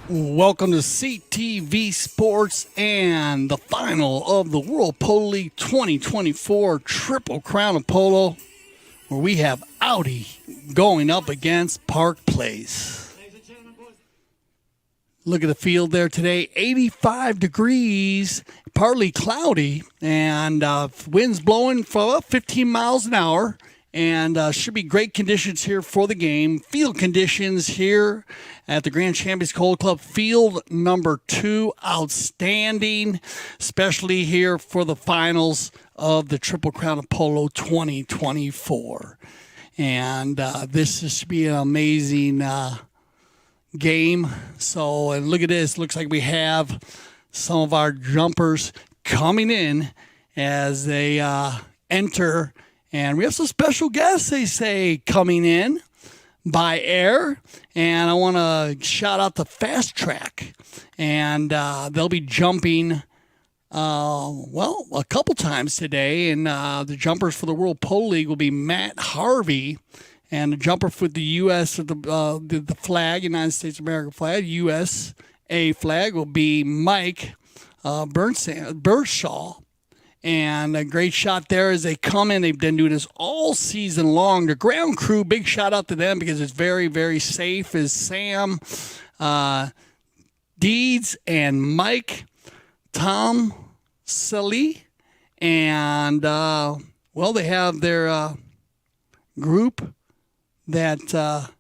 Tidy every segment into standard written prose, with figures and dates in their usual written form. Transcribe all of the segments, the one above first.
Welcome to CTV Sports and the final of the World Polo League 2024 Triple Crown of Polo, where we have Audi going up against Park Place. Look at the field there today, 85 degrees, partly cloudy, and winds blowing for about 15 miles an hour. And should be great conditions here for the game. Field conditions here at the Grand Champions Polo Club. Field number 2, outstanding, especially here for the finals of the Triple Crown of Polo 2024. And this should be an amazing game. So, and look at this. Looks like we have some of our jumpers coming in as they enter. And we have some special guests, they say, coming in by air. And I want to shout out the Fast Track. And they'll be jumping, a couple times today. And the jumpers for the World Polo League will be Matt Harvey. And the jumper for the U.S., the flag, United States of America flag, USA flag, will be Mike Birdshaw. And a great shot there as they come in. They've been doing this all season long. The ground crew, big shout out to them because it's very, very safe, is Sam Deeds and Mike Tom Sully. And, they have their group that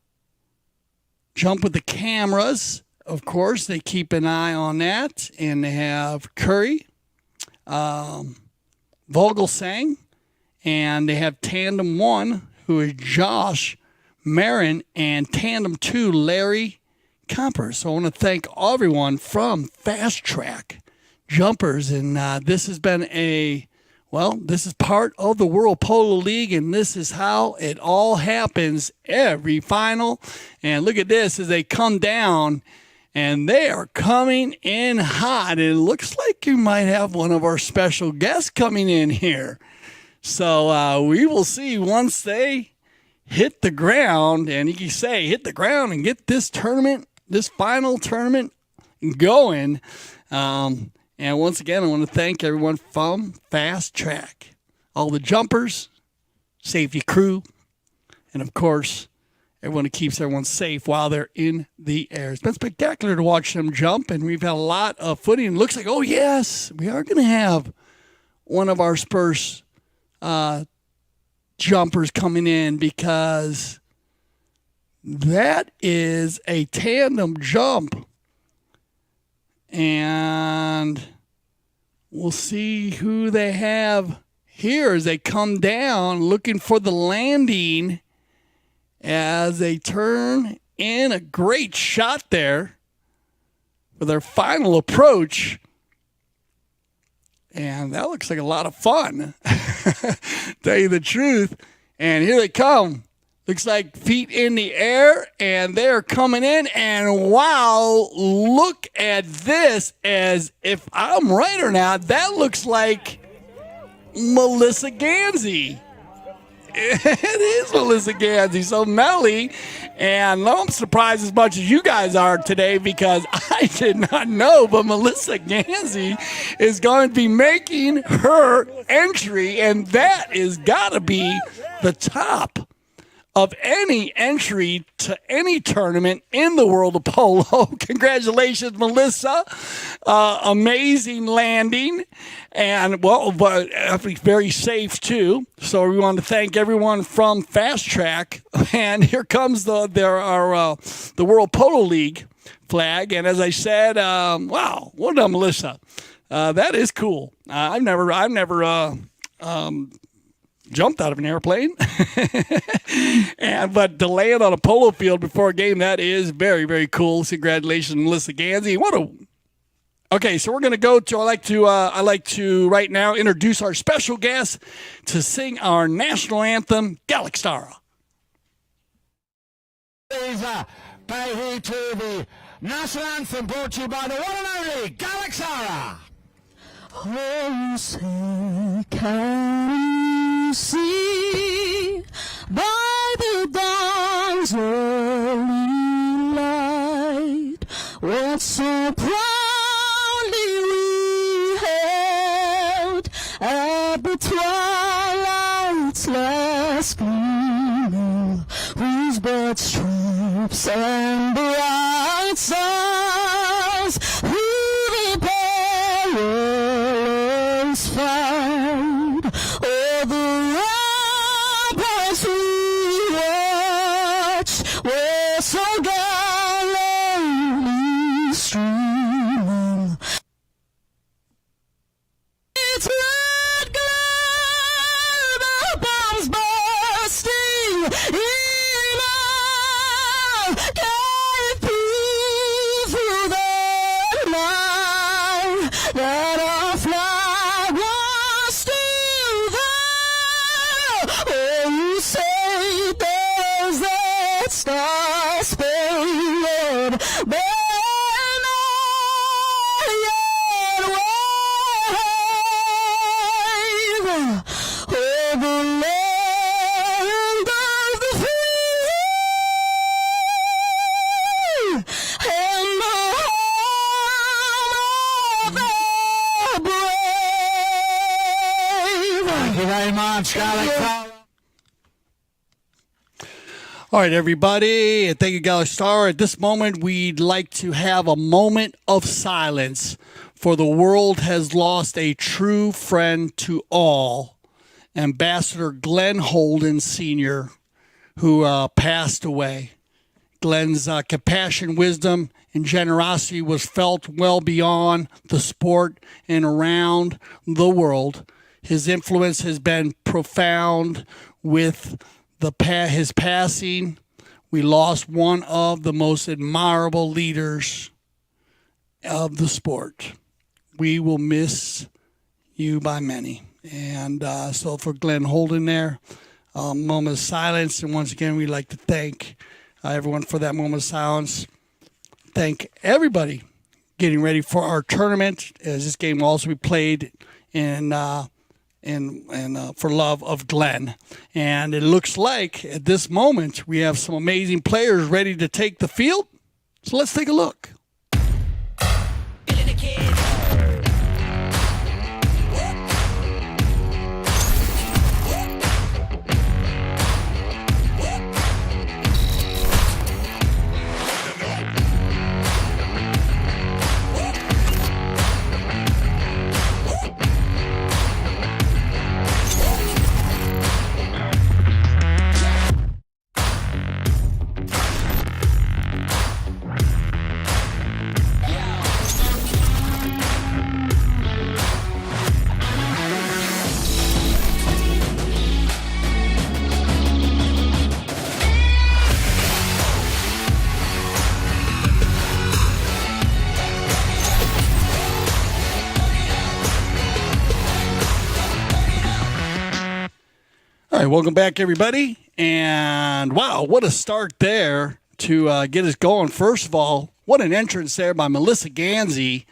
jump with the cameras. Of course, they keep an eye on that. And they have Curry. Vogelsang, and they have Tandem 1, who is Josh Marin, and Tandem 2, Larry Comper. So I want to thank everyone from Fast Track Jumpers, and this has been this is part of the World Polo League, and this is how it all happens every final. And look at this as they come down. And they are coming in hot. It looks like you might have one of our special guests coming in here. So we will see once they hit the ground. And you can say, hit the ground and get this final tournament going. And once again, I want to thank everyone from Fast Track. All the jumpers, safety crew, and of course, everyone who keeps everyone safe while they're in the air. It's been spectacular to watch them jump, and we've had a lot of footing. It looks like, oh, yes, we are going to have one of our Spurs jumpers coming in because that is a tandem jump. And we'll see who they have here as they come down looking for the landing. As they turn in a great shot there for their final approach. And that looks like a lot of fun, tell you the truth. And here they come. Looks like feet in the air, and they're coming in. And wow, look at this. As if I'm right or not, that looks like Melissa Gansey. It is Melissa Gansey. So Melly, and I'm surprised as much as you guys are today because I did not know, but Melissa Gansey is going to be making her entry, and that is got to be the top of any entry to any tournament in the world of polo. Congratulations, Melissa. Amazing landing. And, but very safe, too. So we want to thank everyone from Fast Track. And here comes the World Polo League flag. And as I said, wow, well done, Melissa. That is cool. I've never jumped out of an airplane. But to land on a polo field before a game, that is very, very cool. Congratulations, Melissa Gansey. Okay, so we're going to go to, I like to right now introduce our special guest to sing our national anthem, Galaxara. By to the national anthem brought to you by the one and only Galaxara. Oh, say, can you see by the dawn's early light what so proudly we held at the twilight's last gleaming, whose broad stripes and bright stars through the perilous fight, oh, the ramparts we watched were so gallantly streaming. It's red glare, the bombs bursting in our cave through the night, that our flag was still there. Oh, you say there's that star-spangled banner yet wave over the land of the free and the home of the brave. Thank you very much, Galaxara. All right, everybody. Thank you, Galaxara. At this moment, we'd like to have a moment of silence, for the world has lost a true friend to all, Ambassador Glenn Holden Sr., who passed away. Glenn's compassion, wisdom, and generosity was felt well beyond the sport and around the world. His influence has been profound. With his passing, we lost one of the most admirable leaders of the sport. We will miss you by many. And so for Glenn Holden there, moment of silence. And once again, we'd like to thank everyone for that moment of silence. Thank everybody getting ready for our tournament, as this game will also be played in for love of Glenn. And it looks like at this moment we have some amazing players ready to take the field. So let's take a look. All right, welcome back, everybody. And wow, what a start there to get us going. First of all, what an entrance there by Melissa Ganzi.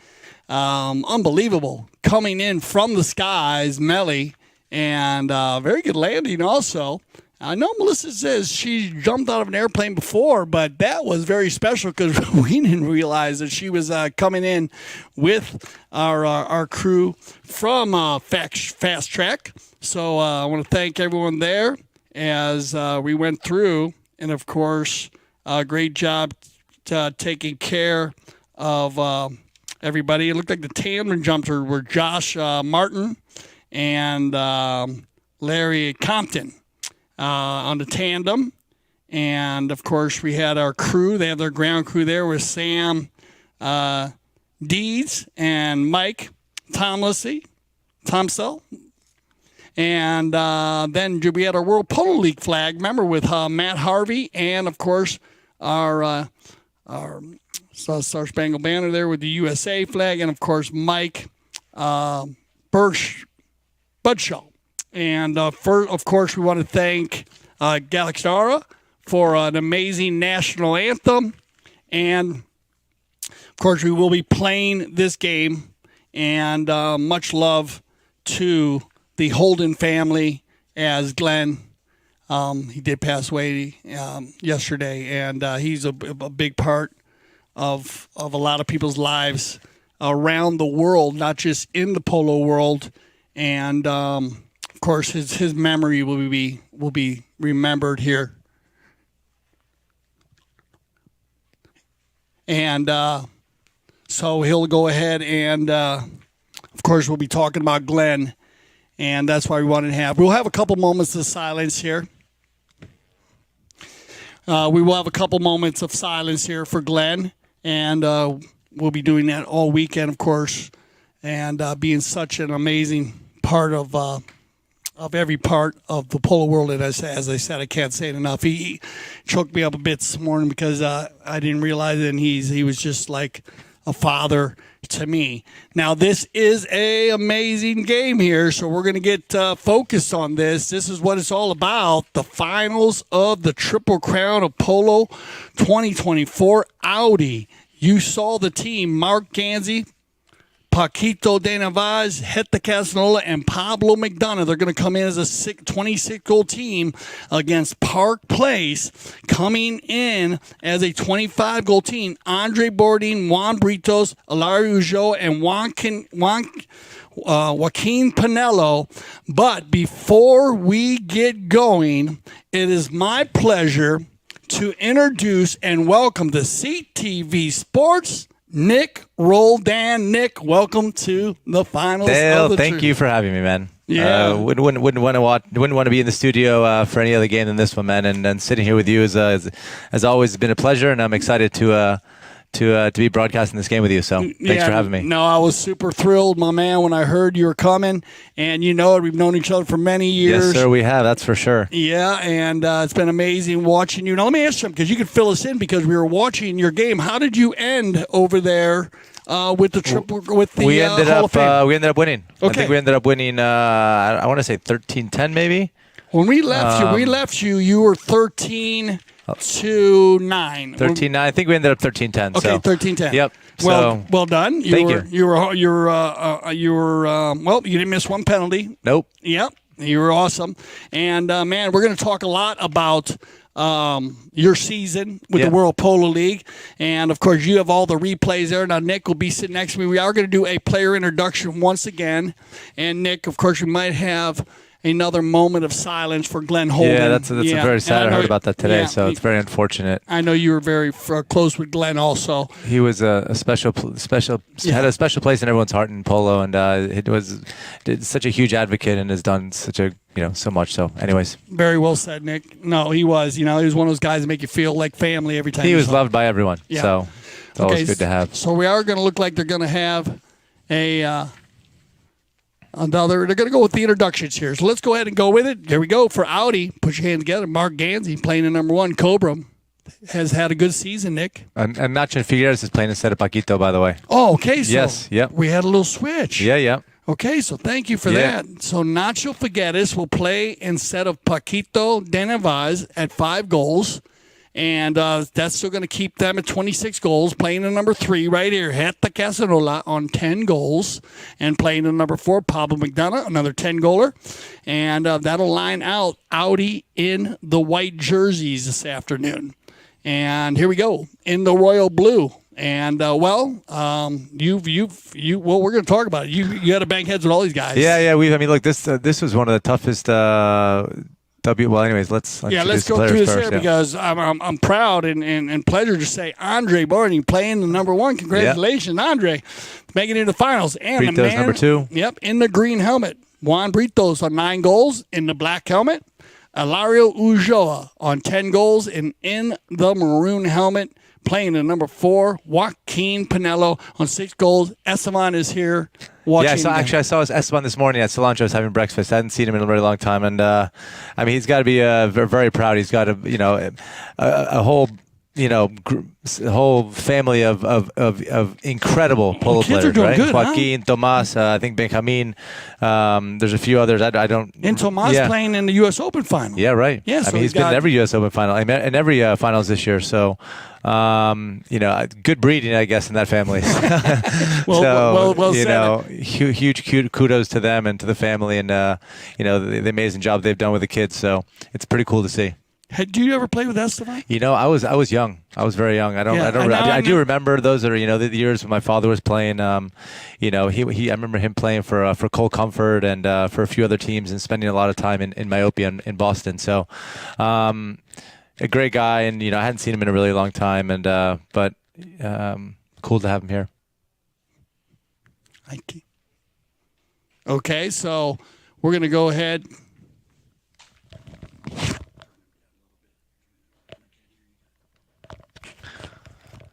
Unbelievable. Coming in from the skies, Melly, and very good landing also. I know Melissa says she jumped out of an airplane before, but that was very special because we didn't realize that she was coming in with our crew from Fast Track. So I want to thank everyone there as we went through. And, of course, great job taking care of everybody. It looked like the tandem jumpers were Josh Martin and Larry Compton on the tandem. And, of course, we had our crew. They have their ground crew there with Sam Deeds and Mike Tomsell. And then we had our World Polo League flag, remember, with Matt Harvey and, of course, our Star Spangled Banner there with the USA flag, and, of course, Mike Budshaw. And, of course, we want to thank Galaxara for an amazing national anthem. And, of course, we will be playing this game. And much love to the Holden family, as Glenn, he did pass away yesterday, and he's a big part a lot of people's lives around the world, not just in the polo world. And of course, his memory will be remembered here. And so he'll go ahead and, of course, we'll be talking about Glenn. And that's why we'll have a couple moments of silence here. We will have a couple moments of silence here for Glenn. And we'll be doing that all weekend, of course. And being such an amazing part of every part of the polo world. And as I said, I can't say it enough. He choked me up a bit this morning because I didn't realize it, and he was just like a father to me. Now, this is a amazing game here, so we're going to get focused on this. This is what it's all about, the finals of the Triple Crown of Polo 2024 Audi. You saw the team, Mark Ganzi, Paquito de Navas, Heta Casanola, and Pablo McDonough. They're going to come in as a 26-goal team against Park Place. Coming in as a 25-goal team, Andre Bourdin, Juan Britos, Hilario Ujo, and Joaquin Pinello. But before we get going, it is my pleasure to introduce and welcome to CTV Sports, Nick Roldan. Nick, welcome to the finals. Dale, thank you for having me, man. Yeah, wouldn't want to be in the studio for any other game than this one, man. And sitting here with you has always been a pleasure, and I'm excited to be broadcasting this game with you. So thanks for having me. No, I was super thrilled, my man, when I heard you were coming. And you know it, we've known each other for many years. Yes, sir, we have. That's for sure. Yeah, and it's been amazing watching you. Now, let me ask you something, because you could fill us in, because we were watching your game. How did you end over there with the triple? We ended Hall of Fame? we ended up winning. Okay. I think we ended up winning. I want to say 13-10, maybe. When we left you, you were 13-9. 13-9. I think we ended up 13-10. Okay, so. 13-10. Yep. Well done. Thank you. You were well, you didn't miss one penalty. Nope. Yep. You were awesome. And man, we're going to talk a lot about your season with the World Polo League. And of course, you have all the replays there. Now, Nick will be sitting next to me. We are going to do a player introduction once again. And Nick, of course, we might have another moment of silence for Glenn Holden. Yeah, that's very sad. I heard about that today, so it's very unfortunate. I know you were very close with Glenn also. He was a special had a special place in everyone's heart in polo, and did such a huge advocate and has done such a so much. So, anyways, very well said, Nick. No, he was. He was one of those guys that make you feel like family every time. He was loved by everyone. Yeah. So it's always good to have. So we are going to look like they're going to have they're going to go with the introductions here. So let's go ahead and go with it. Here we go for Audi. Put your hands together. Mark Ganzi playing in number 1. Cobra has had a good season, Nick. And Nacho Figueres is playing instead of Paquito, by the way. Oh, okay. So yes, yep. We had a little switch. Yeah. Okay, so thank you for that. So Nacho Figueres will play instead of Paquito de Navas at 5 goals. And that's still going to keep them at 26 goals. Playing in number 3 right here, Heta Casanola on 10 goals. And playing in number 4, Pablo McDonough, another 10-goaler. And that'll line out Audi in the white jerseys this afternoon. And here we go, in the royal blue. And we're going to talk about it. You had to bang heads with all these guys. Yeah. Look, this was one of the toughest. Anyways, let's go through this here because I'm proud and pleasure to say Andre Bourdin playing the number 1. Congratulations, Andre, making it into the finals. And Britos, the man, number 2. Yep, in the green helmet. Juan Britos on 9 goals in the black helmet. Hilario Ujoa on 10 goals and in the maroon helmet. Playing in number 4, Joaquin Pinello on 6 goals. Esteban is here watching. Yeah, so actually I saw Esteban this morning at Cilantro's having breakfast. I hadn't seen him in a very long time, and he's got to be very proud. He's got a whole whole family of incredible polo players, right? Good, Joaquin, Tomas, I think Benjamin. There's a few others. I don't. And Tomas playing in the U.S. Open final. Yeah, right. Yeah, so he's been in every U.S. Open final, and every finals this year. So, good breeding, I guess, in that family. well said. Huge kudos to them and to the family, and the amazing job they've done with the kids. So it's pretty cool to see. Do you ever play with Esteban? You know, I was young. I was very young. I do remember those are the years when my father was playing. You know, I remember him playing for Cole Comfort and for a few other teams and spending a lot of time in Myopia in Boston. So, a great guy, and you know, I hadn't seen him in a really long time, and but cool to have him here. Thank you. Okay, so we're gonna go ahead.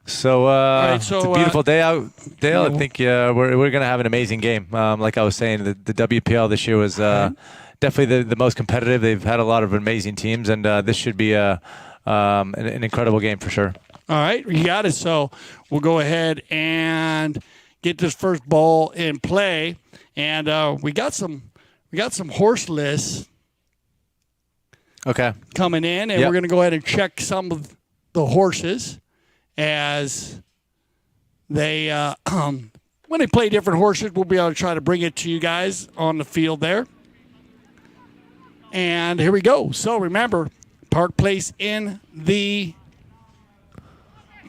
So, it's a beautiful day out, Dale. I think we're going to have an amazing game. Like I was saying, the WPL this year was definitely the most competitive. They've had a lot of amazing teams, and this should be an incredible game for sure. All right, you got it. So we'll go ahead and get this first ball in play, and we got some horse lists. Okay. Coming in, and we're going to go ahead and check some of the horses. As they, when they play different horses, we'll be able to try to bring it to you guys on the field there. And here we go. So remember, Park Place in the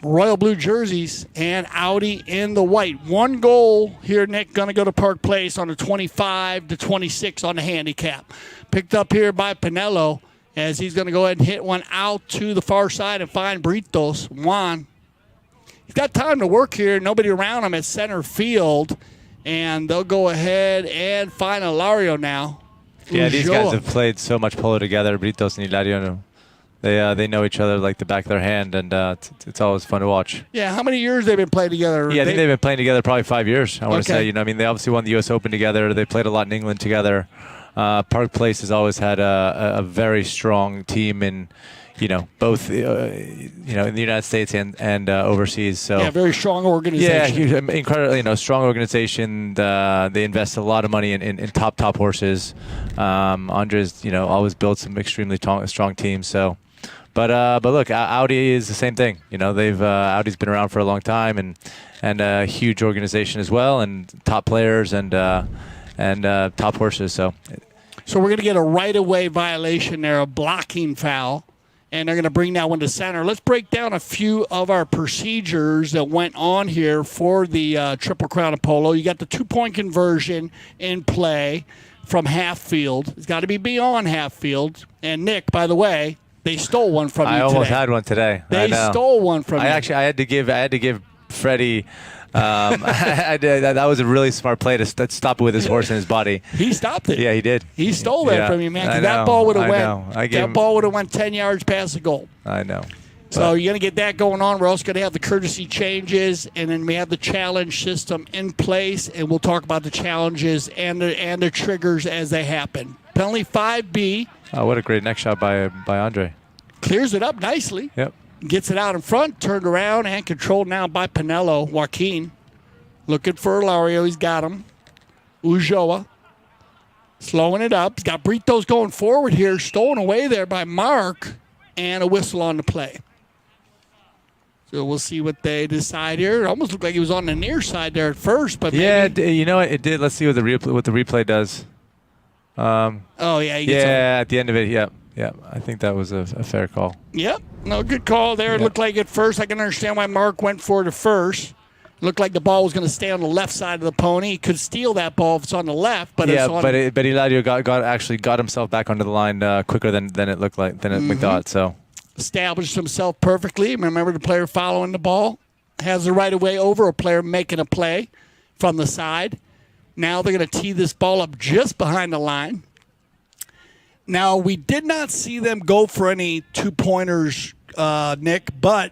royal blue jerseys and Audi in the white. One goal here, Nick, going to go to Park Place on the 25-26 on the handicap. Picked up here by Pinello as he's going to go ahead and hit one out to the far side and find Britos. Juan. He's got time to work here. Nobody around him at center field. And they'll go ahead and find Ilario now. Yeah, these guys have played so much polo together, Britos and Ilario. They know each other like the back of their hand, and it's always fun to watch. Yeah, how many years they've been playing together? Yeah, I think they've been playing together probably 5 years, I want to say. You know, I mean, they obviously won the U.S. Open together. They played a lot in England together. Park Place has always had a very strong team in, you know, both, you know, in the United States and overseas. So yeah, very strong organization. Yeah, incredible, you know, strong organization. They invest a lot of money in top horses. Andres, you know, always built some extremely strong teams. So, but look, Audi is the same thing. You know, Audi's been around for a long time and a huge organization as well, and top players and top horses. So we're going to get a right-of-way violation there, a blocking foul. And they're going to bring that one to center. Let's break down a few of our procedures that went on here for the Triple Crown of Polo. You got the 2-point conversion in play from half field. It's got to be beyond half field. And, Nick, by the way, they stole one from you today. I almost had one today. They stole one from you. I had to give Freddie that was a really smart play to stop it with his horse and his body. He stopped it. Yeah, he did. He stole that from you, man. 'Cause that ball would have went 10 yards past the goal. I know. So you're going to get that going on. We're also going to have the courtesy changes, and then we have the challenge system in place, and we'll talk about the challenges and the triggers as they happen. Penalty 5B. Oh, what a great neck shot by Andre. Clears it up nicely. Yep. Gets it out in front, turned around, and controlled now by Pinello. Joaquin looking for Ilario. He's got him. Ulloa slowing it up. He's got Britos going forward here, stolen away there by Mark, and a whistle on the play. So we'll see what they decide here. It almost looked like he was on the near side there at first, but maybe. Yeah, you know what? It did. Let's see what the replay does. At the end of it, yep. Yeah, I think that was a fair call. Yep. No, good call there. It looked like at first. I can understand why Mark went for it at first. Looked like the ball was going to stay on the left side of the pony. He could steal that ball if it's on the left, but it's on. But Ilario got himself back onto the line quicker than it looked like we thought. So established himself perfectly. Remember, the player following the ball has the right of way over a player making a play from the side. Now they're going to tee this ball up just behind the line. Now, we did not see them go for any 2-pointers, Nick, but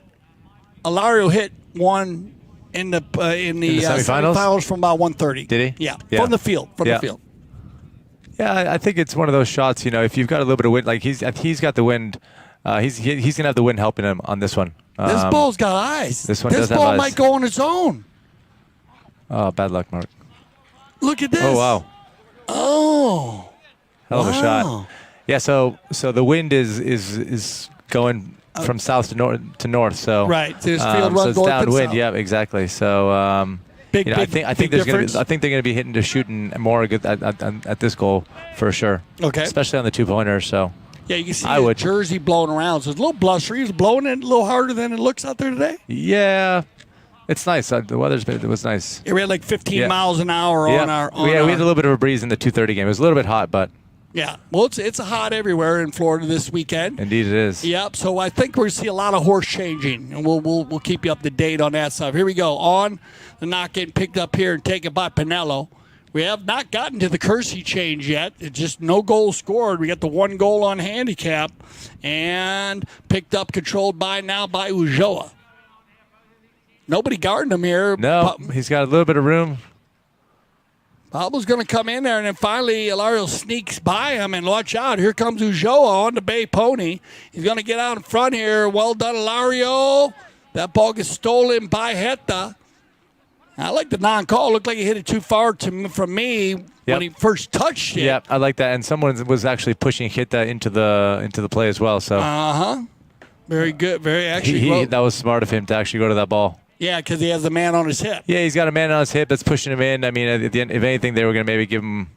Ilario hit one in the semifinals from about 130. Did he? Yeah. From the field. Yeah, I think it's one of those shots. You know, if you've got a little bit of wind, like he's got the wind. He's gonna have the wind helping him on this one. This ball's got eyes. This one does have ball eyes. might go on its own. Oh, bad luck, Mark. Look at this. Oh wow. Oh. Hell of a shot. Yeah, so the wind is going from south to north. So right, this field runs so it's north downwind. and south. Yeah, exactly. So I think they're going to be hitting to shooting more at this goal for sure. Okay, especially on the 2-pointer. So Yeah, you can see I his would. jersey blowing around. So it's a little blustery. He's blowing it a little harder than it looks out there today. Yeah, it's nice. The it was nice. Yeah, we had like 15 Yeah. miles an hour Yeah, on our. we had a little bit of a breeze in the 2:30 game. It was a little bit hot, but Yeah, well, it's hot everywhere in Florida this weekend. indeed it is. Yep. So I think we're gonna see a lot of horse changing, and we'll keep you up to date on that stuff. Here we go. On the not getting picked up here and taken by Pinello. We have not gotten to the Kersey change yet. It's just no goals scored. We got the 1 goal on handicap, and picked up, controlled by Ulloa. Nobody guarding him here. No, he's got a little bit of room. Pablo's going to come in there, and then finally Ilario sneaks by him, and watch out. Here comes Ulloa on the Bay Pony. He's going to get out in front here. Well done, Ilario. That ball gets stolen by Heta. I like the non-call. Looked like he hit it too far from me when he first touched it. Yeah, I like that. And someone was actually pushing Heta into the play as well. So Very good. Very actually. that was smart of him to actually go to that ball. Yeah, because he has a man on his hip. Yeah, he's got a man on his hip that's pushing him in. I mean, at the end, if anything, they were going to maybe give him.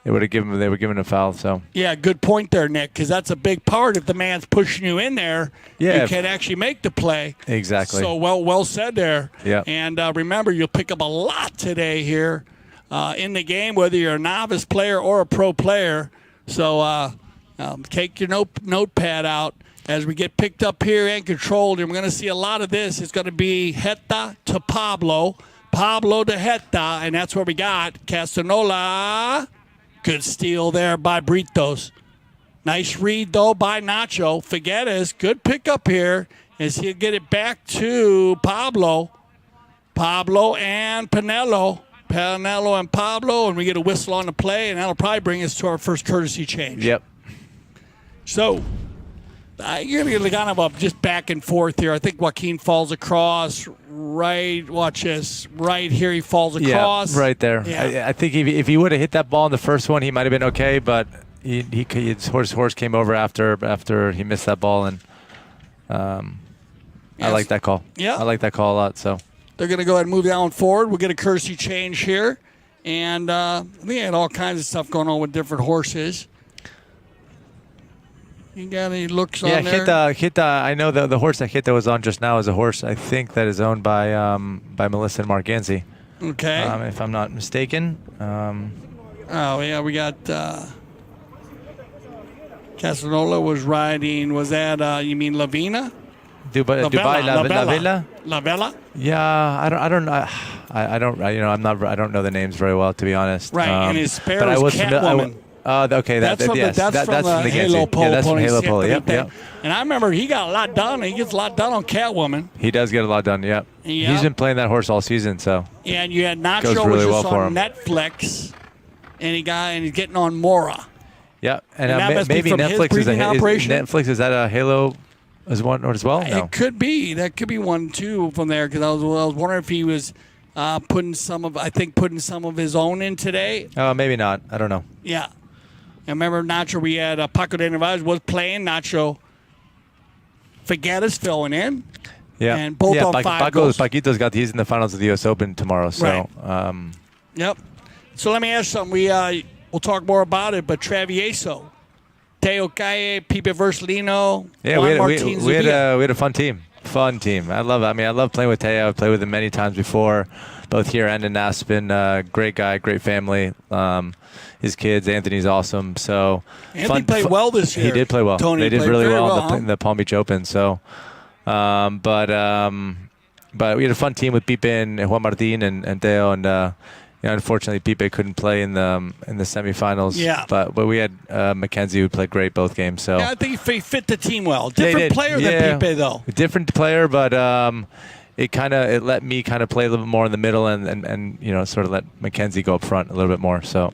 They were giving a foul. So yeah, good point there, Nick. Because that's a big part. If the man's pushing you in there, Yeah. you can actually make the play. Exactly. So well said there. Yeah. And remember, you'll pick up a lot today here in the game, whether you're a novice player or a pro player. So take your notepad out as we get picked up here and controlled. And we're going to see a lot of this. It's going to be Heta to Pablo, Pablo to Heta, and that's where we got Castanola. Good steal there by Britos. Nice read, though, by Nacho. Figueres, good pickup here as he'll get it back to Pablo. Pablo and Pinello. Pinello and Pablo, and we get a whistle on the play, and that'll probably bring us to our first courtesy change. Yep. So you're going to get kind of a just back and forth here. I think Joaquin falls across right. Watch this. Right here he falls across. Yeah, right there. Yeah. I think if he would have hit that ball in the first one, he might have been okay. But his horse came over after he missed that ball, and I like that call. Yeah. I like that call a lot. So They're going to go ahead and move that one forward. We'll get a courtesy change here. And we had all kinds of stuff going on with different horses. You got any looks on there? Hita. I know the horse that Hita was on just now is a horse I think that is owned by Melissa and Mark Ganzi. Okay. If I'm not mistaken. Oh, yeah, we got Casanova was riding. Was that, you mean Lavina? Dubai La Villa? La Villa? Yeah, I don't I don't know the names very well, to be honest. Right, and his spare but I is was Catwoman. Okay, That's from the Halo Pole. Yeah, that's from Pony Halo Symphony Pole. Yep, thing. yep. And I remember he got a lot done. He gets a lot done on Catwoman. He does get a lot done. Yep. Yep. He's been playing that horse all season, so. And you had Nacho, Goes really which well is for on him. Netflix, and he's getting on Mora. Yeah, and that must be maybe from his Netflix breeding operation? Netflix is that a Halo as one as well? No. It could be. That could be one too from there because I was wondering if he was putting some of his own in today. Oh, maybe not. I don't know. Yeah. And remember Nacho, we had Paco de Narvaez was playing. Nacho Figueres filling in. Yeah. And both on 5 goals. Paquito's he's in the finals of the U.S. Open tomorrow. So. Right. Yep. So let me ask you something. We'll talk more about it, but Travieso, Teo Calle, Pipe Versalino, Yeah, we had a fun team. Fun team. I love playing with Teo. I've played with him many times before, both here and in Aspen. Great guy, great family. His kids, Anthony's awesome. So Anthony played well this year. He did play well. Tony they did played really very well in the Palm Beach Open. So, but we had a fun team with Pipe and Juan Martin and Teo, and unfortunately Pipe couldn't play in the semifinals. Yeah. But we had Mackenzie who played great both games. So Yeah, I think he fit the team well. Different player than Pipe though. Different player, but it let me kind of play a little bit more in the middle and sort of let Mackenzie go up front a little bit more. So.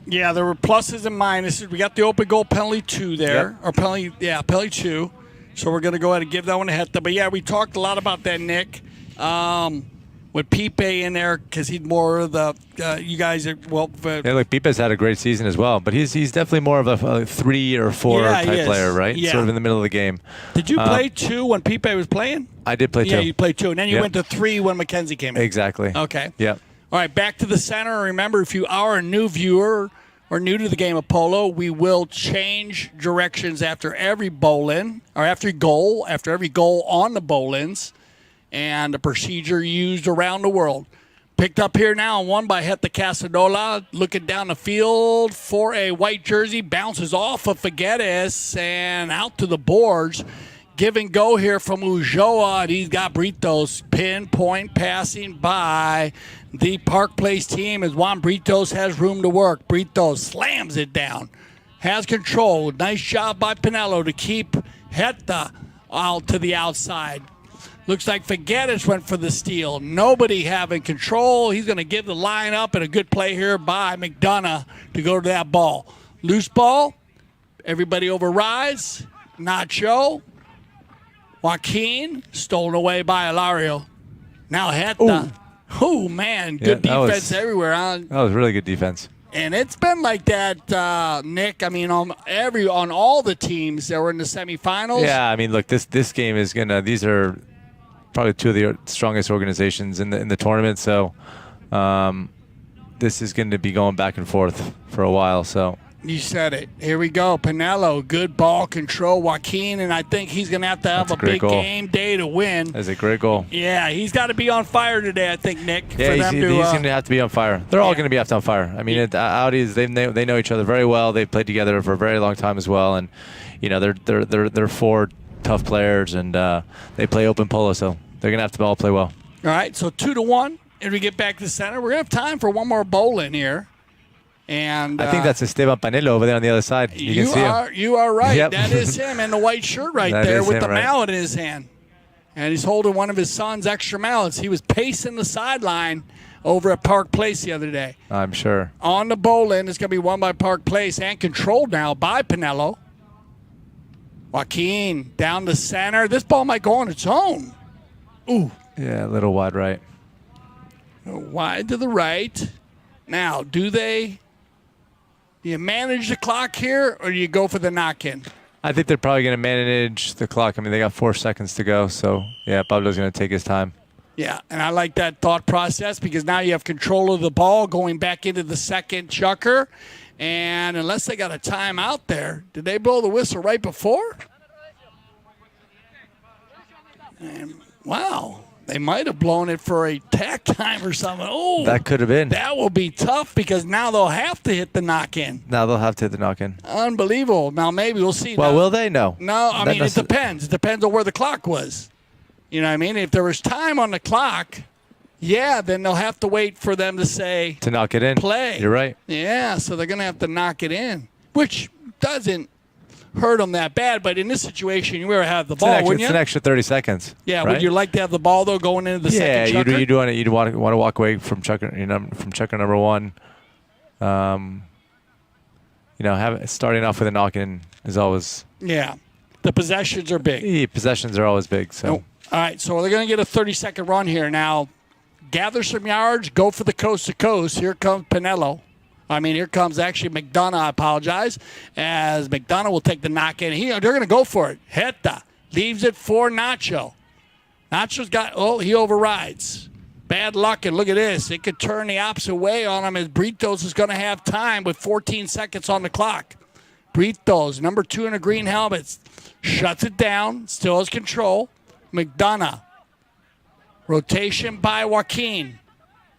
Yeah, there were pluses and minuses. We got the open goal penalty 2 there, or penalty 2. So we're going to go ahead and give that one a hit. But yeah, we talked a lot about that, Nick. With Pipe in there, because he's more of the you guys are Pipe's had a great season as well, but he's definitely more of a 3 or 4 type player, right? Yeah. Sort of in the middle of the game. Did you play 2 when Pipe was playing? I did play 2. Yeah, you played 2, and then you went to 3 when Mackenzie came in. Exactly. Okay. Yeah. All right, back to the center. Remember, if you are a new viewer or new to the game of polo, we will change directions after every bowl-in, or after every goal on the bowl-ins, and the procedure used around the world. Picked up here now, won by Heta Casadola. Looking down the field for a white jersey. Bounces off of Figueres and out to the boards. Give and go here from Ulloa. And he's got Britos. Pinpoint passing by the Park Place team as Juan Britos has room to work. Britos slams it down. Has control. Nice job by Pinello to keep Heta out to the outside. Looks like Figueres went for the steal. Nobody having control. He's going to give the line up, and a good play here by McDonough to go to that ball. Loose ball. Everybody overrides. Nacho. Joaquin. Stolen away by Ilario. Now Heta. Oh, man. Good defense everywhere. That was really good defense. And it's been like that, Nick. I mean, on all the teams that were in the semifinals. Yeah, I mean, look, this game is going to – these are – probably two of the strongest organizations in the tournament, so this is going to be going back and forth for a while. So you said it. Here we go. Pinello, good ball control. Joaquin, and I think he's going to have a big game day to win. That's a great goal. Yeah, he's got to be on fire today, I think, Nick. Yeah, he's going to have to be on fire. They're all going to be on fire. I mean, Audi they know each other very well. They've played together for a very long time as well, and you know they're four tough players, and they play open polo, so they're going to have to all play well. All right, so 2-1. As we get back to the center, we're going to have time for one more bowl in here. And I think that's Esteban Panelo over there on the other side. You can see him. You are right. Yep. That is him in the white shirt right there with the mallet in his hand. And he's holding one of his son's extra mallets. He was pacing the sideline over at Park Place the other day. I'm sure. On the bowl-in, it's going to be won by Park Place and controlled now by Pinello. Joaquin down the center. This ball might go on its own. Ooh. Yeah, a little wide right. Wide to the right. Now, do you manage the clock here, or do you go for the knock-in? I think they're probably going to manage the clock. I mean, they got 4 seconds to go, so, yeah, Pablo's going to take his time. Yeah, and I like that thought process because now you have control of the ball going back into the second Chukker. And unless they got a timeout there, did they blow the whistle right before? And, wow. They might have blown it for a tack time or something. Oh, that could have been. That will be tough because now they'll have to hit the knock-in. Now they'll have to hit the knock-in. Unbelievable. Now maybe we'll see. Well, now, will they? No. No, I mean, it depends. It depends on where the clock was. You know what I mean? If there was time on the clock, yeah, then they'll have to wait for them to say. To knock it in. Play. You're right. Yeah, so they're going to have to knock it in, which doesn't hurt them that bad, but in this situation, you ever have the ball, wouldn't you? It's an extra 30 seconds. Yeah, right? Would you like to have the ball though going into the second Chukker? Yeah, you'd want to walk away from Chukker, from Chukker number one. Starting off with a knock-in is always. Yeah, the possessions are big. Yeah, possessions are always big. So. All right, so they're going to get a 30-second run here now. Gather some yards, go for the coast to coast. Here comes Pinello. Here comes actually McDonough, I apologize, as McDonough will take the knock-in. They're going to go for it. Heta leaves it for Nacho. Nacho's he overrides. Bad luck, and look at this. It could turn the opposite way on him as Britos is going to have time with 14 seconds on the clock. Britos, number 2 in the green helmets, shuts it down, still has control. McDonough. Rotation by Joaquin.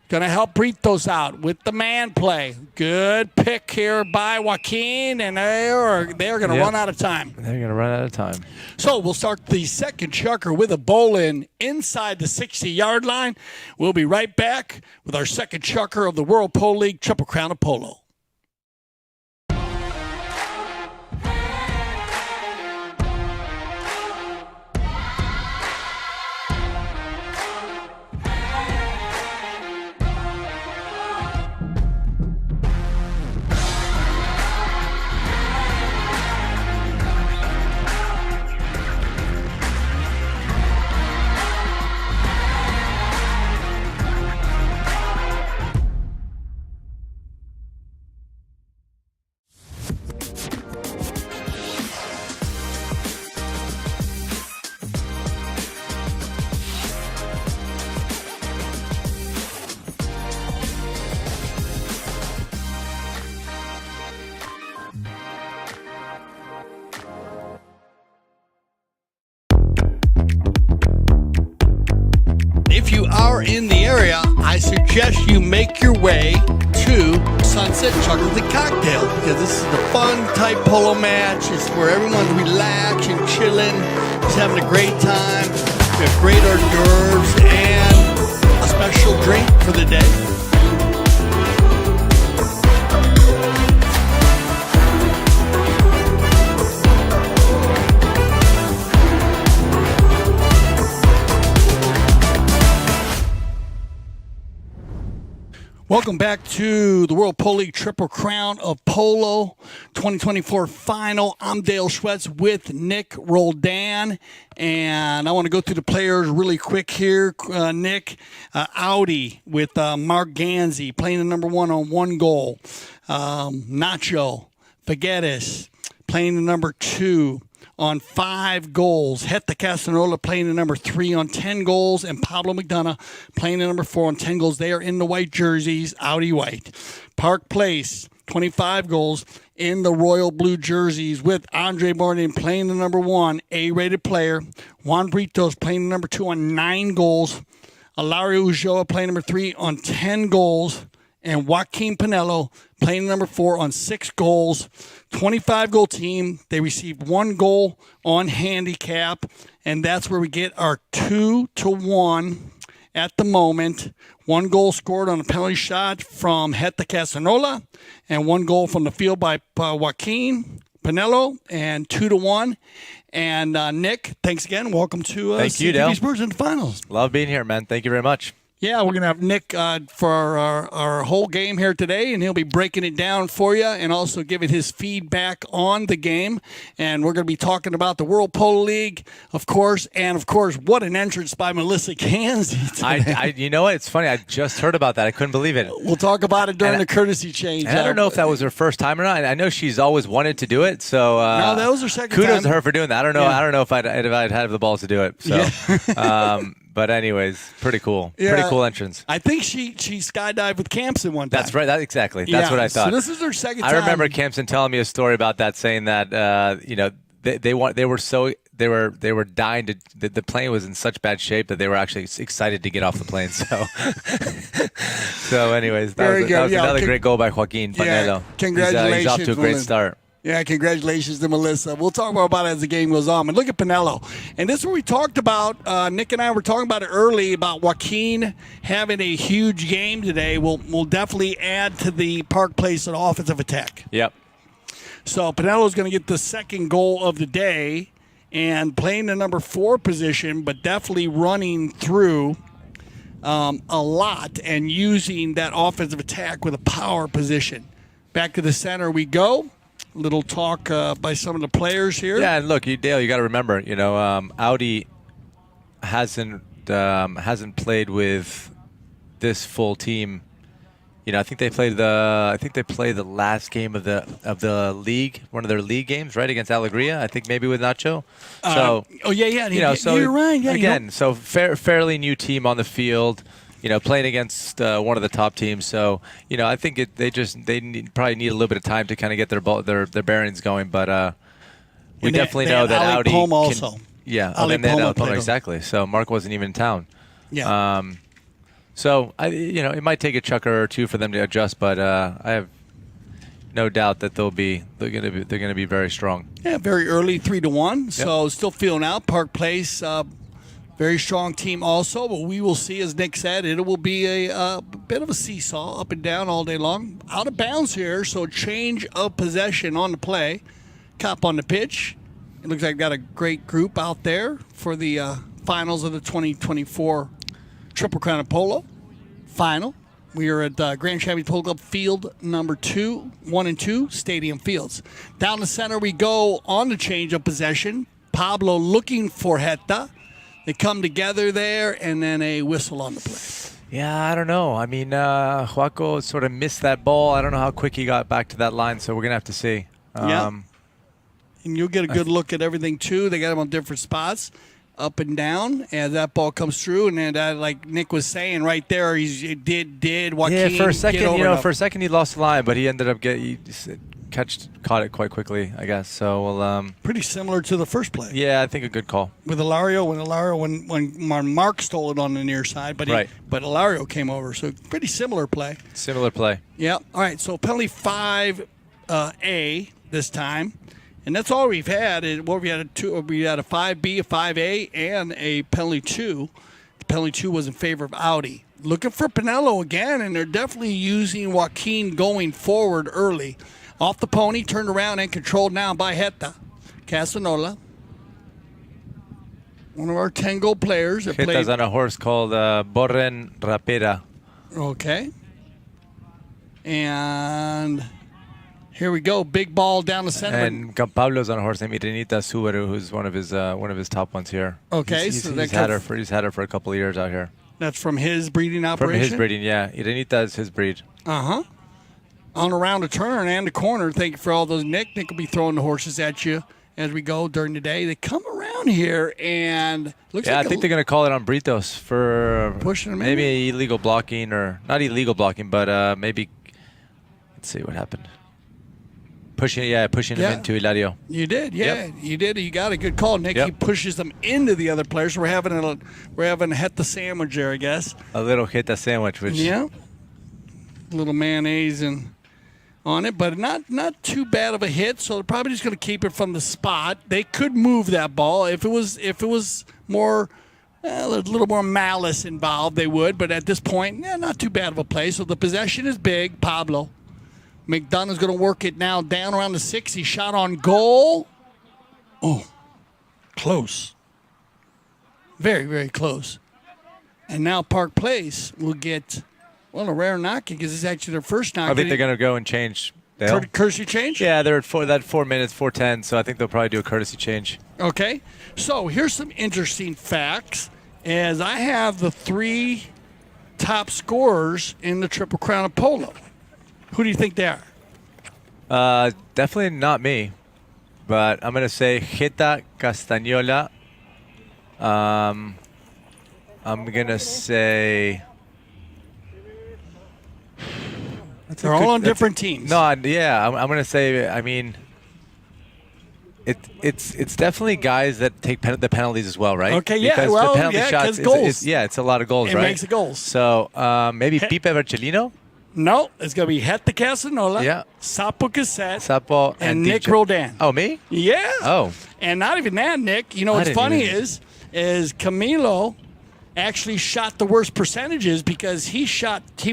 Going to help Britos out with the man play. Good pick here by Joaquin, and they're going to run out of time. They're going to run out of time. So we'll start the second Chukker with a bowl-in inside the 60-yard line. We'll be right back with our second Chukker of the World Polo League Triple Crown of Polo. I suggest you make your way to Sunset Chuckers and Cocktail, because this is the fun type polo match. It's where everyone's relaxed and chilling, just having a great time. We have great hors d'oeuvres and a special drink for the day. Welcome back to the World Polo League Triple Crown of Polo 2024 final. I'm Dale Schwetz with Nick Roldan, and I want to go through the players really quick here. Nick, Audi with Mark Ganzi playing the number 1 on 1 goal. Nacho Figueres playing the number 2 on 5 goals. Heta Castarola playing the number 3 on 10 goals. And Pablo McDonough playing the number 4 on 10 goals. They are in the white jerseys, Audi white. Park Place, 25 goals in the royal blue jerseys with Andre Bourdain playing the number 1, A-rated player. Juan Britos playing the number 2 on 9 goals. Ilario Ulloa playing number 3 on 10 goals. And Joaquin Pinello playing number 4 on 6 goals. 25-goal team. They received 1 goal on handicap, and that's where we get our 2-1 at the moment. 1 goal scored on a penalty shot from Heta Castarola, and 1 goal from the field by Joaquin Pinello, and 2-1. And Nick, thanks again. Welcome to Thank you, Dale. CTV Sports in the finals. Love being here, man. Thank you very much. Yeah, we're going to have Nick for our whole game here today, and he'll be breaking it down for you and also giving his feedback on the game. And we're going to be talking about the World Polo League, of course, and, of course, what an entrance by Melissa Ganzi today. You know what? It's funny. I just heard about that. I couldn't believe it. We'll talk about it during the courtesy change. And I don't know if that was her first time or not. I know she's always wanted to do it. So no, that was her second kudos time. to her for doing that. I don't know. Yeah. I don't know if I'd had the balls to do it. So. Yeah. But anyways, pretty cool. Yeah. Pretty cool entrance. I think she skydived with Campson one time. That's right. Exactly. That's what I thought. So this is her second time. I remember Campson telling me a story about that, saying that they were dying to. The plane was in such bad shape that they were actually excited to get off the plane. So anyways, that was another great goal by Joaquin Pinello. Yeah, congratulations. He's off to a great start. Yeah, congratulations to Melissa. We'll talk more about it as the game goes on. But look at Pinello. And this is what we talked about. Nick and I were talking about it early about Joaquin having a huge game today. We'll definitely add to the Park Place an offensive attack. Yep. So Pinello's going to get the second goal of the day and playing the number 4 position, but definitely running through a lot and using that offensive attack with a power position. Back to the center we go. Little talk by some of the players here. Yeah, and look, Dale, you got to remember, Audi hasn't played with this full team. I think they played the last game of the league, one of their league games, right, against Alegria. I think maybe with Nacho. So you're right. Yeah, again, so fairly new team on the field. Playing against one of the top teams, so I think they probably need a little bit of time to kind of get their bearings going. But we definitely know that Audi can also. Yeah, Ali Polo exactly. So Mark wasn't even in town. Yeah. So it might take a chukker or two for them to adjust, but I have no doubt that they're going to be very strong. Yeah, very early 3-1. So still feeling out. Park Place. Very strong team also, but we will see, as Nick said, it will be a bit of a seesaw up and down all day long. Out of bounds here, so change of possession on the play. Cop on the pitch. It looks like we've got a great group out there for the finals of the 2024 Triple Crown of Polo final. We are at Grand Champions Polo Club Field number 1 and 2, Stadium Fields. Down the center we go on the change of possession. Pablo looking for Heta. They come together there, and then a whistle on the play. Yeah, I don't know. I mean, Joaco sort of missed that ball. I don't know how quick he got back to that line, so we're going to have to see. Yeah. And you'll get a good look at everything, too. They got him on different spots, up and down, as that ball comes through. And then, like Nick was saying right there, he did Joaquin for a second, get over for a second he lost the line, but he ended up caught it quite quickly, I guess. So we'll. Pretty similar to the first play. Yeah, I think a good call. With Ilario, when Mark stole it on the near side, but Ilario came over, so pretty similar play. Similar play. Yeah. All right. So penalty 5A this time, and that's all we've had. We had a 5B, a 5A, and a penalty 2. The penalty 2 was in favor of Audi. Looking for Pinello again, and they're definitely using Joaquin going forward early. Off the pony, turned around and controlled now by Heta. Casanola, one of our 10-goal players. Heta's on a horse called Borren Rapera. Okay. And here we go. Big ball down the center. And Pablo's on a horse named Irenita Subaru, who's one of his top ones here. Okay, he's so had her for a couple of years out here. That's from his breeding operation? From his breeding, yeah. Irenita is his breed. Uh-huh. On around the turn and the corner. Thank you for all those, Nick. Nick will be throwing the horses at you as we go during the day. They come around here and looks like I think they're going to call it on Britos for pushing them maybe illegal blocking, or not illegal blocking, but maybe, let's see what happened. Pushing him into Hilario. You did, yeah. Yep. You did. You got a good call, Nick. Yep. He pushes them into the other players. We're having a Heta sandwich there, I guess. A little Heta sandwich, which a little mayonnaise on it, but not too bad of a hit. So they're probably just going to keep it from the spot. They could move that ball if it was more. A little more malice involved, they would. But at this point, not too bad of a play. So the possession is big. Pablo. McDonough's going to work it now down around the 6. He shot on goal. Oh, close. Very, very close. And now Park Place will get, a rare knock because it's actually their first knock. I think they're going to go and change. Courtesy change? Yeah, they're at 4 minutes, 4:10, so I think they'll probably do a courtesy change. Okay. So here's some interesting facts. As I have the 3 top scorers in the Triple Crown of Polo. Who do you think they are? Definitely not me, but I'm going to say Heta Castagnola. I'm going to say... They're all on different teams. No, I'm going to say, I mean... It's definitely guys that take the penalties as well, right? Okay, yeah. Because the penalty shots, goals. it's a lot of goals, it right? It makes the goals. So maybe Pipe Vercellino? No, it's going to be Heta Casanola, Sapo Cassette, and Nick DJ. Roldan. Oh, me? Yeah. Oh. And not even that, Nick. You know what's funny is Camilo actually shot the worst percentages because he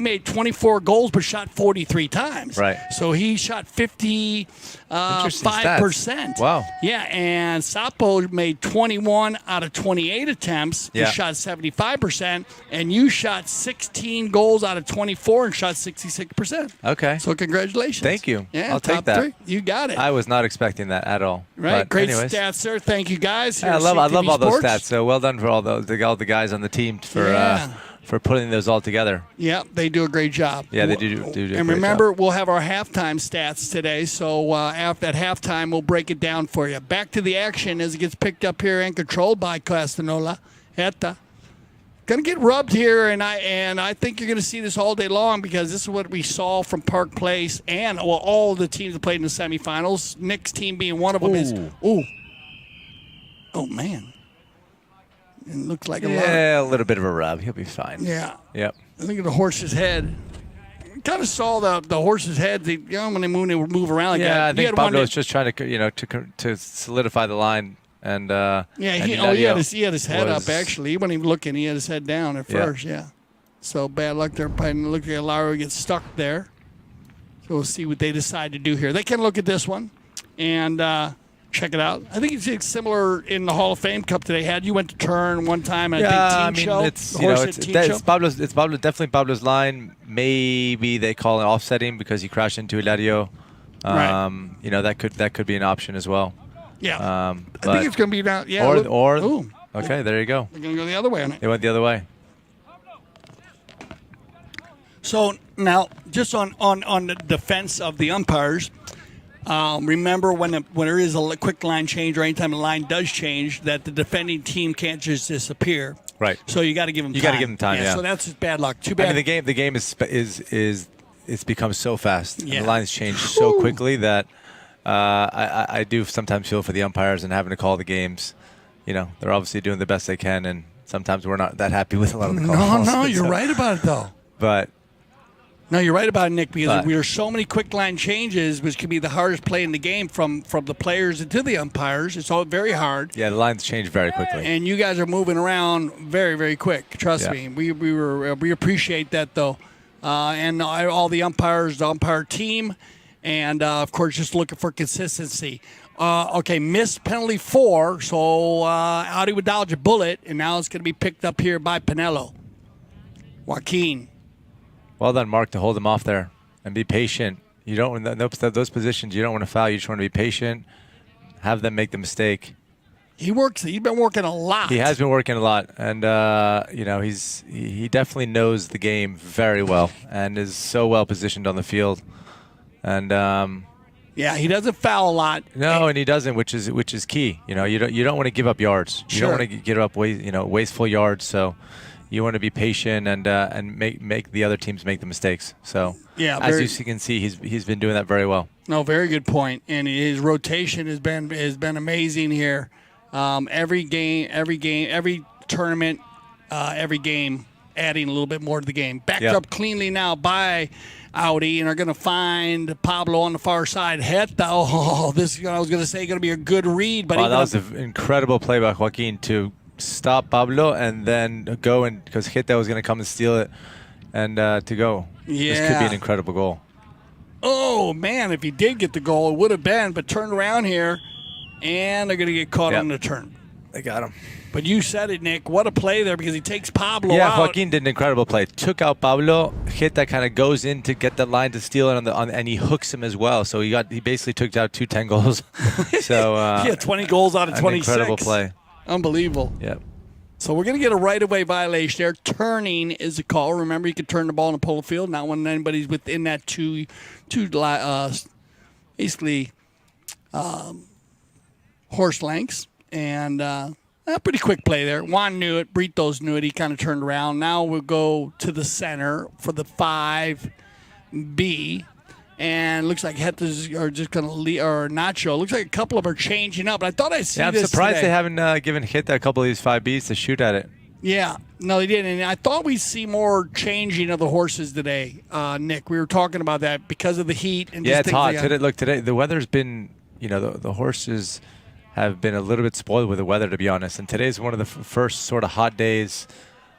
made 24 goals but shot 43 times. Right. So he shot 55%. Wow. Yeah, and Sapo made 21 out of 28 attempts. Yeah. He shot 75%, and you shot 16 goals out of 24 and shot 66%. Okay. So congratulations. Thank you. Yeah, I'll top take that. 3. You got it. I was not expecting that at all. Right. But Great anyways. stats, sir. Thank you, guys. I love all those Sports. stats. So well done for all the guys on the team for putting those all together. Yeah, they do a great job. Yeah, they do a And great remember, job. we'll have our halftime stats today. So after at halftime, we'll break it down for you. Back to the action as it gets picked up here and controlled by Castanola. Heta. Going to get rubbed here, and I think you're going to see this all day long because this is what we saw from Park Place and all the teams that played in the semifinals. Nick's team being one of them. Oh, man. It looks like a little bit of a rub. He'll be fine. Yeah. Yep. I think of the horse's head. Kind of saw the horse's head. When they move around like that. Yeah, I think Pablo's just trying to solidify the line. And he had his head up actually. He wasn't even looking. He had his head down at first. Yeah. So bad luck there. Look at Lauro gets stuck there. So we'll see what they decide to do here. They can look at this one and check it out. I think it's similar in the Hall of Fame Cup that they had. You went to turn one time at a big team show. It's definitely Pablo's line. Maybe they call it offsetting because he crashed into Hilario. Right. That could be an option as well. Yeah. I think it's going to be down. Yeah. Okay, there you go. They're going to go the other way on it. They went the other way. So now, just on the defense of the umpires, remember when there is a quick line change or anytime the line does change, that the defending team can't just disappear. Right. So you got to give them time. You got to give them time. Yeah. So that's just bad luck. Too bad. I mean, the game is it's become so fast. Yeah. And the lines change so quickly that I do sometimes feel for the umpires and having to call the games. You know, they're obviously doing the best they can, and sometimes we're not that happy with a lot of the calls. No, you're right about it, though. But No, you're right about it, Nick, because there are so many quick line changes, which can be the hardest play in the game from the players into the umpires. It's all very hard. yeah, the lines change very quickly. And you guys are moving around very, very quick. Trust me. We appreciate that, though. And all the umpires, the umpire team, and, of course, just looking for consistency. Okay, missed penalty 4, so Audi would dodge a bullet, and now it's going to be picked up here by Pinello. Joaquin. Well done, Mark, to hold him off there and be patient. You don't those positions. You don't want to foul. You just want to be patient. Have them make the mistake. He's been working a lot. He has been working a lot, and you know he definitely knows the game very well and is so well positioned on the field. And yeah, he doesn't foul a lot. no, and he doesn't, which is key. You know, you don't want to give up yards. You Sure. don't want to give up wasteful yards. So you want to be patient and make the other teams make the mistakes. So Yeah, as you can see, he's been doing that very well. No, very good point. And his rotation has been amazing here. Every game, every tournament, every game, adding a little bit more to the game. Backed up cleanly now by Audi, and are going to find Pablo on the far side. Heta, I was going to say, going to be a good read, but Wow, that was an incredible play by Joaquin to stop Pablo and then go, and because Heta was going to come and steal it and to go. Yeah. This could be an incredible goal. Oh man, if he did get the goal, it would have been. But turned around here, and they're going to get caught on the turn. They got him. But you said it, Nick. What a play there, because he takes Pablo Yeah, out. Joaquin did an incredible play. Took out Pablo. Heta kind of goes in to get the line to steal it and he hooks him as well. So he basically took out 2 10 goals. So yeah, 20 goals out of 26. Incredible play. Unbelievable. Yep. So we're going to get a right-of-way violation there. Turning is a call. Remember, you can turn the ball in the polo field, not when anybody's within that basically horse lengths. And a pretty quick play there. Juan knew it. Britos knew it. He kind of turned around. Now we'll go to the center for the 5B. And looks like Hetas are just going to leave, or Nacho. Looks like a couple of them are changing up. But I thought I'd see Yeah, I'm this surprised today. they haven't given Heta a couple of these 5Bs to shoot at it. Yeah, no, they didn't. And I thought we'd see more changing of the horses today, Nick. We were talking about that because of the heat. And Yeah, just it's things hot. like Today the weather's been, the horses have been a little bit spoiled with the weather, to be honest. And today's one of the first sort of hot days.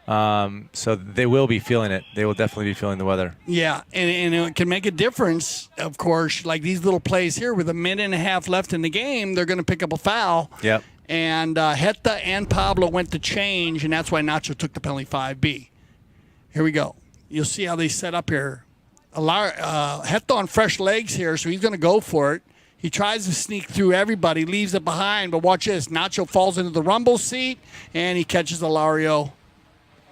So they will be feeling it. They will definitely be feeling the weather. Yeah, and it can make a difference, of course. Like these little plays here with a minute and a half left in the game, they're going to pick up a foul. Yep. And Heta and Pablo went to change, and that's why Nacho took the penalty 5B. Here we go. You'll see how they set up here. Heta on fresh legs here, so he's going to go for it. He tries to sneak through everybody, leaves it behind, but watch this. Nacho falls into the rumble seat, and he catches Alario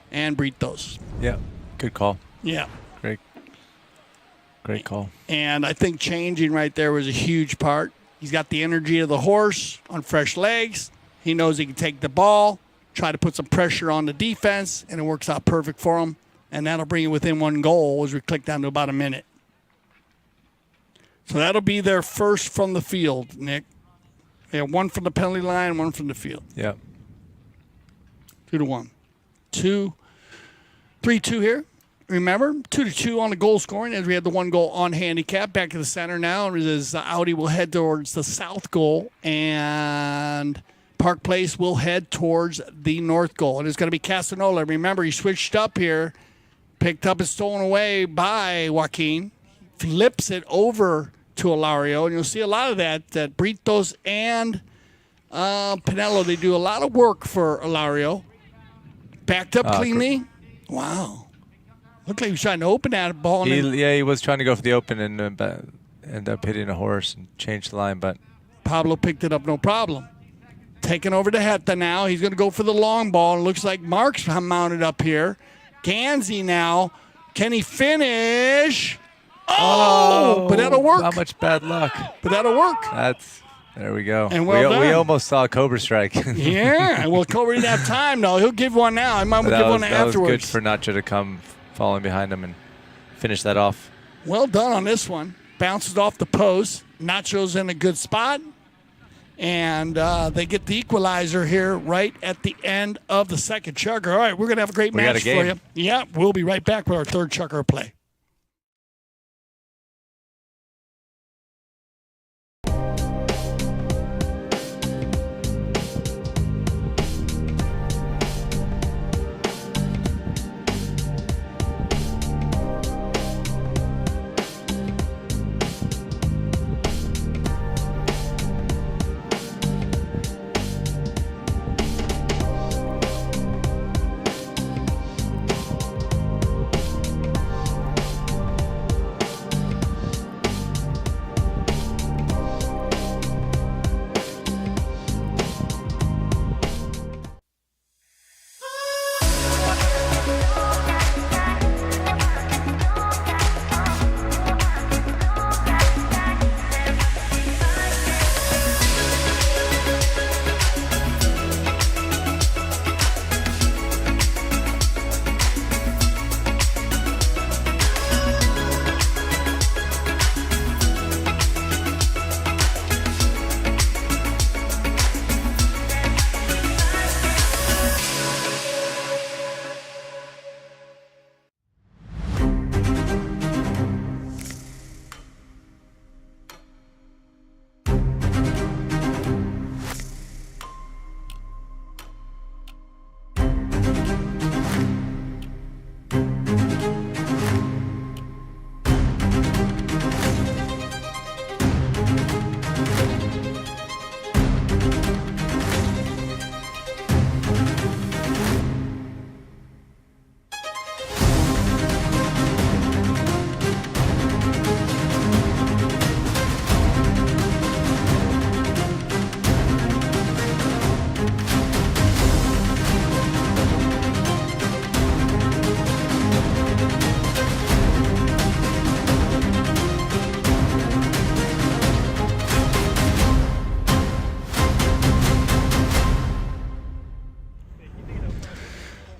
and Britos. Yeah. Good call. Yeah. Great call. And I think changing right there was a huge part. He's got the energy of the horse on fresh legs. He knows he can take the ball, try to put some pressure on the defense, and it works out perfect for him. And that'll bring it within 1 goal as we click down to about a minute. So that'll be their first from the field, Nick. They have 1 from the penalty line, 1 from the field. Yeah. 2-1. 3-2 here. Remember, 2-2 on the goal scoring as we had the 1 goal on handicap. Back to the center now as Audi will head towards the south goal and Park Place will head towards the north goal. And it's going to be Castagnoli. Remember, he switched up here, picked up and stolen away by Joaquin, flips it over to Alario. And you'll see a lot of that Britos and Pinello, they do a lot of work for Alario. Backed up cleanly. Wow. Looked like he was trying to open that ball. He was trying to go for the open and ended up hitting a horse and changed the line, but Pablo picked it up, no problem. Taking over to Heta now. He's going to go for the long ball. And looks like Mark's mounted up here. Gansey now. Can he finish? Oh, but that'll work. How much bad luck. But that'll work. There we go. And well we done. almost saw a Cobra strike. Yeah. Well, Cobra didn't have time, though. He'll give one now. I might give one that afterwards. was good for Nacho to come following behind him and finish that off. Well done on this one. Bounces off the post. Nacho's in a good spot. And they get the equalizer here right at the end of the second Chukker. All right, we're going to have a great We got match a game. for you. Yeah, we'll be right back with our third Chukker play.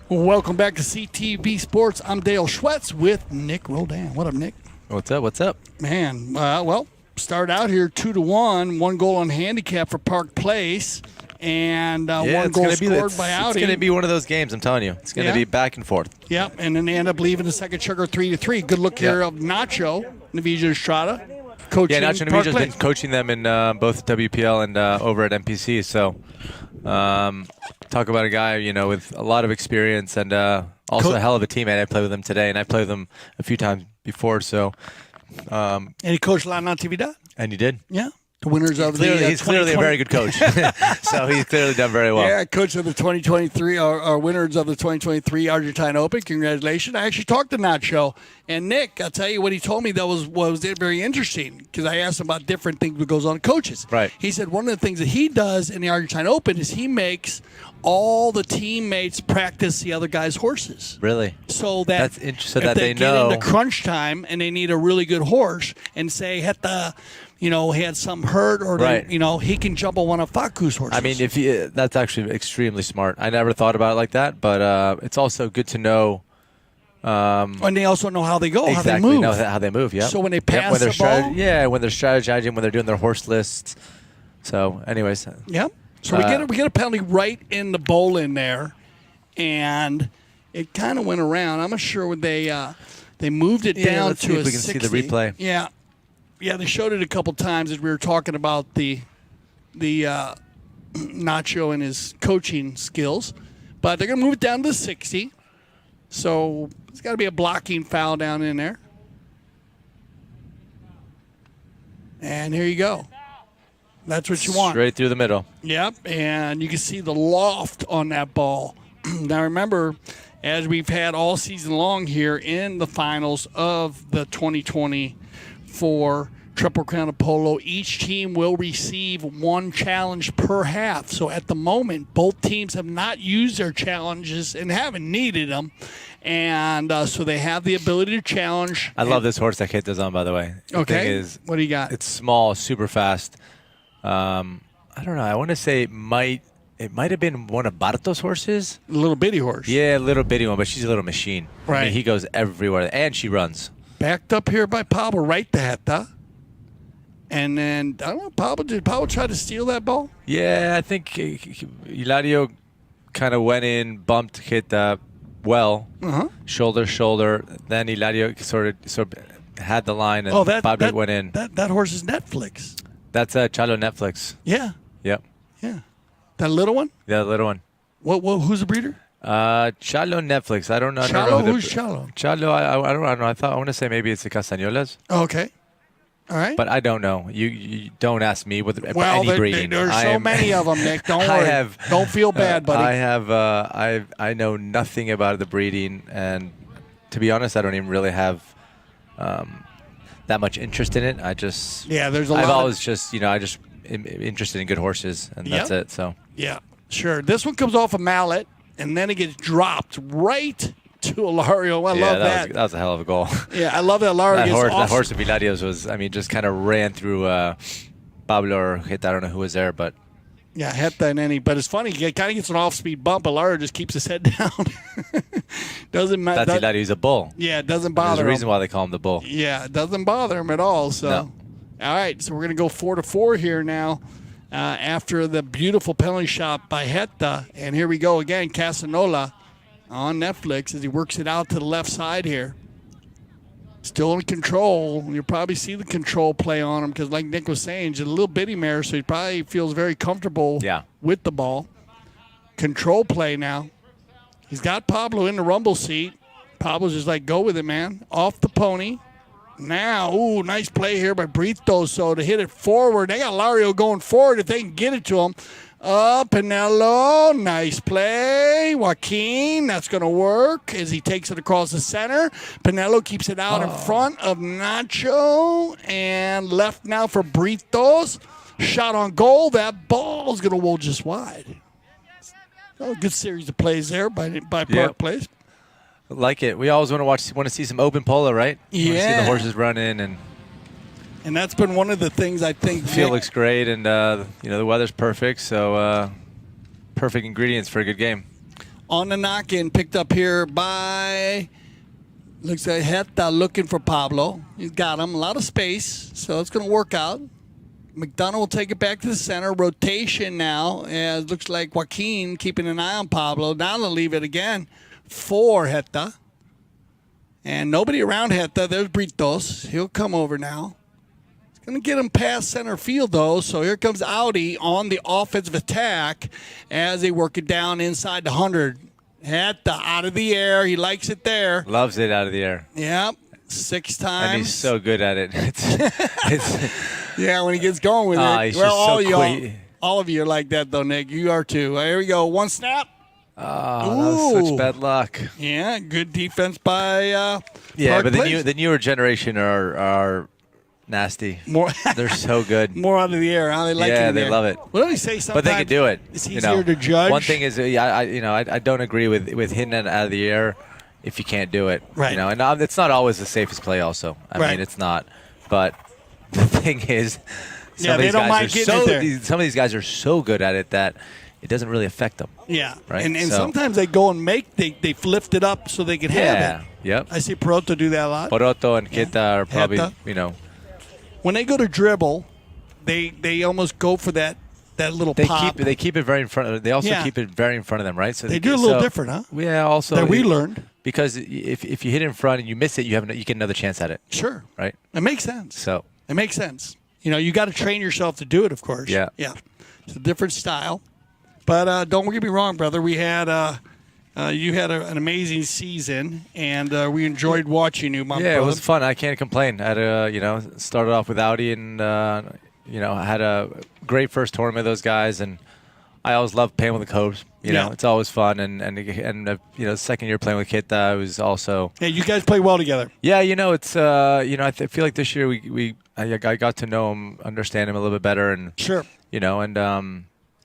Welcome back to CTV Sports. I'm Dale Schwetz with Nick Rodan. What up, Nick? What's up? What's up? Man, well, start out here 2-1. One goal on handicap for Park Place, and one goal scored by Audi. It's going to be one of those games, I'm telling you. It's going to be back and forth. Yep, and then they end up leaving the second Chukker 3-3. Good look here of Nacho, Navija Estrada, coaching Nacho Park Navija has Place. been coaching them in both WPL and over at NPC. So, talk about a guy, with a lot of experience and also a hell of a teammate. I played with him today, and I played with him a few times before. So, And he coached La Natividad. and you did. Yeah. The winners of He's clearly a very good coach. So he's clearly done very well. Yeah, coach of the 2023, or winners of the 2023 Argentine Open. Congratulations. I actually talked to Nacho. And Nick, I'll tell you what he told me that was very interesting, because I asked him about different things that goes on with coaches. Right. He said one of the things that he does in the Argentine Open is he makes all the teammates practice the other guy's horses. Really? So that That's interesting, if that they get know. into crunch time and they need a really good horse, and say he had some hurt, or Right. he can jump on one of Facu's horses. I mean, that's actually extremely smart. I never thought about it like that, but it's also good to know. And they also know how they go, Exactly, how they move. know how they move. Yeah. So when they pass the ball, when they're strategizing, when they're doing their horse lists. So, anyways, yep. So we get a penalty right in the bowl in there, and it kind of went around. I'm not sure when they moved it down let's to see a if we can 60. see the replay. Yeah, they showed it a couple times as we were talking about the Nacho and his coaching skills, but they're gonna move it down to 60. So it's got to be a blocking foul down in there. And here you go. That's what you want. Straight through the middle. Yep, and you can see the loft on that ball. Now remember, as we've had all season long here in the finals of the 2024 Triple Crown of Polo, each team will receive one challenge per half. So at the moment, both teams have not used their challenges and haven't needed them. And so they have the ability to challenge. I love this horse that Kate does on, by the way. The thing is, what do you got? it's small, super fast. I don't know. I want to say it might have been one of Barto's horses. A little bitty horse. Yeah, a little bitty one, but she's a little machine. I Right. mean, he goes everywhere, and she runs. Backed up here by Pablo, right to Heta. And then, I don't know, did Pablo try to steal that ball? Yeah, I think Hilario kind of went in, bumped, hit well, shoulder. Then Hilario sort of had the line, and Pablo went in. That horse is Netflix. That's Chalo Netflix. Yeah. Yep. Yeah. That little one? Yeah, the little one. What? Who's the breeder? Chalo Netflix. I don't know. Chalo? Who's Chalo? Chalo, I don't know. I want to say maybe it's the Castañolas. Okay. All right. But I don't know. You don't ask me with well, any breeding. There's so many of them, Nick. Don't worry. Don't feel bad, buddy. I know nothing about the breeding, and to be honest, I don't even really have that much interest in it. There's a lot. I've always just I just am interested in good horses, and that's it. So yeah, sure. This one comes off a mallet, and then it gets dropped right to Ilario. I love that. That was a hell of a goal. Yeah, I love that Ilario gets that horse of Hilario's was, just kind of ran through Pablo or Heta. I don't know who was there, but yeah, Heta and any. But it's funny. He kind of gets an off-speed bump. Ilario just keeps his head down. Doesn't matter. That's Hilario. He's a bull. Yeah, it doesn't bother him. There's a reason why they call him the bull. Yeah, it doesn't bother him at all. So, no. All right, so we're going to go 4-4 here now. After the beautiful penalty shot by Heta. And here we go again, Castañola on Netflix as he works it out to the left side here. Still in control. You'll probably see the control play on him because, like Nick was saying, he's a little bitty mare, so he probably feels very comfortable with the ball. Control play now. He's got Pablo in the rumble seat. Pablo's just like, go with it, man. Off the pony. Now, nice play here by Brito. So to hit it forward, they got Lario going forward if they can get it to him. Pinello, nice play. Joaquin, that's going to work as he takes it across the center. Pinello keeps it out in front of Nacho. And left now for Britos. Shot on goal. That ball is going to roll just wide. So a good series of plays there by Park Place. Like it. We always want to see some open polo, right? Yeah. Want to see the horses run in, and that's been one of the things I think. Field looks great, and the weather's perfect, so perfect ingredients for a good game. On the knock-in, picked up here by looks like Heta looking for Pablo. He's got him a lot of space, so it's going to work out. McDonough will take it back to the center. Rotation now, as looks like Joaquin keeping an eye on Pablo. Now they'll leave it again for Heta. And nobody around Heta. There's Britos. He'll come over now. It's going to get him past center field, though. So here comes Audi on the offensive attack as they work it down inside the 100. Heta out of the air. He likes it there. Loves it out of the air. Yep. 6 times. And he's so good at it. Yeah, when he gets going with it. He's just so quick. All of you are like that, though, Nick. You are too. Here we go. One snap. Oh, that was such bad luck. Yeah, good defense by Park but the newer generation are nasty. They're so good. More out of the air. Huh? They like it in they there. love it. What do they say sometimes? But they can do it. It's easier to judge. One thing is, I don't agree with hitting it out of the air if you can't do it. Right. And it's not always the safest play. Also, I mean, it's not. But the thing is, some of these guys are so good at it that it doesn't really affect them. Yeah. Right. And sometimes they go and they lift it up so they can have it. Yep. I see Poroto do that a lot. Poroto and Kita are probably, When they go to dribble, they almost go for that little pop. They keep it very in front of. They also keep it very in front of them, right? So they do a little different, huh? Yeah. Also, that we learned. Because if you hit it in front and you miss it, you get another chance at it. Sure. Right. It makes sense. So it makes sense. You got to train yourself to do it, of course. Yeah. Yeah. It's a different style. But don't get me wrong, brother. We had you had an amazing season, and we enjoyed watching you, my brother. Yeah, it was fun. I can't complain. I had started off with Audi, and I had a great first tournament with those guys, and I always love playing with the Cobes. It's always fun, and second year playing with Kita was also. Yeah, you guys play well together. Yeah, it's I feel like this year I got to know him, understand him a little bit better, and sure,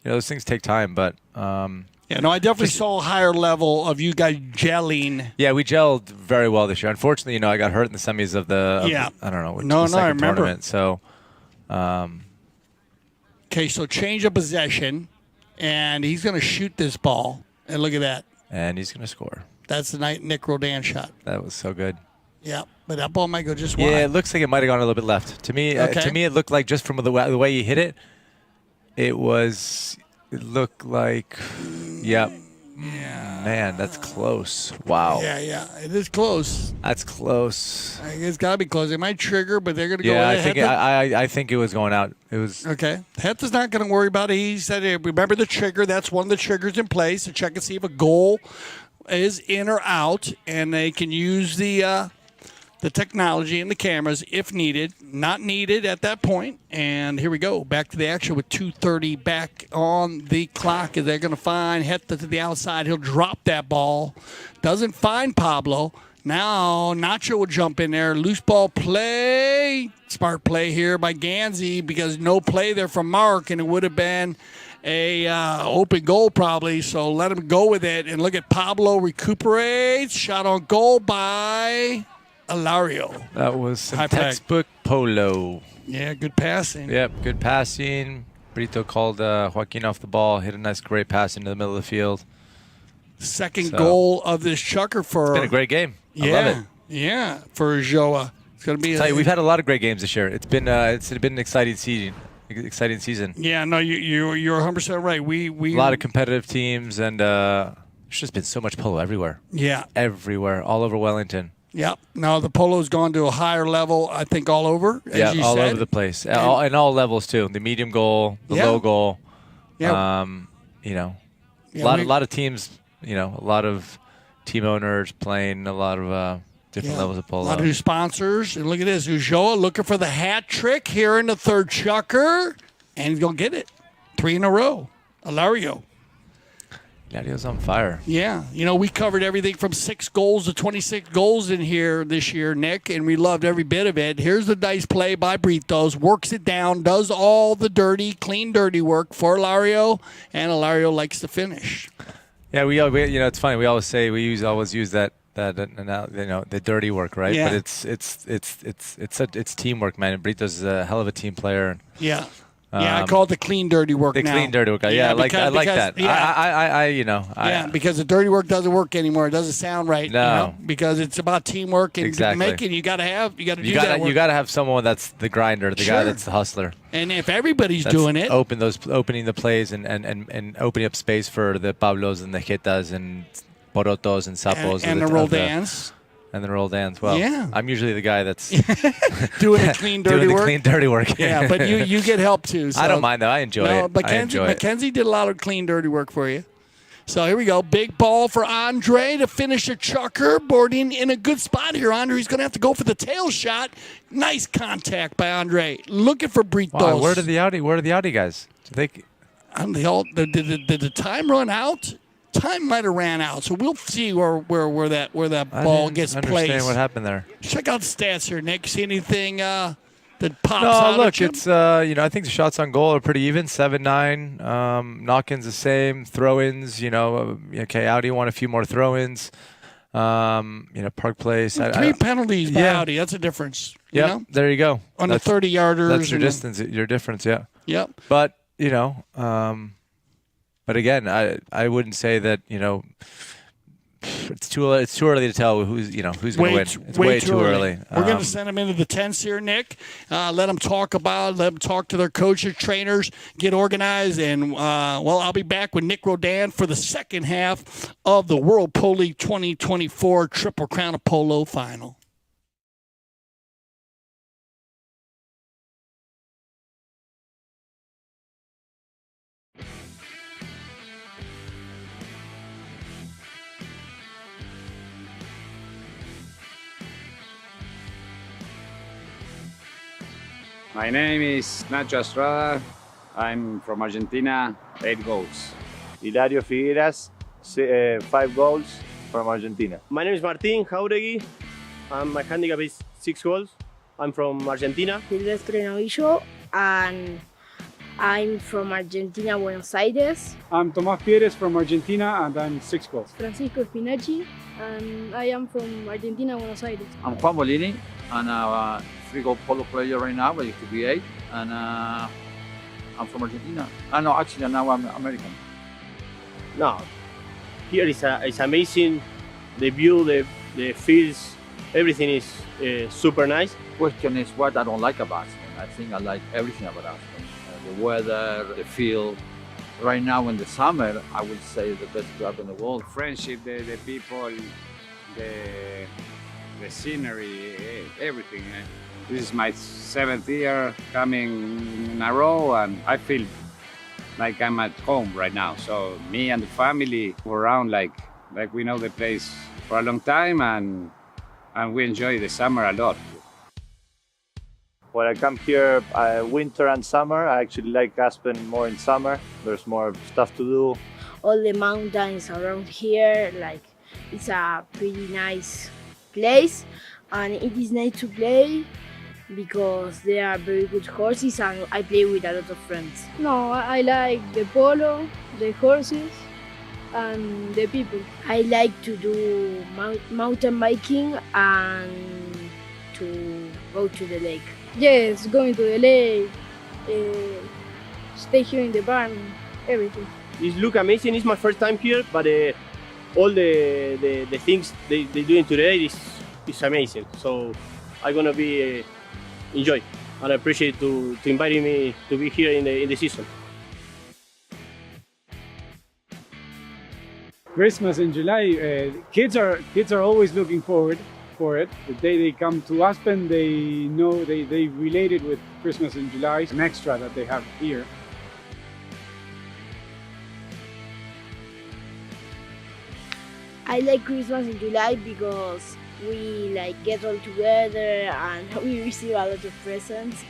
those things take time, but I definitely saw a higher level of you guys gelling. Yeah, we gelled very well this year. Unfortunately, I got hurt in the semis of the I don't know the second tournament. So, okay, so change of possession, and he's going to shoot this ball, and look at that, and he's going to score. That's the Nick Rodan shot. That was so good. Yeah, but that ball might go just wide. Yeah, it looks like it might have gone a little bit left. To me, it looked like just from the way he hit it, it looked like, yep. Yeah. Man, that's close. Wow. Yeah, it is close. That's close. It's got to be close. It might trigger, but they're going to go Yeah, with it. I think it was going out. It was Okay. Heta's not going to worry about it. He said, remember the trigger. That's one of the triggers in place to check and see if a goal is in or out, and they can use the technology and the cameras if needed. Not needed at that point. And here we go. Back to the action with 2:30 back on the clock. They're going to find Heta to the outside. He'll drop that ball. Doesn't find Pablo. Now Nacho will jump in there. Loose ball play. Smart play here by Ganzi because no play there from Mark, and it would have been a open goal probably. So let him go with it. And look at Pablo recuperates. Shot on goal by Ilario. That was some High flag. textbook Polo. Yeah, good passing. Yep, good passing. Brito called Joaquin off the ball, hit a nice great pass into the middle of the field. Second goal of this Chukker for. It's been a great game. I Yeah, love it. yeah, for Joa. It's gonna be. Tell you, we've had a lot of great games this year. It's been an exciting season. Exciting season. Yeah, no, you're 100% right. We A lot of competitive teams, and there's just been so much polo everywhere. Yeah. Everywhere, all over Wellington. Yep. Now the polo's gone to a higher level, I think, all over. As Yeah, you all said. over the place, and all levels too. The medium goal, the Yeah. low goal. Yeah. You know, Yeah, a lot of teams. You know, a lot of team owners playing a lot of different levels of polo. A lot of new sponsors. And look at this. Ulloa looking for the hat trick here in the third Chukker. And he's going to get it. 3 in a row. Ilario. Ilario's on fire. Yeah. You know, we covered everything from 6 goals to 26 goals in here this year, Nick, and we loved every bit of it. Here's the nice play by Britos. Works it down, does all the clean, dirty work for Ilario, and Ilario likes to finish. Yeah, we you know, it's funny. We always say always use that the dirty work, right? Yeah. But it's teamwork, man. And Brito's a hell of a team player. Yeah. Yeah, I call it the clean, dirty work The now. clean dirty work. Yeah, I like that. Yeah, because the dirty work doesn't work anymore. It doesn't sound right. No. You know, because it's about teamwork and Exactly. making. You got to do that work. You got to have someone that's the grinder, the guy that's the hustler. And if everybody's That's doing it, opening the plays and opening up space for the Pablos and the Jetas and Porotos and Sapos and the Roldans. And the Roldans. Well, Yeah. I'm usually the guy that's doing the clean, dirty doing the work. clean, dirty work. Yeah, but you get help too. So. I don't mind though. I enjoy it. Mackenzie did a lot of clean, dirty work for you. So here we go. Big ball for Andre to finish a Chukker. Boarding in a good spot here. Andre's going to have to go for the tail shot. Nice contact by Andre. Looking for Britos. Wow, where are the Audi guys? Did the time run out? Time might have ran out, so we'll see where that ball gets understand placed. what happened there. Check out the stats here, Nick. See anything that pops No, out? look, at you? it's I think the shots on goal are pretty even, 7-9. Knock-ins the same, throw-ins. Okay, Audi won a few more throw-ins. Park Place. 3 penalties by yeah. Audi. That's a difference. Yeah, there you go. On the 30-yarders. That's your distance. Your difference. Yeah. Yep. But but again, I wouldn't say that it's too early to tell who's going to win. It's way too early. We're going to send them into the tents here, Nick. Let them talk to their coaches, trainers, get organized, and I'll be back with Nick Rodan for the second half of the World Polo League 2024 Triple Crown of Polo Final. My name is Nacho Estrada. I'm from Argentina, 8 goals. Hilario Figueras, 5 goals from Argentina. My name is Martín Jauregui. My handicap is 6 goals. I'm from Argentina. Silvestre Novillo, and I'm from Argentina, Buenos Aires. I'm Tomás Pérez from Argentina, and I'm 6 goals. Francisco Spinacci, and I am from Argentina, Buenos Aires. I'm Juan Bolini, and I'm a 3-goal polo player right now, but it could be 8. And I'm from Argentina. No, actually, now I'm American. No, here is amazing. The view, the fields, everything is super nice. Question is what I don't like about Aspen. I think I like everything about Aspen. The weather, the feel. Right now in the summer, I would say the best club in the world. Friendship, the people, the scenery, everything. This is my 7th year coming in a row, and I feel like I'm at home right now. So me and the family go around like we know the place for a long time, and we enjoy the summer a lot. When I come here, winter and summer, I actually like Aspen more in summer. There's more stuff to do. All the mountains around here, like it's a pretty nice place, and it is nice to play because there are very good horses, and I play with a lot of friends. No, I like the polo, the horses, and the people. I like to do mountain biking and to go to the lake. Yes, going to the lake, stay here in the barn, everything. It looks amazing. It's my first time here, but all the things they're doing today is amazing. So I'm gonna be enjoy, and I appreciate to inviting me to be here in the season. Christmas in July, kids are always looking forward for it. The day they come to Aspen, they know they relate it with Christmas in July. It's an extra that they have here. I like Christmas in July because we like get all together and we receive a lot of presents.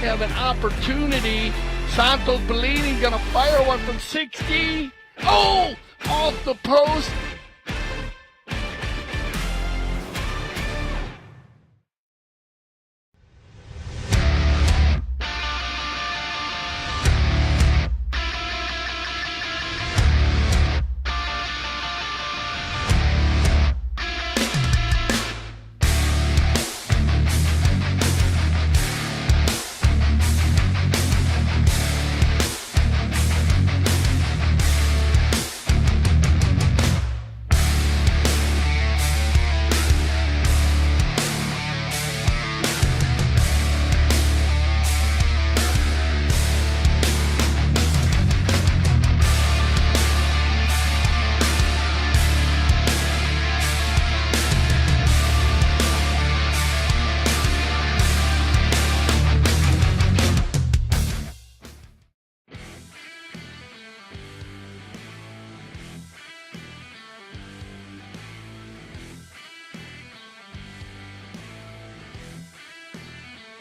Have an opportunity. Santos Bellini gonna fire one from 60. Oh, off the post.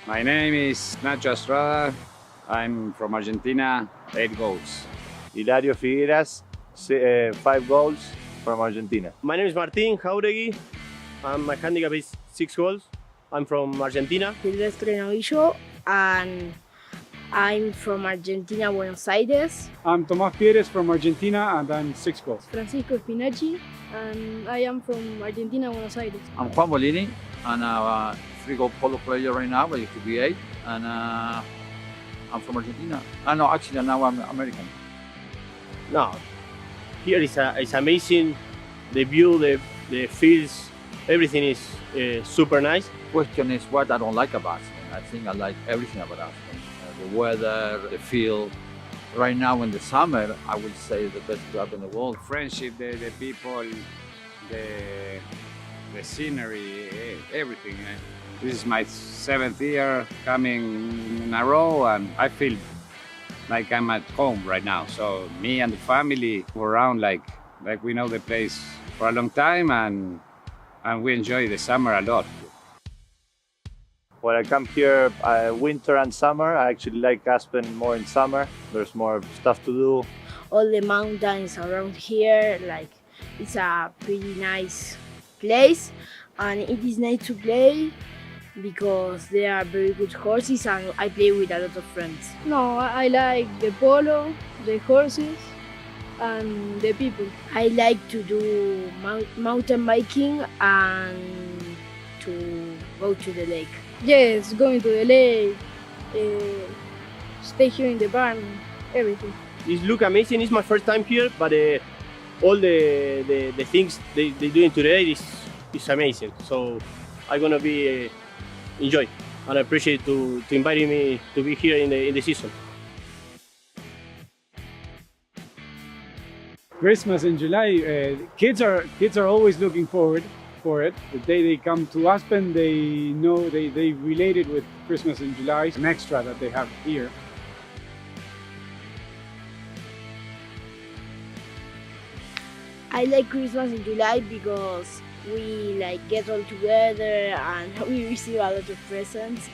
My name is Nacho Estrada. I'm from Argentina, 8 goals. Hilario Figueras, 5 goals from Argentina. My name is Martin Jauregui. My handicap is 6 goals. I'm from Argentina. Silvestre Novillo, and I'm from Argentina, Buenos Aires. I'm Tomás Pieres from Argentina, and I'm 6 goals. Francisco Spinacci, and I am from Argentina, Buenos Aires. I'm Juan Bolini, and I'm a 3-goal polo player right now, but it could be 8. And I'm from Argentina. No, actually, now I'm American. No, here is amazing. The view, the fields, everything is super nice. Question is what I don't like about Aspen. I think I like everything about Aspen. The weather, the feel. Right now in the summer, I would say the best club in the world. Friendship, the people, the scenery, everything. This is my 7th year coming in a row, and I feel like I'm at home right now. So me and the family were around like we know the place for a long time, and we enjoy the summer a lot. When I come here winter and summer, I actually like Aspen more in summer. There's more stuff to do. All the mountains around here, like it's a pretty nice place, and it is nice to play because there are very good horses, and I play with a lot of friends. No, I like the polo, the horses, and the people. I like to do mountain biking and to go to the lake. Yes, going to the lake, stay here in the barn, everything. It looks amazing. It's my first time here, but all the things they're doing today is amazing. So I'm gonna be enjoy, and I appreciate to inviting me to be here in the season. Christmas in July, kids are always looking forward for it. The day they come to Aspen, they know they relate it with Christmas in July. It's an extra that they have here. I like Christmas in July because we get all together and we receive a lot of presents.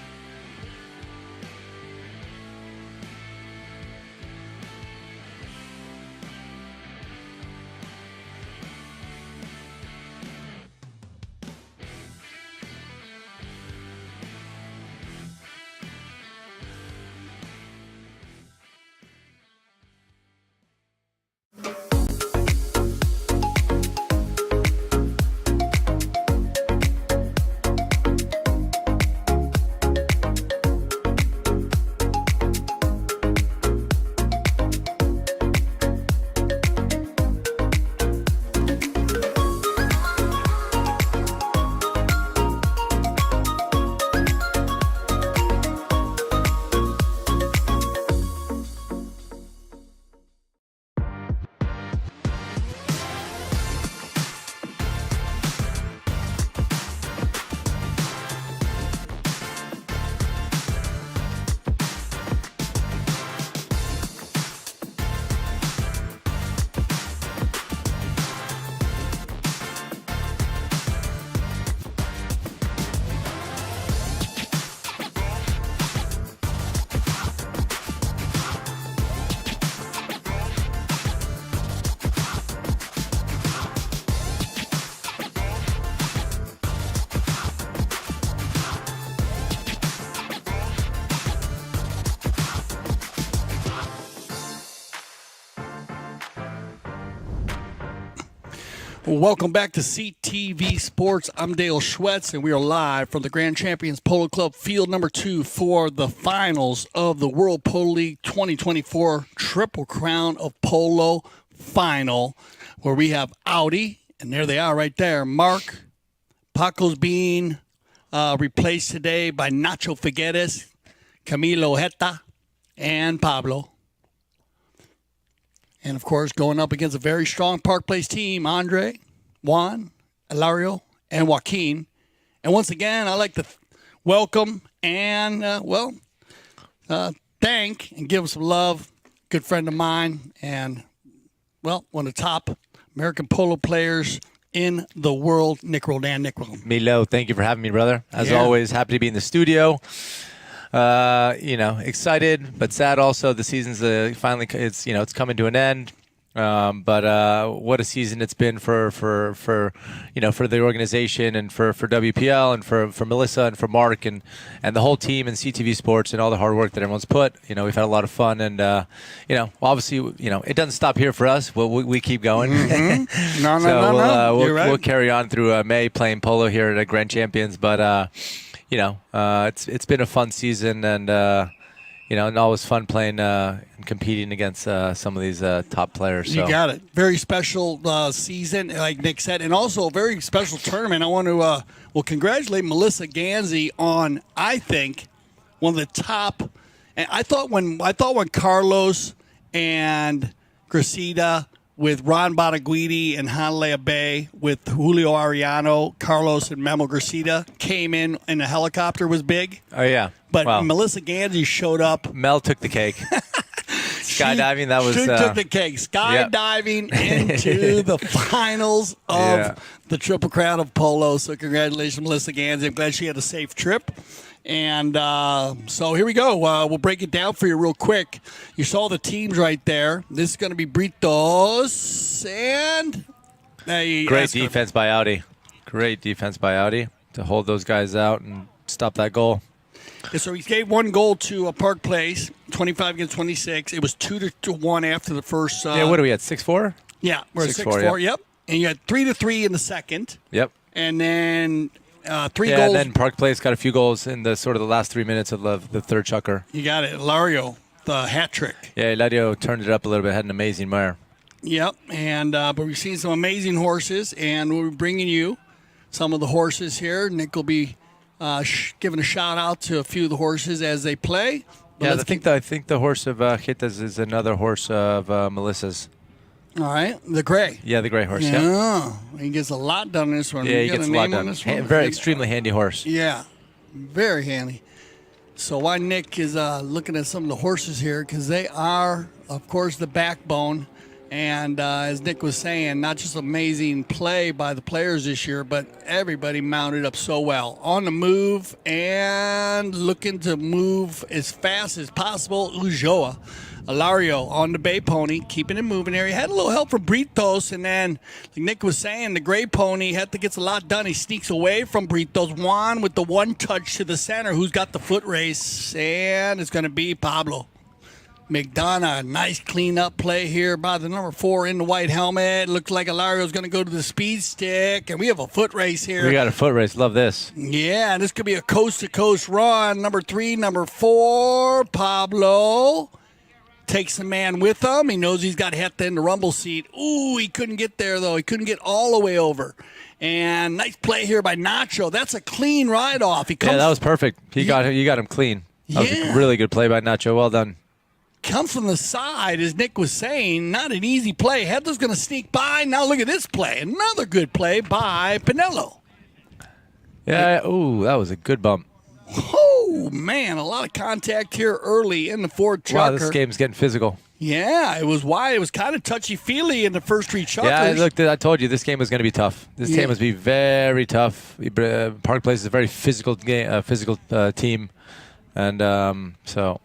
Welcome back to CTV Sports. I'm Dale Schwetz, and we are live from the Grand Champions Polo Club field number 2 for the finals of the World Polo League 2024 Triple Crown of Polo Final, where we have Audi, and there they are right there. Mark, Paco's being replaced today by Nacho Figueres, Camilo Heta, and Pablo. And, of course, going up against a very strong Park Place team, Andre, Juan, Hilario, and Joaquin. And once again, I'd like to welcome and, thank and give some love. Good friend of mine and, one of the top American polo players in the world, Nick Roldan. Nick Roldan. Milo, thank you for having me, brother. As always, happy to be in the studio. excited but sad also. The season's finally it's coming to an end. But what a season it's been for the organization and for WPL and for Melissa and for Mark and the whole team and CTV Sports and all the hard work that everyone's put. We've had a lot of fun and obviously it doesn't stop here for us. We keep going. Mm-hmm. No. You're right. We'll carry on through May playing polo here at Grand Champions. But it's been a fun season and. And always fun playing and competing against some of these top players. So. You got it. Very special season, like Nick said, and also a very special tournament. I want to congratulate Melissa Ganzi on, I think, one of the top. And I thought when Carlos and Gracida with Ron Badaguidi and Hanley Bay with Julio Ariano, Carlos and Memo Gracida came in a helicopter was big. Oh, yeah. But Melissa Ganzi showed up. Mel took the cake. Skydiving, that was... She took the cake. Skydiving into the finals of the Triple Crown of Polo. So congratulations, Melissa Ganzi. I'm glad she had a safe trip. And so here we go. We'll break it down for you real quick. You saw the teams right there. This is going to be Britos and... Great defense by Audi. Great defense by Audi to hold those guys out and stop that goal. Yeah, so he gave one goal to Park Place, 25 against 26. It was 2-1 after the first. What are we at? 6-4? Yeah, we're at 6-4. Yep. And you had 3-3 in the second. Yep. And then 3 goals. And then Park Place got a few goals in the last 3 minutes of the third Chukker. You got it, Lario, the hat trick. Yeah, Lario turned it up a little bit. Had an amazing mare. Yep. And but we've seen some amazing horses, and we're bringing you some of the horses here. Nick will be. Giving a shout out to a few of the horses as they play. But I think the horse of Hitas is another horse of Melissa's. All right, the gray. Yeah, the gray horse. Yeah, he gets a lot done in this one. Yeah, he gets a lot done. Very extremely handy horse. Yeah, very handy. So why Nick is looking at some of the horses here because they are, of course, the backbone. And as Nick was saying, not just amazing play by the players this year, but everybody mounted up so well. On the move and looking to move as fast as possible. Ulloa, Alario on the bay pony, keeping it moving there. He had a little help from Britos, and then, like Nick was saying, the gray pony gets a lot done. He sneaks away from Britos. Juan with the one touch to the center, who's got the foot race, and it's going to be Pablo. McDonough, nice clean-up play here by the number 4 in the white helmet. Looks like Alario's going to go to the speed stick, and we have a foot race here. We got a foot race. Love this. Yeah, and this could be a coast-to-coast run. Number 3, number 4, Pablo takes the man with him. He knows he's got Heta in the rumble seat. Ooh, he couldn't get there, though. He couldn't get all the way over. And nice play here by Nacho. That's a clean ride-off. Yeah, that was perfect. You got him clean. That was a really good play by Nacho. Well done. Comes from the side, as Nick was saying, not an easy play. Heather's going to sneak by. Now look at this play. Another good play by Pinello. Yeah, ooh, that was a good bump. Oh, man, a lot of contact here early in the Ford Chukker. Wow, this game's getting physical. Yeah, it was wide. It was kind of touchy-feely in the first 3 Chukkers. Yeah, look, I told you this game was going to be tough. This game was going to be very tough. Park Place is a very physical game, physical team. And so...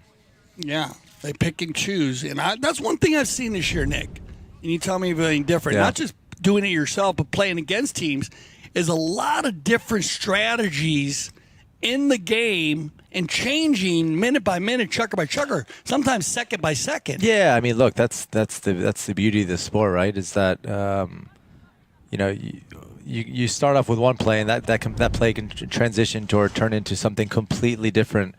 Yeah. They pick and choose. And that's one thing I've seen this year, Nick. And you tell me if anything different. Yeah. Not just doing it yourself, but playing against teams is a lot of different strategies in the game and changing minute by minute, Chukker by Chukker, sometimes second by second. Yeah, I mean, look, that's the beauty of the sport, right? Is that you start off with one play, and that play can transition to or turn into something completely different.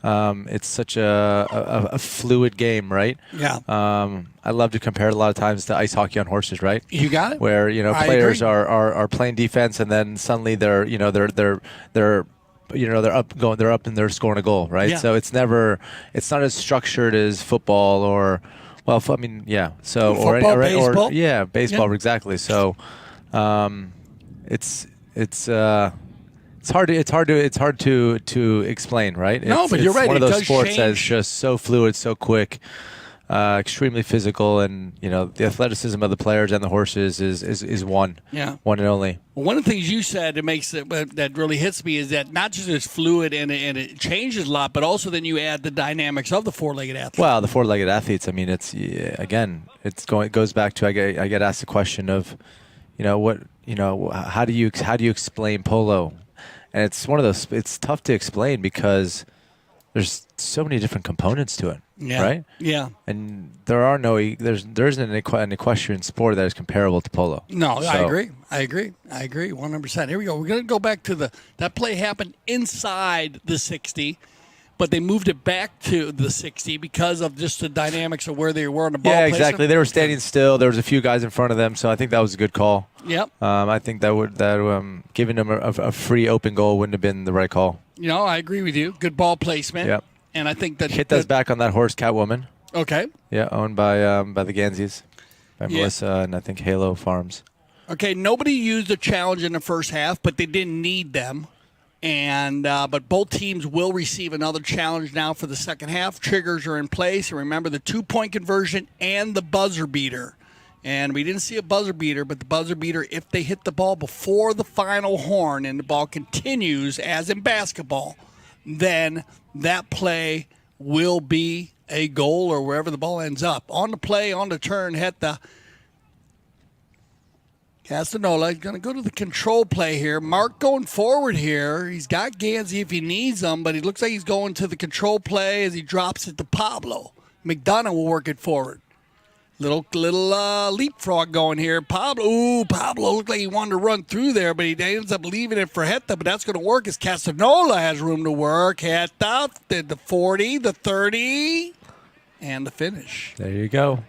It's such a fluid game, right? Yeah. I love to compare it a lot of times to ice hockey on horses, right? You got it. Where players are playing defense, and then suddenly they're up and they're scoring a goal, right? Yeah. So it's not as structured as football or, well, I mean, yeah. So football, baseball. Baseball, exactly. So, it's hard to explain, right? No, but you're right. It's one of It those does sports change. that's just so fluid, so quick. extremely physical, and the athleticism of the players and the horses is one and only. Well, one of the things you said that really hits me is that not just it's fluid and it changes a lot, but also then you add the dynamics of the four-legged athlete. Well, the four-legged athletes. I mean, it goes back to I get asked the question of, how do you explain polo, and it's one of those. It's tough to explain because there's so many different components to it. Yeah. Right? Yeah. And there isn't an equestrian sport that is comparable to polo. No, so. I agree 100%. Here we go. We're going to go back to that play happened inside the 60, but they moved it back to the 60 because of just the dynamics of where they were on the ball. Yeah, exactly. They were standing still. There was a few guys in front of them, so I think that was a good call. Yep. I think that giving them a free open goal wouldn't have been the right call. I agree with you. Good ball placement. Yep. And I think that hit us back on that horse, Catwoman. Okay. Yeah, owned by the Ganseys, by Melissa and I think Halo Farms. Okay, nobody used a challenge in the first half, but they didn't need them. And but both teams will receive another challenge now for the second half. Triggers are in place, and remember the 2-point conversion and the buzzer beater. And we didn't see a buzzer beater, but the buzzer beater, if they hit the ball before the final horn and the ball continues, as in basketball, then that play will be a goal or wherever the ball ends up. On the play, on the turn, hit the Castanola. He's going to go to the control play here. Mark going forward here. He's got Gansey if he needs them, but he looks like he's going to the control play as he drops it to Pablo. McDonough will work it forward. Little leapfrog going here. Pablo looked like he wanted to run through there, but he ends up leaving it for Heta, but that's going to work as Castanola has room to work. Heta did the 40, the 30, and the finish. There you go.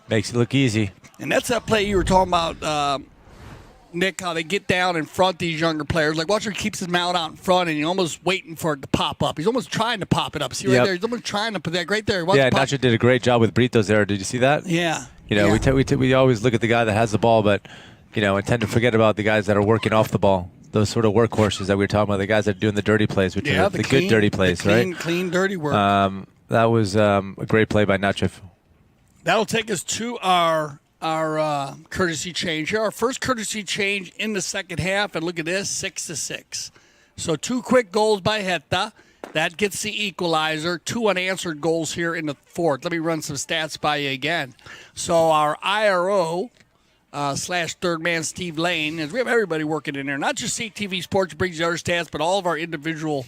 Makes it look easy. And that's that play you were talking about, Nick, how they get down in front, these younger players. Like, watch him keeps his mount out in front, and you're almost waiting for it to pop up. He's almost trying to pop it up. See right there? He's almost trying to put that right there. Nacho did a great job with Britos there. Did you see that? Yeah. We always look at the guy that has the ball, but, and tend to forget about the guys that are working off the ball. Those sort of workhorses that we were talking about, the guys that are doing the dirty plays, which are the good dirty plays, right? Clean, dirty work. That was a great play by Nacho. That'll take us to our courtesy change here. Our first courtesy change in the second half, and look at this, 6-6. So 2 quick goals by Heta. That gets the equalizer. 2 unanswered goals here in the fourth. Let me run some stats by you again. So our IRO / third man Steve Lane, as we have everybody working in there, not just CTV Sports brings the other stats, but all of our individual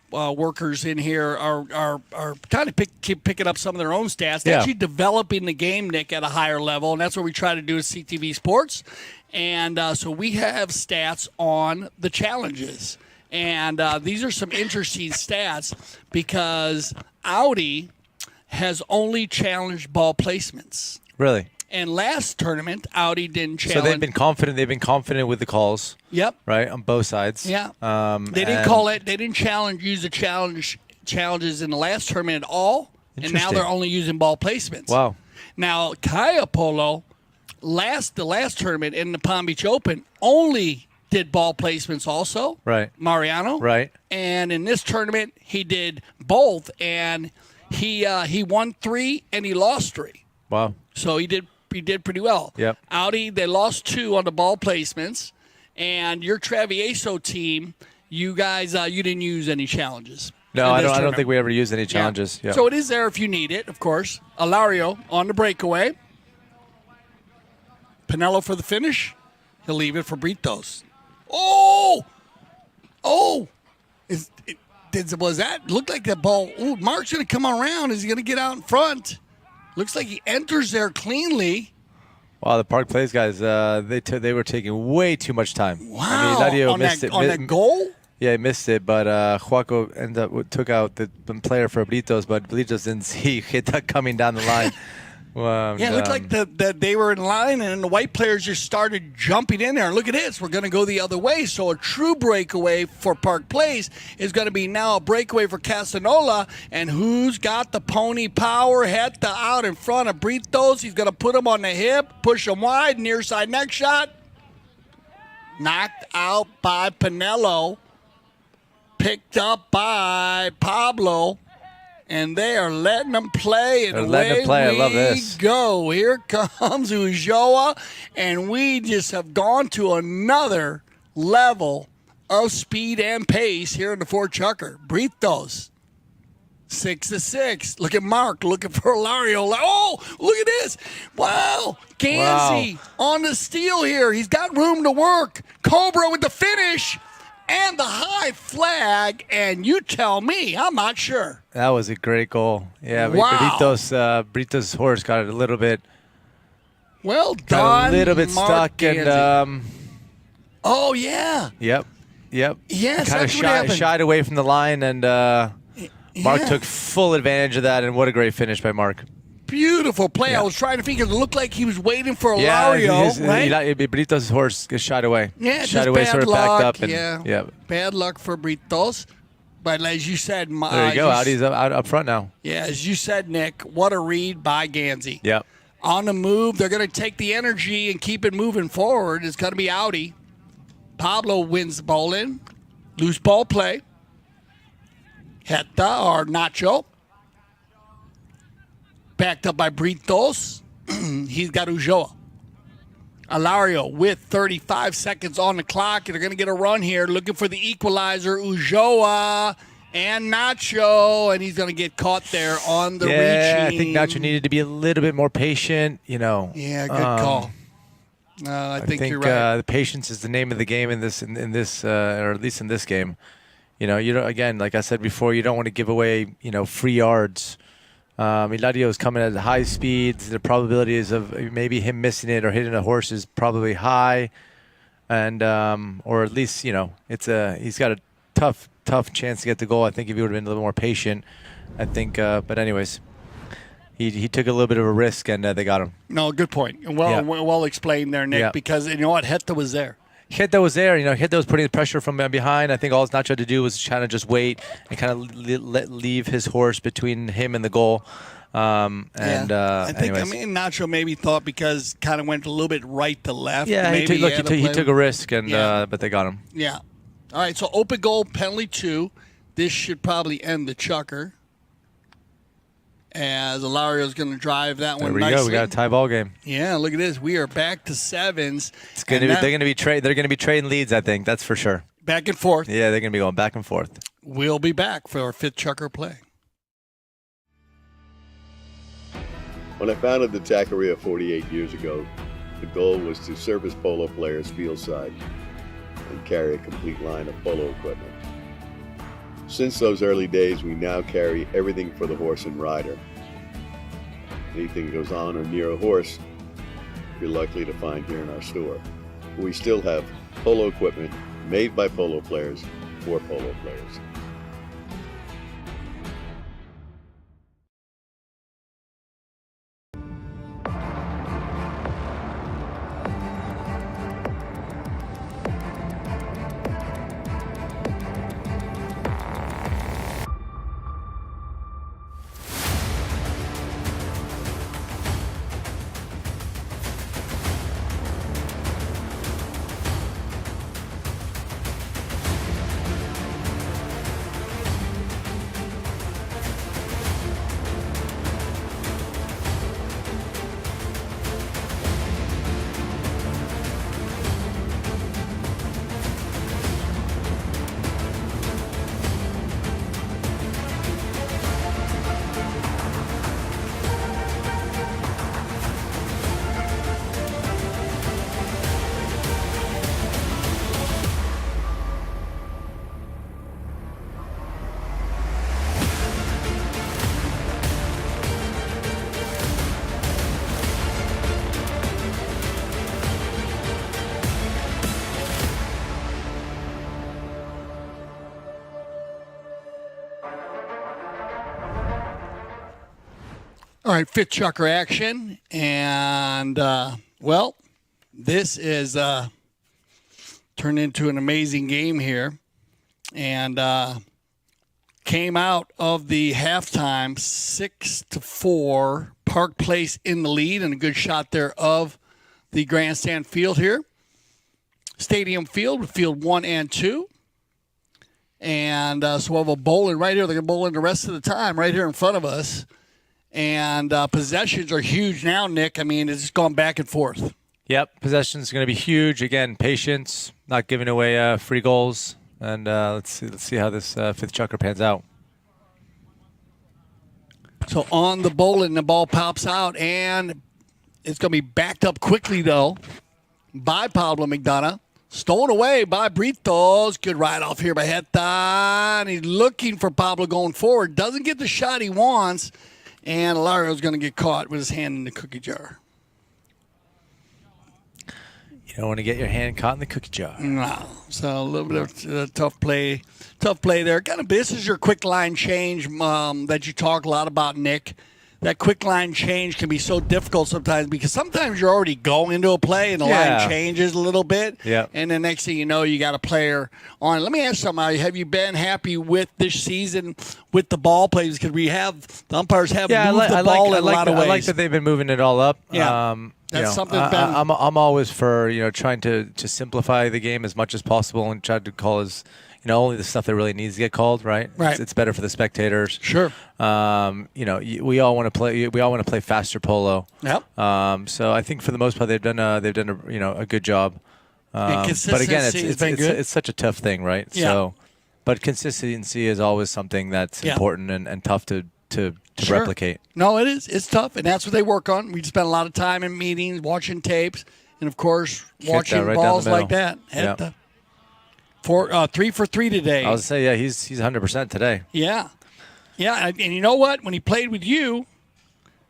workers in here are kind of picking up some of their own stats. They're actually developing the game, Nick, at a higher level, and that's what we try to do at CTV Sports. And so we have stats on the challenges. And these are some interesting stats because Audi has only challenged ball placements. Really? And last tournament, Audi didn't challenge. So they've been confident. They've been confident with the calls. Yep. Right on both sides. Yeah. They didn't call it. They didn't use the challenges in the last tournament at all. And now they're only using ball placements. Wow. Now Kaya Polo, the last tournament in the Palm Beach Open only did ball placements also. Right. Mariano. Right. And in this tournament he did both, and he won 3 and he lost 3. Wow. So he did pretty well. Yep. Audi, they lost 2 on the ball placements, and your Travieso team, you guys, you didn't use any challenges. No, I don't think we ever used any challenges. Yeah. So it is there if you need it, of course. Alario on the breakaway. Pinello for the finish. He'll leave it for Britos. Oh! Was that? Looked like that ball. Ooh, Mark's going to come around. Is he going to get out in front? Looks like he enters there cleanly. Wow, the Park Place guys, they were taking way too much time. Wow. I mean, Ladio missed it. On that goal? Yeah, he missed it, but Juaco took out the player for Britos, but Britos didn't see Heta coming down the line. It looked like that they were in line, and the white players just started jumping in there. And look at this. We're going to go the other way. So a true breakaway for Park Place is going to be now a breakaway for Castanola. And who's got the pony power? Heta out in front of Britos. He's going to put him on the hip, push him wide, near side neck shot. Knocked out by Pinello. Picked up by Pablo. And they are letting them play, and They're letting away them play. I we love this. go. Here comes Ulloa, and we just have gone to another level of speed and pace here in the Ford Chukker. Britos, 6-6. Look at Mark looking for Lario. Oh, look at this. Wow. Gansey on the steal here. He's got room to work. Cobra with the finish. And the high flag, and you tell me, I'm not sure. That was a great goal. Yeah, Wow. Brito's horse got a little bit, Well done, got a little bit Mark stuck, Gansey. and Oh, yeah. yep. Yes, kind of that's what happened. shied away from the line, and Mark Yeah. took full advantage of that. And what a great finish by Mark. Beautiful play. Yeah. I was trying to think. It looked like he was waiting for a Yeah, Lario, right? Brito's horse gets shied away. Yeah, shied just away, bad sort of luck. backed up, and yeah. Bad luck for Britos. But as you said, there you go. Audi's up front now. Yeah, as you said, Nick, what a read by Gansey. Yep. On the move, they're going to take the energy and keep it moving forward. It's going to be Audi. Pablo wins the ball in. Loose ball play. Heta or Nacho. Backed up by Britos. He's got Ulloa. Alario with 35 seconds on the clock. They're going to get a run here. Looking for the equalizer. Ulloa and Nacho. And he's going to get caught there on the Yeah, reaching. I think Nacho needed to be a little bit more patient. Yeah, good call. I think you're right. The patience is the name of the game in this, or at least in this game. You don't. Again, like I said before, you don't want to give away, free yards. Iladio is coming at high speeds. The probabilities of maybe him missing it or hitting a horse is probably high, and or at least he's got a tough chance to get the goal. I think if he would have been a little more patient, I think. But anyways, he took a little bit of a risk, and they got him. No, good point. Well explained there, Nick. Yeah. Because you know what, Heta was there. Heta was there. Heta was putting the pressure from behind. I think all Nacho had to do was kind of just wait and kind of leave his horse between him and the goal. I think Nacho maybe thought because kind of went a little bit right to left. Yeah, maybe he took a risk, and but they got him. Yeah. All right, so open goal, penalty 2. This should probably end the Chukker. As Alario's going to drive that one nicely. There we go. We got a tie ball game. Yeah, look at this. We are back to 7s. It's going to be. They're going to be They're going to be trading leads. I think that's for sure. Back and forth. Yeah, they're going to be going back and forth. We'll be back for our 5th Chukker play. When I founded the Taqueria 48 years ago, the goal was to service polo players fieldside and carry a complete line of polo equipment. Since those early days, we now carry everything for the horse and rider. Anything that goes on or near a horse, you're likely to find here in our store. We still have polo equipment made by polo players for polo players. All right, 5th Chukker action. And, this is turned into an amazing game here. And came out of the halftime 6-4. Park Place in the lead, and a good shot there of the grandstand field here. Stadium field with field 1 and 2. And so we'll have a bowling right here. They're going to bowl in the rest of the time right here in front of us. And possessions are huge now, Nick. I mean, it's just gone back and forth. Yep, possession's going to be huge. Again, patience, not giving away free goals. And let's see how this fifth chukker pans out. So on the bowling, the ball pops out, and it's going to be backed up quickly, though, by Pablo McDonough. Stolen away by Britos. Good ride off here by Heta. And he's looking for Pablo going forward. Doesn't get the shot he wants. And Lario's going to get caught with his hand in the cookie jar. You don't want to get your hand caught in the cookie jar. No. So a little bit of tough play. Tough play there. Kind of, this is your quick line change that you talk a lot about, Nick. That quick line change can be so difficult sometimes because sometimes you're already going into a play and the line changes a little bit. Yeah. And the next thing you know, you got a player on. Let me ask you something. Have you been happy with this season with the ball plays? Because the umpires have moved the ball in a lot of ways. I like that they've been moving it all up. Yeah. That's something. I'm always for trying to simplify the game as much as possible and try to call as only the stuff that really needs to get called. Right. It's better for the spectators. Sure. We all want to play. We all want to play faster polo. Yep. So I think for the most part they've done a good job. And but again, it's such a tough thing, right? Yeah. So, but consistency is always something that's important and tough to replicate. No, it is. It's tough, and that's what they work on. We spend a lot of time in meetings, watching tapes, and of course, watching balls like that. Yeah. 3 for 3 today. I was say, yeah, he's 100% today. Yeah, and you know what? When he played with you,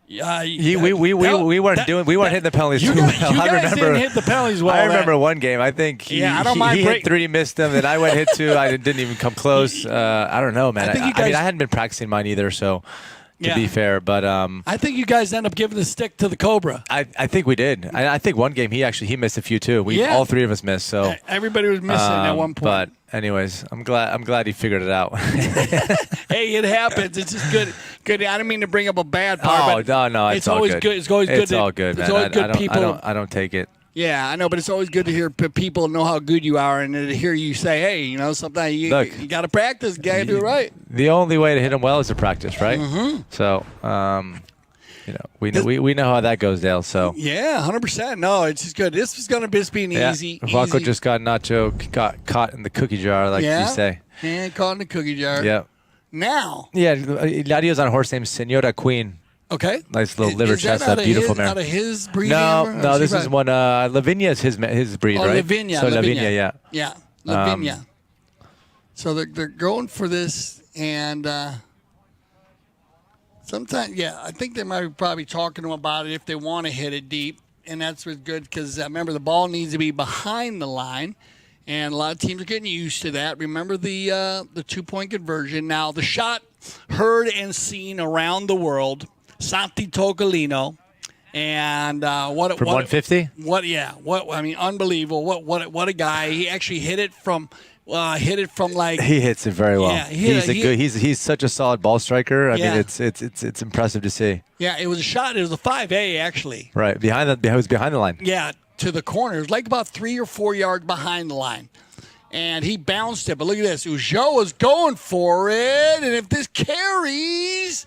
we weren't hitting the penalties you too guys, well. You guys I remember didn't hit the penalties well. I remember one game. I think he hit 3, missed them. Then I went hit 2. I didn't even come close. I don't know, man. I mean, I hadn't been practicing mine either, so. To be fair, but I think you guys end up giving the stick to the Cobra. I think we did. I think one game he missed a few too. All 3 of us missed. So everybody was missing at one point. But anyways, I'm glad he figured it out. Hey, it happens. It's just good. Good. I don't mean to bring up a bad part. Oh no, it's always good. It's always good. It's all good, man. It's always good people. I don't take it. Yeah, I know, but it's always good to hear people know how good you are and to hear you say, hey, sometimes you got to practice, you got to do it right. The only way to hit them well is to practice, right? Mm-hmm. So, we know how that goes, Dale. So yeah, 100%. No, it's just good. This is going to be an easy. Vaco just got caught in the cookie jar, like you say. And caught in the cookie jar. Yeah. Now. Yeah, Ladio's on a horse named Senora Queen. Okay. Nice little liver chest, that beautiful mare. Out of his breed? No, this is one. Lavinia is his breed, right? Lavinia. So Lavinia, yeah. Yeah, Lavinia. So they're going for this, and sometimes, I think they might be probably talking to him about it if they want to hit it deep, and that's what's good because remember the ball needs to be behind the line, and a lot of teams are getting used to that. Remember the 2-point conversion. Now the shot heard and seen around the world. Santi Tocolino, and from 150. Unbelievable! What a guy! He actually hit it from like he hits it very well. Yeah, he's such a solid ball striker. I mean, it's impressive to see. Yeah, it was a shot. It was a 5A actually. Right it was behind the line. Yeah, to the corner. It was like about 3 or 4 yards behind the line. And he bounced it. But look at this. Ujo is going for it. And if this carries,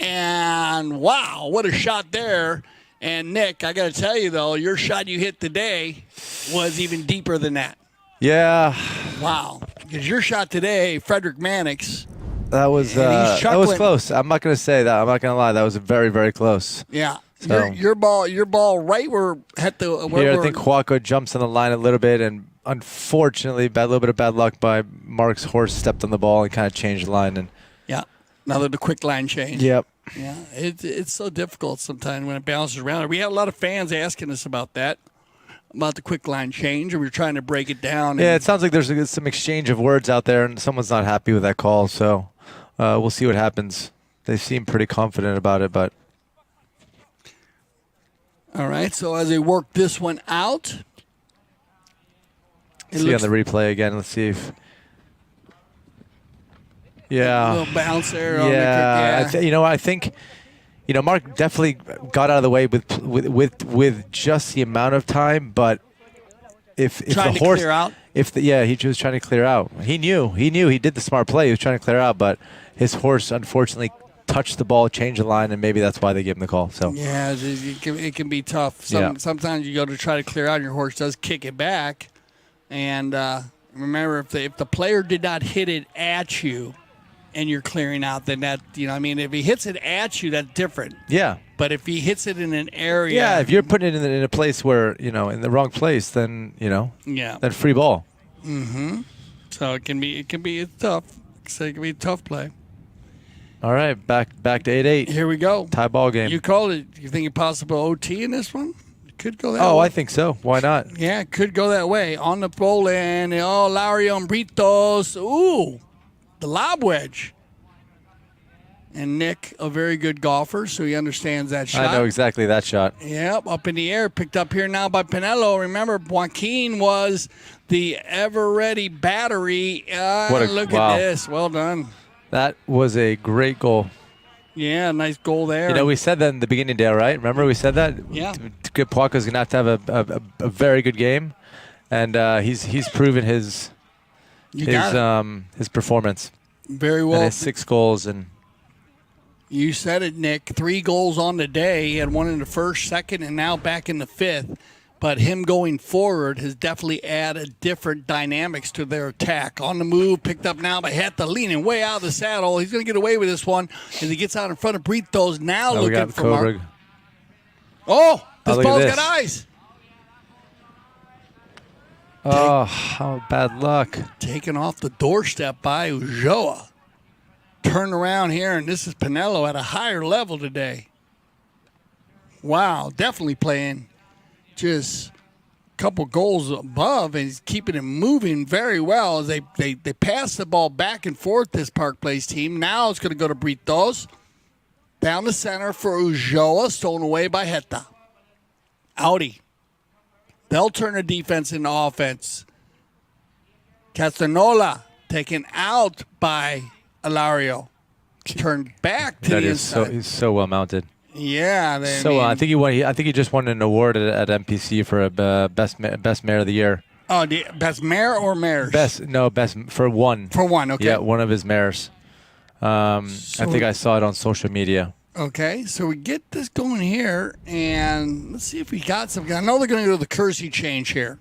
and wow, what a shot there. And Nick, I got to tell you, though, your shot you hit today was even deeper than that. Yeah. Wow. Because your shot today, Frederick Mannix. That was close. I'm not going to say that. I'm not going to lie. That was very, very close. Yeah. So, your ball right where at the I think Huaco jumps on the line a little bit, and unfortunately, a little bit of bad luck by Mark's horse stepped on the ball and kind of changed the line. And another quick line change. Yep. Yeah, it's so difficult sometimes when it bounces around. We have a lot of fans asking us about that, about the quick line change, and we're trying to break it down. Yeah, it sounds like there's some exchange of words out there, and someone's not happy with that call. So we'll see what happens. They seem pretty confident about it, but. All right, so as they work this one out. See on the replay again. Let's see if. Yeah. A little bounce there. I think, Mark definitely got out of the way with just the amount of time, but if the he was trying to clear out. He knew he did the smart play. He was trying to clear out, but his horse unfortunately touched the ball, changed the line, and maybe that's why they gave him the call. So yeah, it can be tough. Sometimes you go to try to clear out, and your horse does kick it back. And remember, if the player did not hit it at you, and you're clearing out, then that if he hits it at you, that's different. Yeah. But if he hits it in an area, yeah, if you're putting it in a place where in the wrong place, then then free ball. Mm-hmm. So it can be tough. So it can be a tough play. All right, back to 8-8. Here we go. Tie ball game. You called it. You think a possible OT in this one? It could go that way. Oh, I think so. Why not? Yeah, it could go that way. On the pole and Larry on Britos. Ooh, the lob wedge. And Nick, a very good golfer, so he understands that shot. I know exactly that shot. Yep, up in the air, picked up here now by Pinello. Remember, Joaquin was the ever-ready battery. Look at this. Well done. That was a great goal. Yeah, nice goal there. We said that in the beginning, Dale, right? Remember we said that? Yeah. Puako's going to have a very good game, and he's proven his performance. Very well. And his 6 goals. And you said it, Nick. 3 goals on the day. He had one in the first, second, and now back in the 5th. But him going forward has definitely added different dynamics to their attack. On the move, picked up now by Heta, leaning way out of the saddle. He's going to get away with this one as he gets out in front of Britos. Now looking for Mark. Oh, this ball's got eyes. Oh, how bad luck. Taken off the doorstep by Ulloa. Turn around here, and this is Pinello at a higher level today. Wow, definitely playing just a couple goals above, and he's keeping it moving very well as they pass the ball back and forth, this Park Place team. Now it's going to go to Britos. Down the center for Ulloa, stolen away by Heta. Audi. They'll turn the defense into offense. Castanola taken out by Ilario. Turned back to the inside. He's so well mounted. Yeah, I think he won. I think he just won an award at MPC for a best mare of the year. Oh, the best mare or mares? Best for one. For one, okay. Yeah, one of his mares. I think I saw it on social media. Okay, so we get this going here, and let's see if we got something. I know they're going to go to the Kersey change here.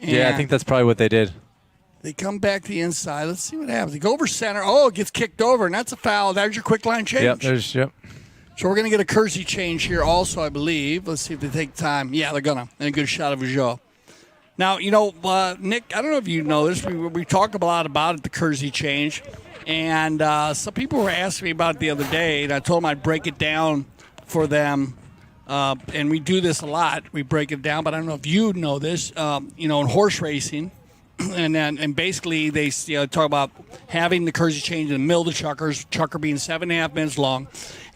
And yeah, I think that's probably what they did. They come back to the inside. Let's see what happens. They go over center. Oh, it gets kicked over, and that's a foul. There's your quick line change. Yep. So we're going to get a Kersey change here also, I believe. Let's see if they take time. Yeah, they're going to. And a good shot of Joe. Now, Nick, I don't know if you know this. We talk a lot about it, the Kersey change. And some people were asking me about it the other day, and I told them I'd break it down for them. And we do this a lot. We break it down, but I don't know if you know this. In horse racing, and basically they talk about having the Kersey change in the middle of the chukkers, chukker being 7.5 minutes long.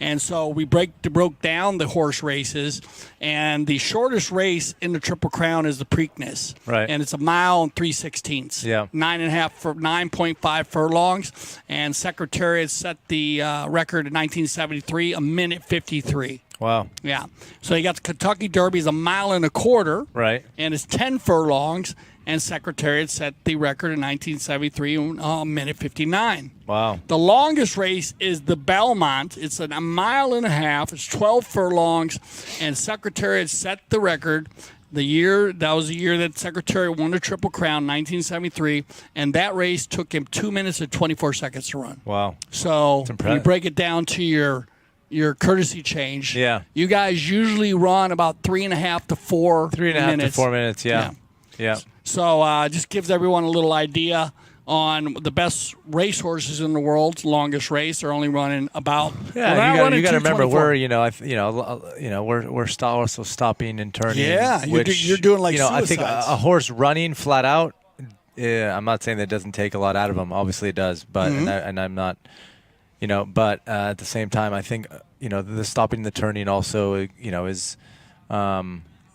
And so we broke down the horse races, and the shortest race in the Triple Crown is the Preakness. Right. And it's 1 mile and 3/16. Yeah. 9.5 furlongs. And Secretariat set the record in 1973, 1:53. Wow. Yeah. So you got the Kentucky Derby is 1.25 miles. Right. And it's 10 furlongs. And Secretariat set the record in 1973, 1:59. Wow. The longest race is the Belmont. It's 1.5 miles. It's 12 furlongs. And Secretariat set the record. That was the year that Secretariat won the Triple Crown, 1973. And that race took him 2 minutes and 24 seconds to run. Wow. So when you break it down to your courtesy change, yeah, you guys usually run about 3.5 to 4 minutes. 3.5 to 4 minutes, yeah. So just gives everyone a little idea on the best racehorses in the world. Longest race, they're only running about. Yeah, you got to remember we're we're also stopping and turning. Yeah, you're doing like suicides. I think a horse running flat out. I'm not saying that doesn't take a lot out of them. Obviously it does, but and I'm not. But at the same time, I think the stopping and the turning also is.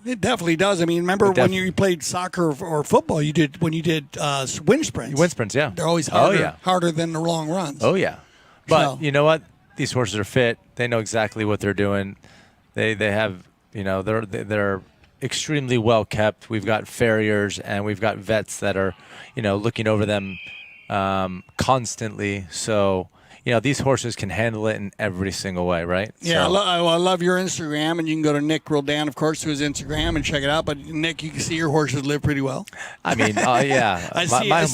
It definitely does. I mean, remember when you played soccer or football? You did wind sprints. Wind sprints, yeah. They're always harder than the long runs. Oh yeah, but you know what? These horses are fit. They know exactly what they're doing. They have they're extremely well kept. We've got farriers and we've got vets that are, looking over them constantly. So, these horses can handle it in every single way, right? Yeah, So, I love your Instagram, and you can go to Nick Roldan, of course, to his Instagram and check it out. But Nick, you can see your horses live pretty well. I mean, yeah,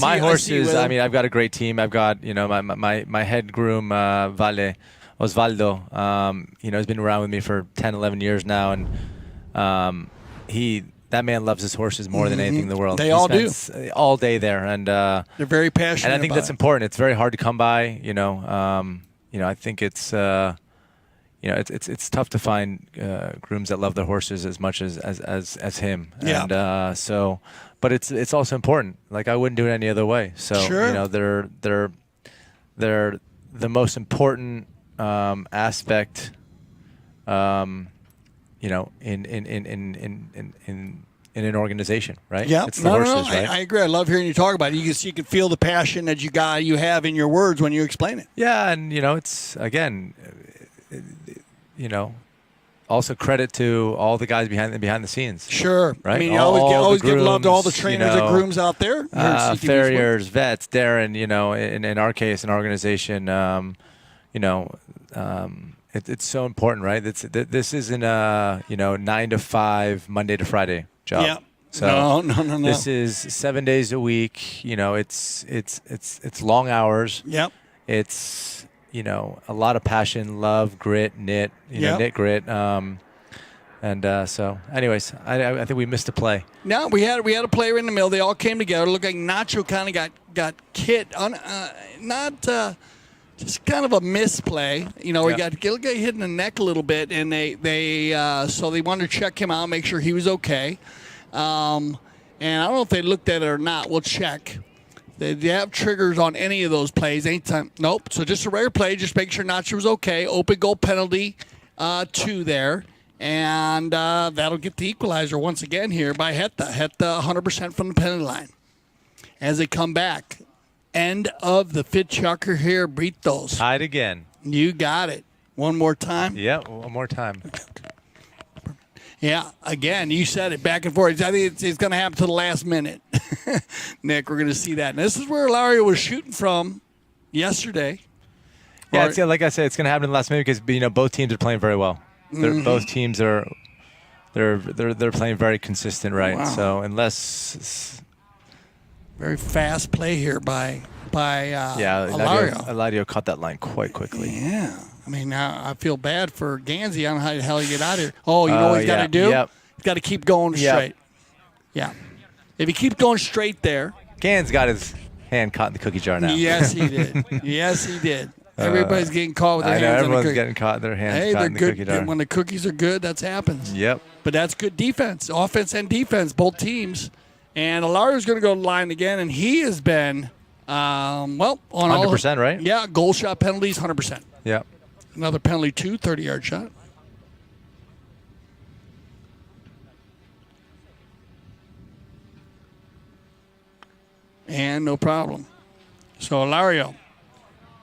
my horses. I mean, I've got a great team. I've got my head groom Osvaldo. He's been around with me for 10, 11 years now, and that man loves his horses more than anything in the world. They all do. All day there, and they're very passionate. And I think about that's important. It's very hard to come by. I think it's it's tough to find grooms that love their horses as much as him. Yeah. And but it's also important. Like, I wouldn't do it any other way. So Sure. they're the most important aspect. In an organization, right? Yeah, It's the horses, right? I agree. I love hearing you talk about it. You can feel the passion that you have in your words when you explain it. Yeah, and it's again, also credit to all the guys behind the scenes. Sure, right? I mean, you All always the give love to all the grooms, trainers and grooms out there. Farriers, vets, Darren. In our case, an organization. It's so important, right? This isn't a 9 to 5 Monday to Friday job. Yeah. So no. This is 7 days a week. It's long hours. Yep. It's a lot of passion, love, grit, knit. Knit grit. So, anyways, I think we missed a play. No, we had a player in the middle. They all came together. It looked like Nacho kind of got hit. Just kind of a misplay. He got hit in the neck a little bit, and so they wanted to check him out, make sure he was okay. And I don't know if they looked at it or not. We'll check. They have triggers on any of those plays. Anytime. Nope. So just a rare play. Just make sure Nacho was okay. Open goal penalty 2 there. And that'll get the equalizer once again here by Hetta. Hetta 100% from the penalty line. As they come back. End of the Fit Chukker here, Britos. Tied again. You got it. One more time? Yeah, one more time. Yeah, again, you said it back and forth. I think it's going to happen to the last minute. Nick, we're going to see that. And this is where Lario was shooting from yesterday. Yeah, like I said, it's going to happen in the last minute because both teams are playing very well. Both teams are they're playing very consistent, right? Wow. So unless very fast play here by Alario. Alario caught that line quite quickly. Yeah. I mean, now I feel bad for Gansey. I don't know how the hell you get out of here. Oh, you know what he's got to do? Yep. He's got to keep going straight. Yeah. If he keeps going straight there. Gans got his hand caught in the cookie jar now. Yes, he did. Yes, he did. Everybody's getting caught with their hands in the everyone's cookie. getting caught their hands Hey, caught they're in the good. cookie jar. When the cookies are good, that happens. Yep. But that's good defense, offense and defense, both teams. And Alario's going to go to the line again, and he has been, on 100%, right? Yeah, goal shot penalties, 100%. Yep. Another penalty, 30-yard shot. And no problem. So Alario.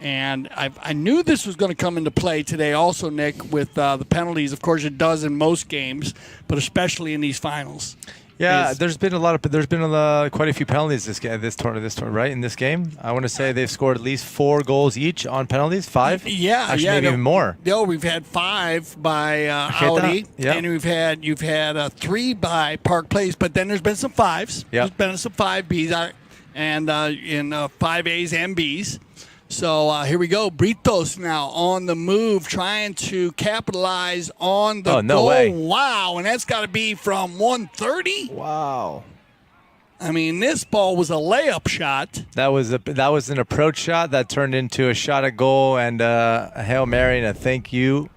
And I knew this was going to come into play today also, Nick, with the penalties. Of course, it does in most games, but especially in these finals. Yeah, there's been quite a few penalties this tournament, right? In this game, I want to say they've scored at least 4 goals each on penalties. 5? Yeah, actually, maybe even more. No, we've had 5 by Audi, and you've had 3 by Park Place, but then there's been some 5s. Yeah, there's been some 5Bs and in 5As and Bs. So here we go. Britos now on the move, trying to capitalize on the goal. No way. Wow, and that's got to be from 130? Wow. I mean, this ball was a layup shot. That was an approach shot that turned into a shot at goal and a Hail Mary and a thank you.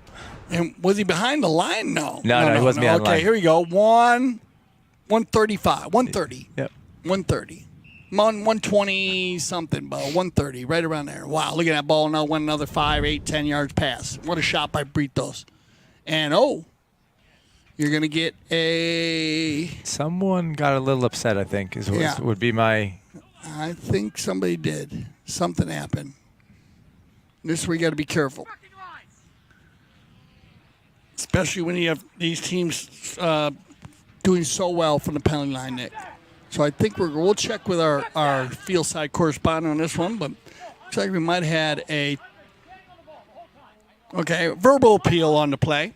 And was he behind the line? No, he wasn't behind the line. Okay, here we go. 135. 130. Yep. 130. 120 something, but 130, right around there. Wow, look at that ball now. Went another 5, 8, 10 yards past. What a shot by Britos. And you're gonna get a. Someone got a little upset. I think would be my. I think somebody did. Something happened. This is where you got to be careful, especially when you have these teams doing so well from the penalty line, Nick. So I think we'll check with our field side correspondent on this one, but looks like we might have had a verbal appeal on the play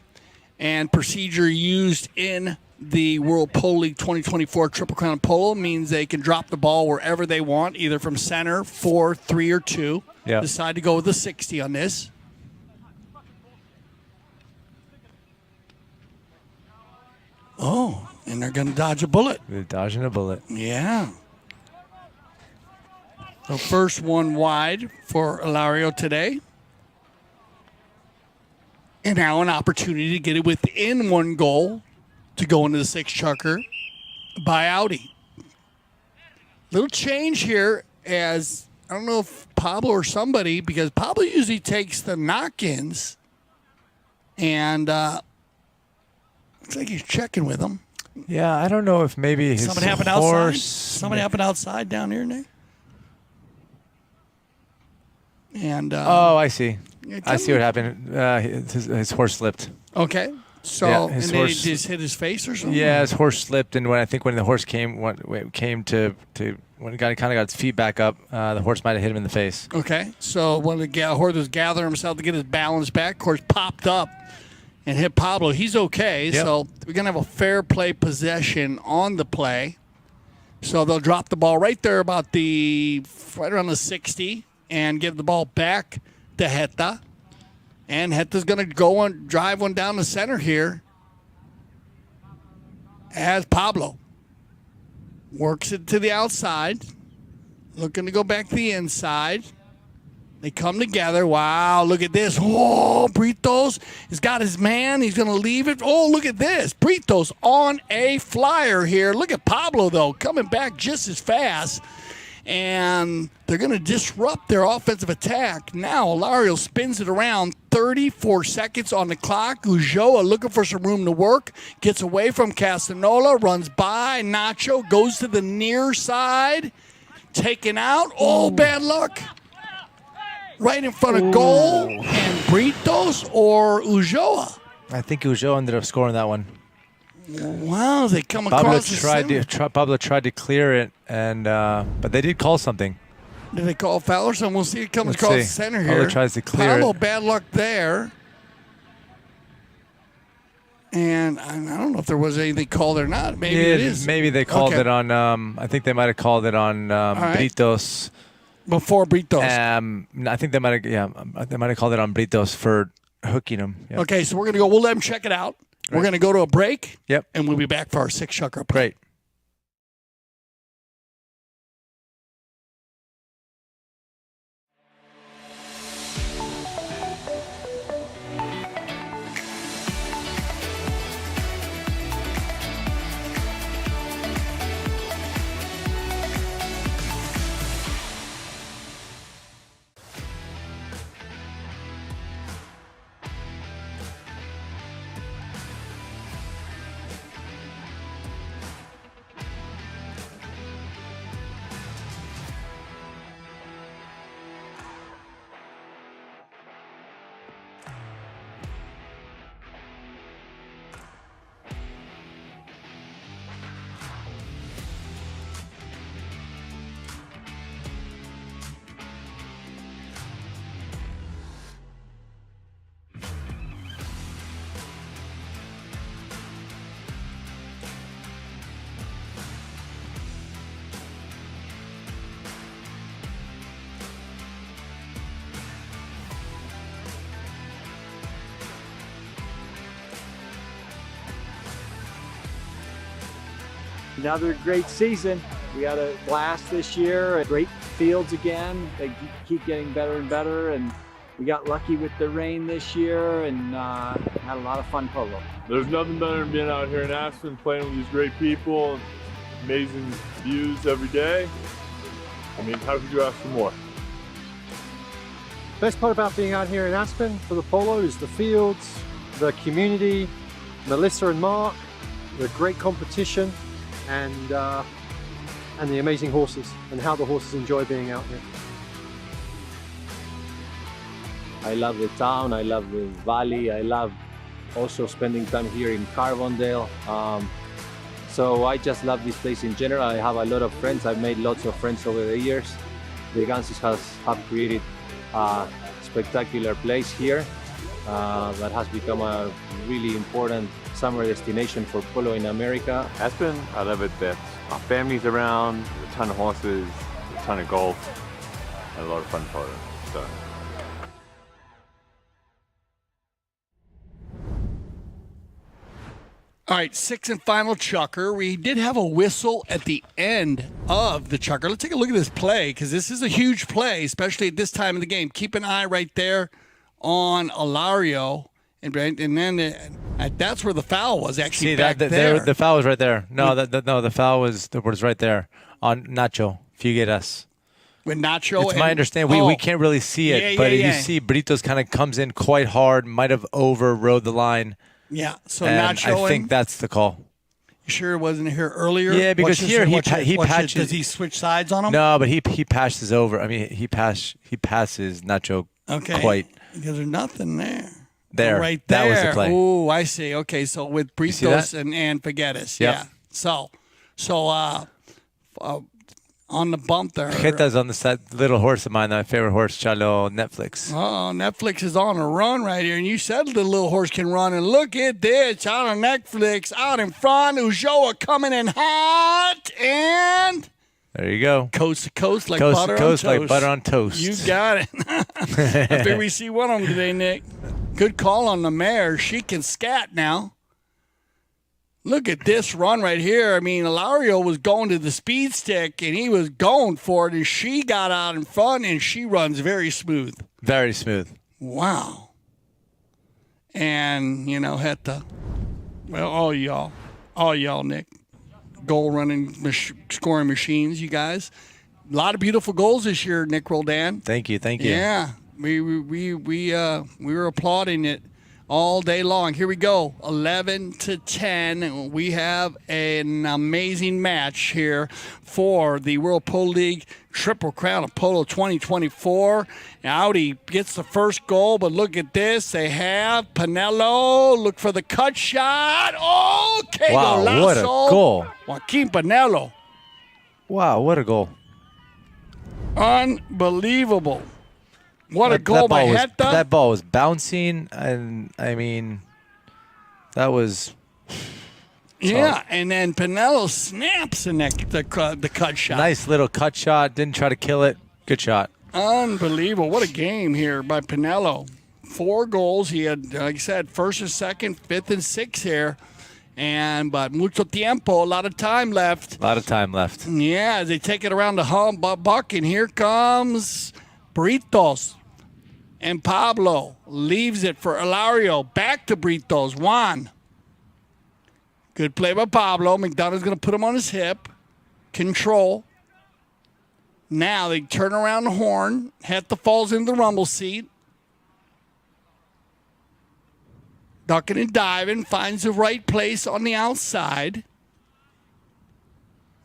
and procedure used in the World Polo League 2024 Triple Crown Polo means they can drop the ball wherever they want, either from center, 4, 3, or 2. Yeah. Decide to go with the 60 on this. Oh, and they're going to dodge a bullet. They're dodging a bullet. Yeah. So first one wide for Ilario today. And now an opportunity to get it within 1 goal to go into the 6 Chukker by Audi. Little change here as, I don't know if Pablo or somebody, because Pablo usually takes the knock-ins. And looks like he's checking with them. Yeah, I don't know if maybe his Something happened horse... outside? Something happened outside down here, Nick? And oh, I see. Yeah, I see what happened. His horse slipped. Okay. So, Yeah, and his then horse- he just hit his face or something? Yeah, his horse slipped, and when the horse came when it kind of got its feet back up, the horse might have hit him in the face. Okay. So when the horse was gathering himself to get his balance back, of course, popped up and hit Pablo. He's okay. Yep. So we're going to have a fair play possession on the play. So they'll drop the ball right there right around the 60 and give the ball back to Heta. And Heta's going to go and drive one down the center here as Pablo works it to the outside, looking to go back to the inside. They come together. Wow, look at this. Oh, Britos has got his man. He's going to leave it. Oh, look at this. Britos on a flyer here. Look at Pablo, though, coming back just as fast. And they're going to disrupt their offensive attack. Now, Ilario spins it around. 34 seconds on the clock. Ulloa looking for some room to work. Gets away from Castanola. Runs by. Nacho goes to the near side. Taken out. Oh, bad luck. Right in front of goal. And Britos or Ulloa? I think Ulloa ended up scoring that one. Wow, they come across the center. Pablo tried to clear it, and but they did call something. Did they call a foul or something? We'll see. It comes Let's across see. the center Pablo here. tries to clear Pablo, it. bad luck there. And I don't know if there was anything called or not. Maybe it is. Maybe they called Okay. it on. I think they might have called it on right. Britos. Before Britos. I think they might have. Yeah, they might have called it on Britos for hooking him. Yeah. Okay, so we're going to go. We'll let them check it out. We're going to go to a break. Yep. And we'll be back for our 6 Chukker. Great. Another great season. We had a blast this year. Great fields again. They keep getting better and better. And we got lucky with the rain this year and had a lot of fun polo. There's nothing better than being out here in Aspen playing with these great people. Amazing views every day. I mean, how could you ask for more? Best part about being out here in Aspen for the polo is the fields, the community, Melissa and Mark, the great competition, and the amazing horses and how the horses enjoy being out here. I love the town, I love the valley, I love also spending time here in Carbondale. So I just love this place in general. I have a lot of friends. I've made lots of friends over the years. The Ganses have created a spectacular place here that has become a really important summer destination for polo in America. Aspen, I love it that our family's around, a ton of horses, a ton of golf, and a lot of fun polo. So. All right, sixth and final Chukker. We did have a whistle at the end of the Chukker. Let's take a look at this play because this is a huge play, especially at this time of the game. Keep an eye right there on Alario, and then that's where the foul was actually. See, back there. the foul was right there. No, the foul was right there on Nacho Figueras. With Nacho, it's my understanding. We can't really see it, but you see Britos kind of comes in quite hard, might have overrode the line. Yeah, so and Nacho. I think that's the call. You sure it wasn't here earlier? Yeah, because here he patches. Does he switch sides on him? No, but he passes over. I mean, he passes Nacho quite. Because there's nothing there. There, right there. That was the play. Oh, I see. Okay, so with Britos and Figueras, yep. yeah. So on the bump there. Jeta's on that little horse of mine, my favorite horse, Chalo Netflix. Oh, Netflix is on a run right here, and you said the little horse can run, and look at this, out on Netflix, out in front, Ulloa coming in hot, and there you go. Coast to coast like coast butter to coast on toast. like butter on toast. You got it. I think we see one of them today, Nick. Good call on the mare. She can scat now. Look at this run right here. I mean, Alario was going to the speed stick, and he was going for it, and she got out in front, and she runs very smooth. Very smooth. Wow. And, had to, all y'all, Nick, goal running, scoring machines, you guys. A lot of beautiful goals this year, Nick Roldan. Thank you. Yeah, we were applauding it all day long. Here we go, 11-10. We have an amazing match here for the World Polo League Triple Crown of Polo 2024. Audi gets the first goal, but look at this. They have Pinello. Look for the cut shot. Oh, okay. Wow, what a goal. Joaquin Pinello. Wow, what a goal. Unbelievable. What a goal by Heta. That ball was bouncing, and I mean, that was. Yeah, and then Pinello snaps the cut shot. Nice little cut shot. Didn't try to kill it. Good shot. Unbelievable. What a game here by Pinello. 4 goals. He had, like I said, first and second, fifth and sixth here. But mucho tiempo, a lot of time left. Yeah, they take it around the buck, and here comes Britos. And Pablo leaves it for Alario. Back to Britos. Juan. Good play by Pablo. McDonough's going to put him on his hip. Control. Now they turn around the horn. Heta falls into the rumble seat. Ducking and diving. Finds the right place on the outside.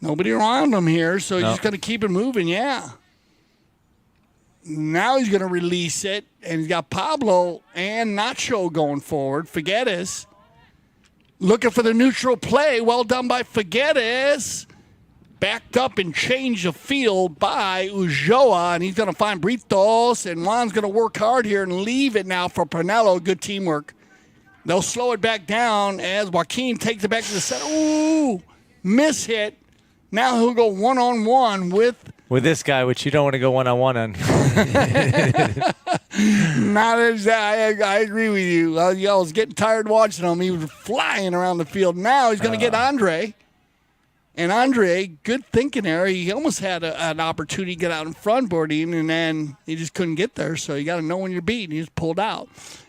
Nobody around him here, so he's just going to keep it moving. Yeah. Now he's going to release it, and he's got Pablo and Nacho going forward. Figueras looking for the neutral play. Well done by Figueras. Backed up and changed the field by Ulloa, and he's going to find Britos, and Juan's going to work hard here and leave it now for Pinello. Good teamwork. They'll slow it back down as Joaquin takes it back to the center. Ooh, miss hit. Now he'll go one-on-one with this guy, which you don't want to go one-on-one on. Not exactly. I agree with you. I was getting tired watching him. He was flying around the field. Now he's going to get Andre. And Andre, good thinking there. He almost had an opportunity to get out in front boarding, and then he just couldn't get there. So you got to know when you're beat. And he just pulled out.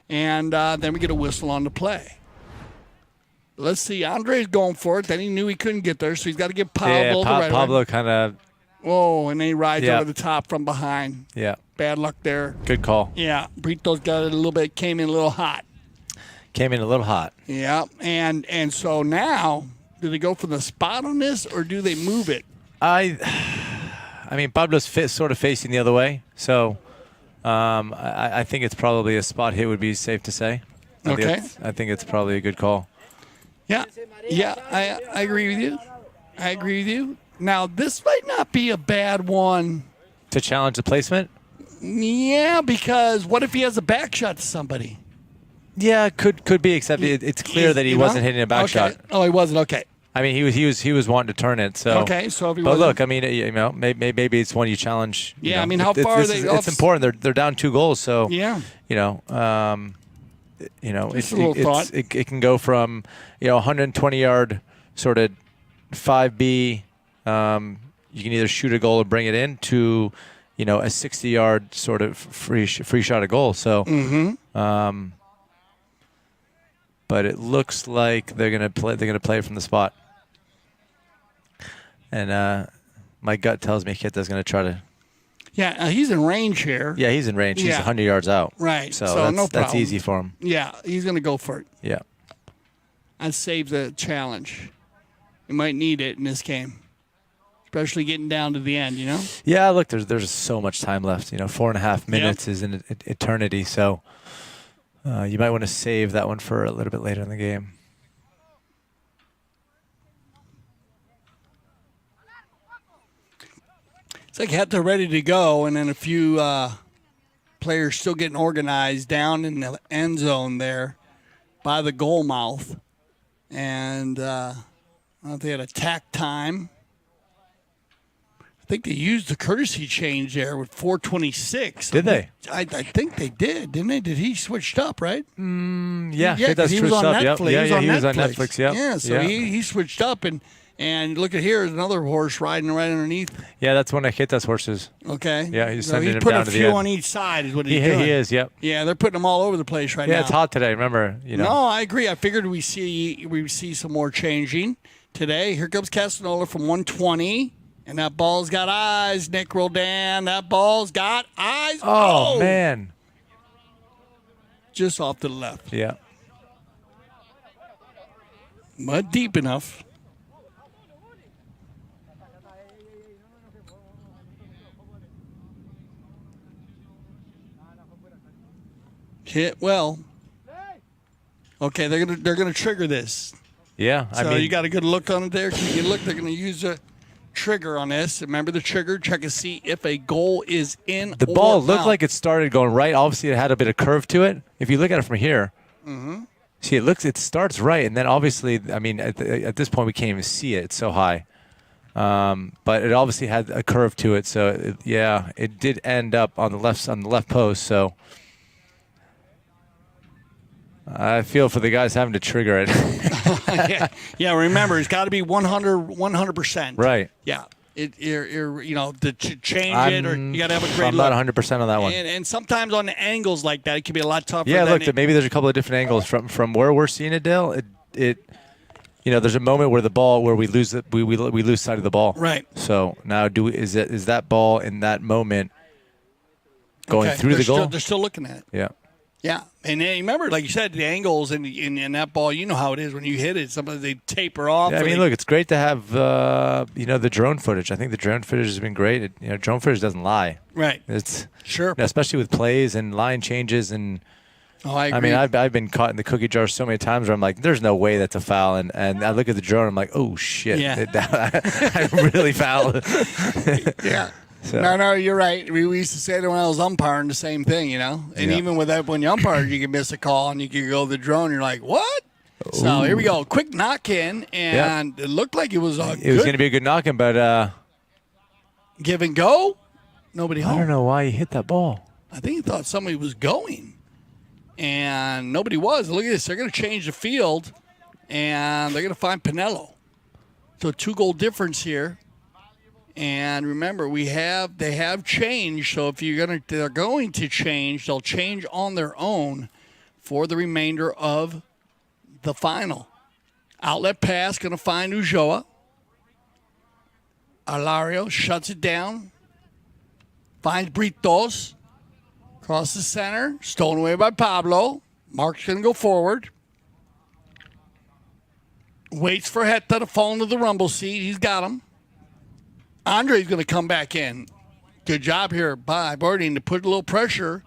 And then we get a whistle on the play. Let's see. Andre's going for it. Then he knew he couldn't get there, so he's got to get Pablo. Yeah, Pablo kind of. Oh, and then he rides over the top from behind. Yeah. Bad luck there. Good call. Yeah. Britos got it a little bit, came in a little hot. Yeah. And so now, do they go for the spot on this, or do they move it? I mean, Pablo's sort of facing the other way, so I think it's probably a spot hit would be safe to say. I think it's probably a good call. Yeah, I agree with you. I agree with you. Now, this might not be a bad one. To challenge the placement? Yeah, because what if he has a back shot to somebody? Yeah, could be, except it's clear that he wasn't hitting a back shot. Oh, he wasn't. Okay. I mean, he was wanting to turn it. So okay, so if he but wasn't, look, I mean, maybe it's one you challenge. Yeah, I mean, how far are they? It's important. They're down 2 goals, so yeah, it can go from 120-yard sort of 5B. You can either shoot a goal or bring it in to a 60-yard sort of free shot a goal. So. Mm-hmm. But it looks like they're gonna play it from the spot, and my gut tells me Kita's gonna try to. Yeah, he's in range here. Yeah, he's in range. He's 100 yards out. Right. So, no that's problem. easy for him. Yeah, he's gonna go for it. Yeah. I'd save the challenge. You might need it in this game, especially getting down to the end. Yeah. Look, there's so much time left. 4.5 minutes is an eternity. So. You might want to save that one for a little bit later in the game. It's like they're ready to go, and then a few players still getting organized down in the end zone there by the goal mouth. And I don't know if they had attack time. I think they used the courtesy change there with 4:26. Did they? I think they did, didn't they? Did he switched up, right? Yeah, because he was on Netflix. Yeah, he was on Netflix. Yep. Yeah, so he switched up, and look at here, another horse riding right underneath. Yeah, that's one of Kita's horses. Okay. Yeah, he's so sending he's him putting down a to the few end. on each side is what he's doing. He is, yep. Yeah, they're putting them all over the place right now. Yeah, it's hot today. Remember, No, I agree. I figured we see some more changing today. Here comes Castagnoli from 120. And that ball's got eyes, Nick Roldan. That ball's got eyes. Oh, man. Just off to the left. Yeah. But deep enough. Hit well. Okay, they're gonna trigger this. Yeah, So you got a good look on it there. Can you look? They're gonna use a trigger on this. Remember the trigger? Check to see if a goal is in. The ball looked like it started going right. Obviously, it had a bit of curve to it. If you look at it from here, see, it starts right, and then obviously, I mean, at this point, we can't even see it. It's so high. But it obviously had a curve to it. So it did end up on the left post. So I feel for the guys having to trigger it. yeah. Remember, it's got to be 100%. Right. Yeah. To change it, or you got to have a great I'm look. not 100% on that one. And sometimes on the angles like that, it can be a lot tougher. Yeah, than look, maybe there's a couple of different angles from where we're seeing it, Dale. There's a moment where we lose we lose sight of the ball. Right. So now is that ball in that moment going through the goal? They're still looking at it. Yeah. Yeah, and then remember, like you said, the angles in that ball. You know how it is when you hit it. Sometimes they taper off. Yeah, I mean, look, it's great to have the drone footage. I think the drone footage has been great. Drone footage doesn't lie. Right. It's sure, especially with plays and line changes and. Oh, I agree. I mean, I've been caught in the cookie jar so many times where I'm like, there's no way that's a foul, and I look at the drone, I'm like, oh shit, yeah. I really fouled. Yeah. So. No, you're right. We used to say that when I was umpiring, the same thing, And even with that, when you umpire, you can miss a call and you can go to the drone. And you're like, what? Ooh. So here we go. Quick knock in, and it looked like it was It was going to be a good knock in, but give and go. Nobody home. I don't know why he hit that ball. I think he thought somebody was going, and nobody was. Look at this. They're going to change the field, and they're going to find Pinello. So 2-goal difference here. And remember, they have changed. So if they're going to change, they'll change on their own for the remainder of the final. Outlet pass going to find Ulloa. Alario shuts it down. Finds Britos. Across the center. Stolen away by Pablo. Mark's going to go forward. Waits for Heta to fall into the rumble seat. He's got him. Andre's going to come back in. Good job here by Bardeen to put a little pressure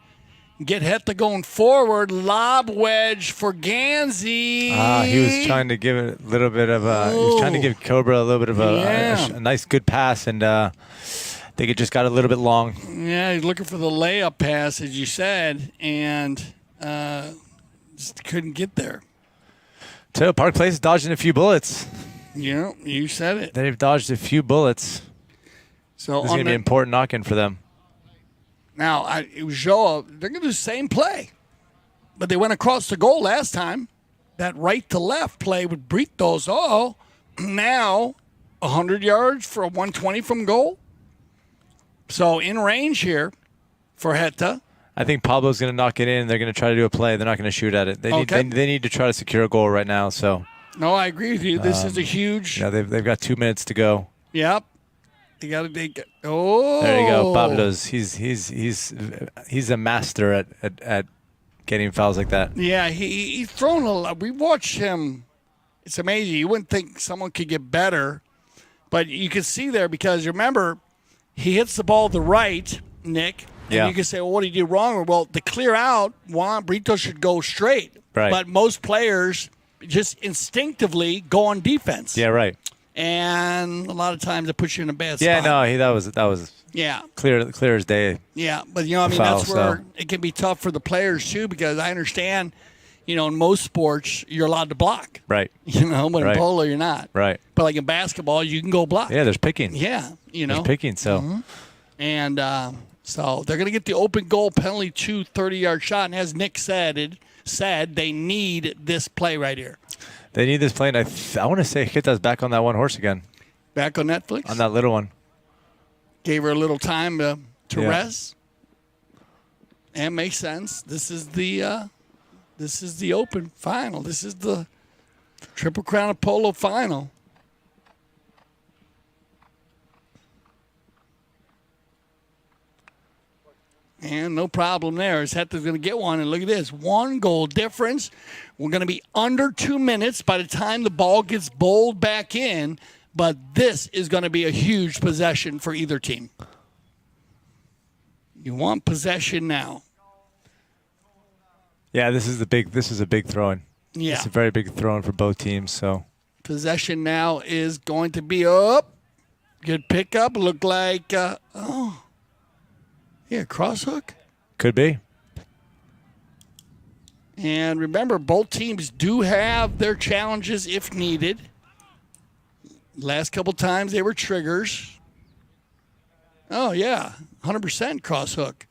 Get Hetta going forward. Lob wedge for Gansey. He was trying to give it a little bit of a. He was trying to give Cobra a little bit of a nice, good pass, and I think it just got a little bit long. Yeah, he's looking for the layup pass, as you said, and just couldn't get there. So Park Place is dodging a few bullets. Yeah, you said it. They've dodged a few bullets. So this is going to be an important knock-in for them. Now, Joa, they're going to do the same play. But they went across the goal last time. That right to left play with Britos. Now 100 yards for a 120 from goal. So in range here for Hetta. I think Pablo's going to knock it in. They're going to try to do a play. They're not going to shoot at it. They need to try to secure a goal right now. So. No, I agree with you. This is a huge. Yeah, they've got 2 minutes to go. Yep. You got to take it. Oh. There you go, Pablo's. He's a master at getting fouls like that. Yeah, he's thrown a lot. We watched him. It's amazing. You wouldn't think someone could get better, but you can see there because remember, he hits the ball to the right, Nick. And you can say, well, what did he do wrong? Well, to clear out, Brito should go straight. Right. But most players just instinctively go on defense. Yeah, right. And a lot of times it puts you in a bad spot. Yeah, no, that was clear as day. Yeah, but that's where it can be tough for the players too, because I understand, in most sports you're allowed to block. Right. But in polo you're not. Right. But like in basketball, you can go block. Yeah, there's picking. Yeah, There's picking, so. Mm-hmm. And so they're going to get the open goal penalty 30-yard shot, and as Nick said, they need this play right here. They need this play, and I want to say Hita's back on that one horse again. Back on Netflix? On that little one. Gave her a little time to rest. And makes sense. This is the open final. This is the Triple Crown of Polo final. And no problem there. Heta's going to get one. And look at this. 1 goal difference. We're going to be under 2 minutes by the time the ball gets bowled back in. But this is going to be a huge possession for either team. You want possession now. Yeah, this is a big throw-in. Yeah. It's a very big throw-in for both teams. So possession now is going to be up. Good pickup. Look like, cross hook. Could be. And remember, both teams do have their challenges if needed. Last couple times they were triggers. Oh, yeah, 100% cross hook.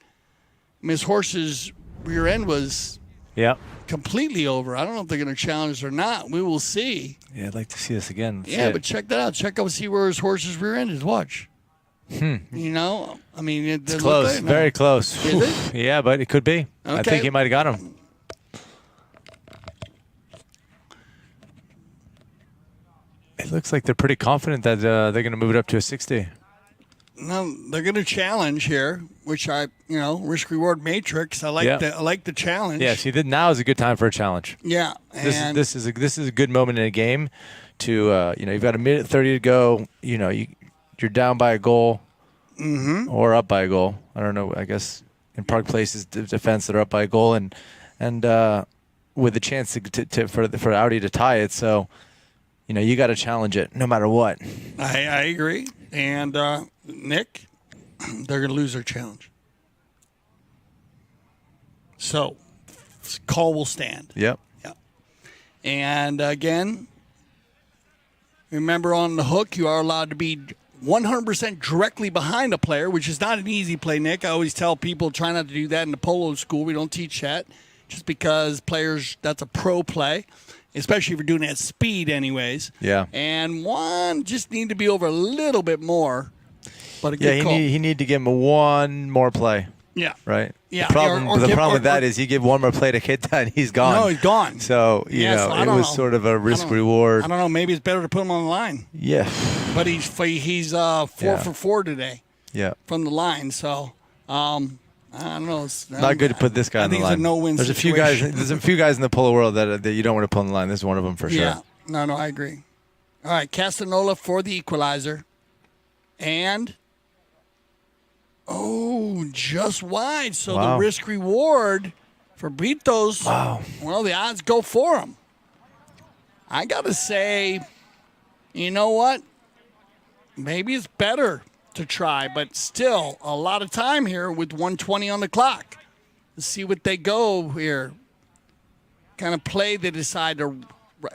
Miss Horse's rear end was completely over. I don't know if they're going to challenge or not. We will see. Yeah, I'd like to see this again. But check that out. Check out, see where his horse's rear end is. Watch. It's close, very close. Is it? Yeah, but it could be. Okay. I think he might have got him. It looks like they're pretty confident that they're going to move it up to a 60. No, they're going to challenge here, which risk reward matrix. I like the challenge. Yeah, see, now is a good time for a challenge. Yeah, this is a good moment in a game to you've got a minute 30 to go. You're down by a goal or up by a goal. I don't know. I guess in Park Place's defense, they're up by a goal and with a chance for Audi to tie it. So, you got to challenge it no matter what. I agree. And Nick, they're going to lose their challenge. So, call will stand. Yep. And again, remember on the hook, you are allowed to be 100% directly behind a player, which is not an easy play, Nick. I always tell people try not to do that in the polo school. We don't teach that just because players, that's a pro play, especially if you're doing it at speed anyways. Yeah. And one just need to be over a little bit more. But a good call. He need to give him one more play. Yeah. Right? Yeah. The problem with that is you give one more play to Hita and he's gone. No, he's gone. So, it was sort of a risk reward. I don't know. Maybe it's better to put him on the line. Yeah. But he's 4 for 4 today. Yeah. From the line. So, I don't know. It's not good to put this guy on the line. I think it's a no-win situation. There's a few guys in the polo world that you don't want to put on the line. This is one of them for sure. Yeah. No, I agree. All right, Castanola for the equalizer. And, just wide. So Wow. the risk reward for Britos, well, the odds go for him. I got to say, you know what? Maybe it's better to try, but still a lot of time here with 1:20 on the clock. Let's see what they go here. Kind of play they decide to.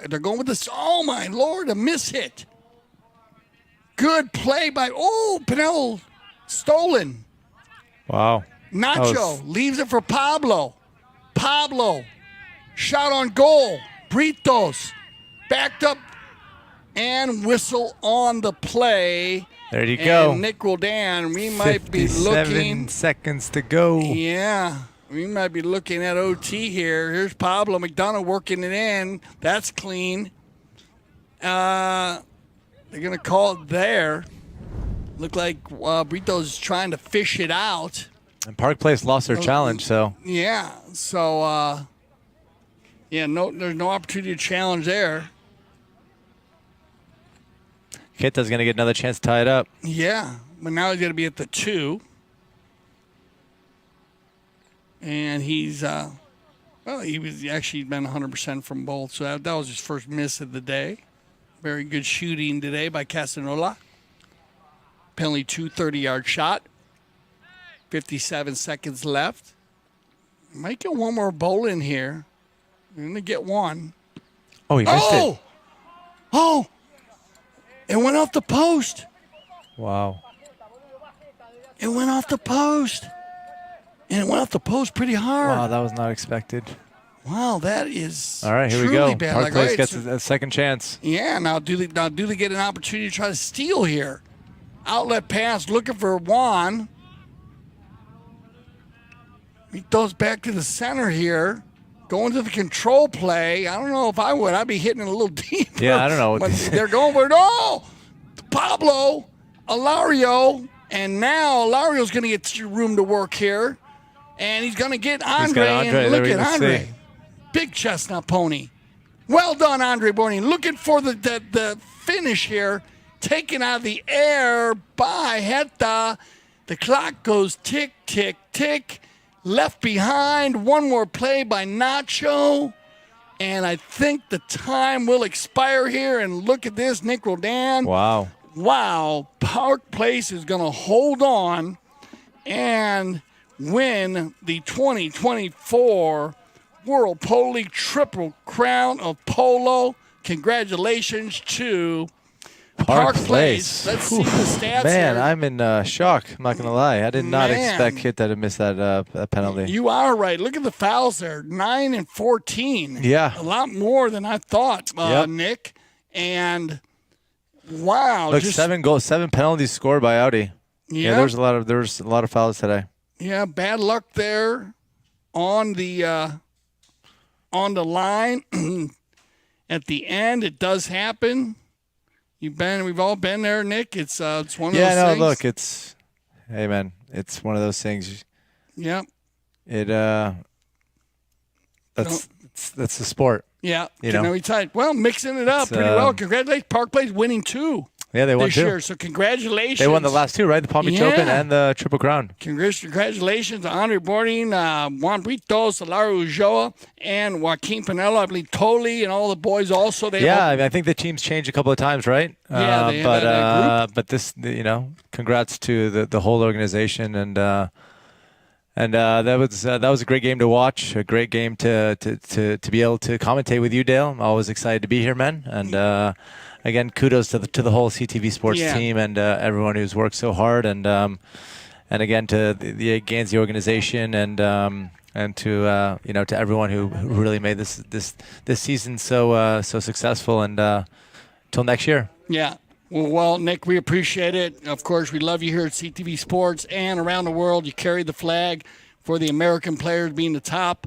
They're going with this. Oh, my Lord, a miss hit. Good play by, Pinello stolen. Wow. Nacho leaves it for Pablo. Pablo, shot on goal. Britos backed up and whistle on the play. There you go. Nick Roldan, we might be 57 looking. seconds to go. Yeah, we might be looking at OT here. Here's Pablo McDonough working it in. That's clean. They're going to call it there. Look like Brito's trying to fish it out. And Park Place lost their challenge, so. Yeah, so, there's no opportunity to challenge there. Kita's going to get another chance to tie it up. Yeah, but now he's going to be at the 2. And he's, he was actually been 100% from both, so that was his first miss of the day. Very good shooting today by Casanola. Penalty 2, 30-yard shot. 57 seconds left. Might get one more bowl in here. We're going to get one. Oh, he missed it. Oh! It went off the post. Wow. It went off the post. And it went off the post pretty hard. Wow, that was not expected. Wow, that is All right, here we truly go. bad. Park Like, Place all right, gets so- a second chance. Yeah, now do they get an opportunity to try to steal here? Outlet pass, looking for Juan. He throws back to the center here. Going to the control play. I don't know if I would. I'd be hitting it a little deeper. Yeah, I don't know. But they're going for it. Oh! Pablo, Alario, and now Alario's going to get room to work here. And he's going to get Andre. Andre. And look There at we go. Andre. See. Big chestnut pony. Well done, Andre Borning. Looking for the finish here. Taken out of the air by Heta. The clock goes tick, tick, tick. Left behind. One more play by Nacho. And I think the time will expire here. And look at this, Nick Roldan. Wow. Wow. Park Place is going to hold on and win the 2024 World Polo League Triple Crown of Polo. Congratulations to Park Place. Let's see the stats Man, here. I'm in shock. I'm not going to lie. I did not Man. expect Kita to miss that penalty. You are right. Look at the fouls there. 9 and 14. Yeah. A lot more than I thought, Yep. Nick. And wow. Look, just, 7 goals, 7 penalties scored by Audi. Yeah, Yep. there was a lot of fouls today. Yeah, bad luck there on the line. At the end, it does happen. We've all been there, Nick. It's one of those things. Yeah, no, look, hey man, it's one of those things. Yep. That's the sport. Yeah. You know. Well, mixing it up pretty well. Congratulations, Park Place winning 2. Yeah, they won this 2. year. So congratulations. They won the last 2, right? The Palm Beach Open and the Triple Crown. Congratulations to Andre Boarding, Juan Britos, Alario Ulloa, and Joaquin Pinello. I believe Toli and all the boys also. I think the team's changed a couple of times, right? Yeah, they have that group. But this, congrats to the whole organization, and that was a great game to watch, a great game to be able to commentate with you, Dale. I'm always excited to be here, man, and. Again, kudos to the whole CTV Sports team and everyone who's worked so hard, and again to the Gansey organization and to to everyone who really made this season so successful. And till next year. Yeah. Well, Nick, we appreciate it. Of course, we love you here at CTV Sports and around the world. You carry the flag for the American players being the top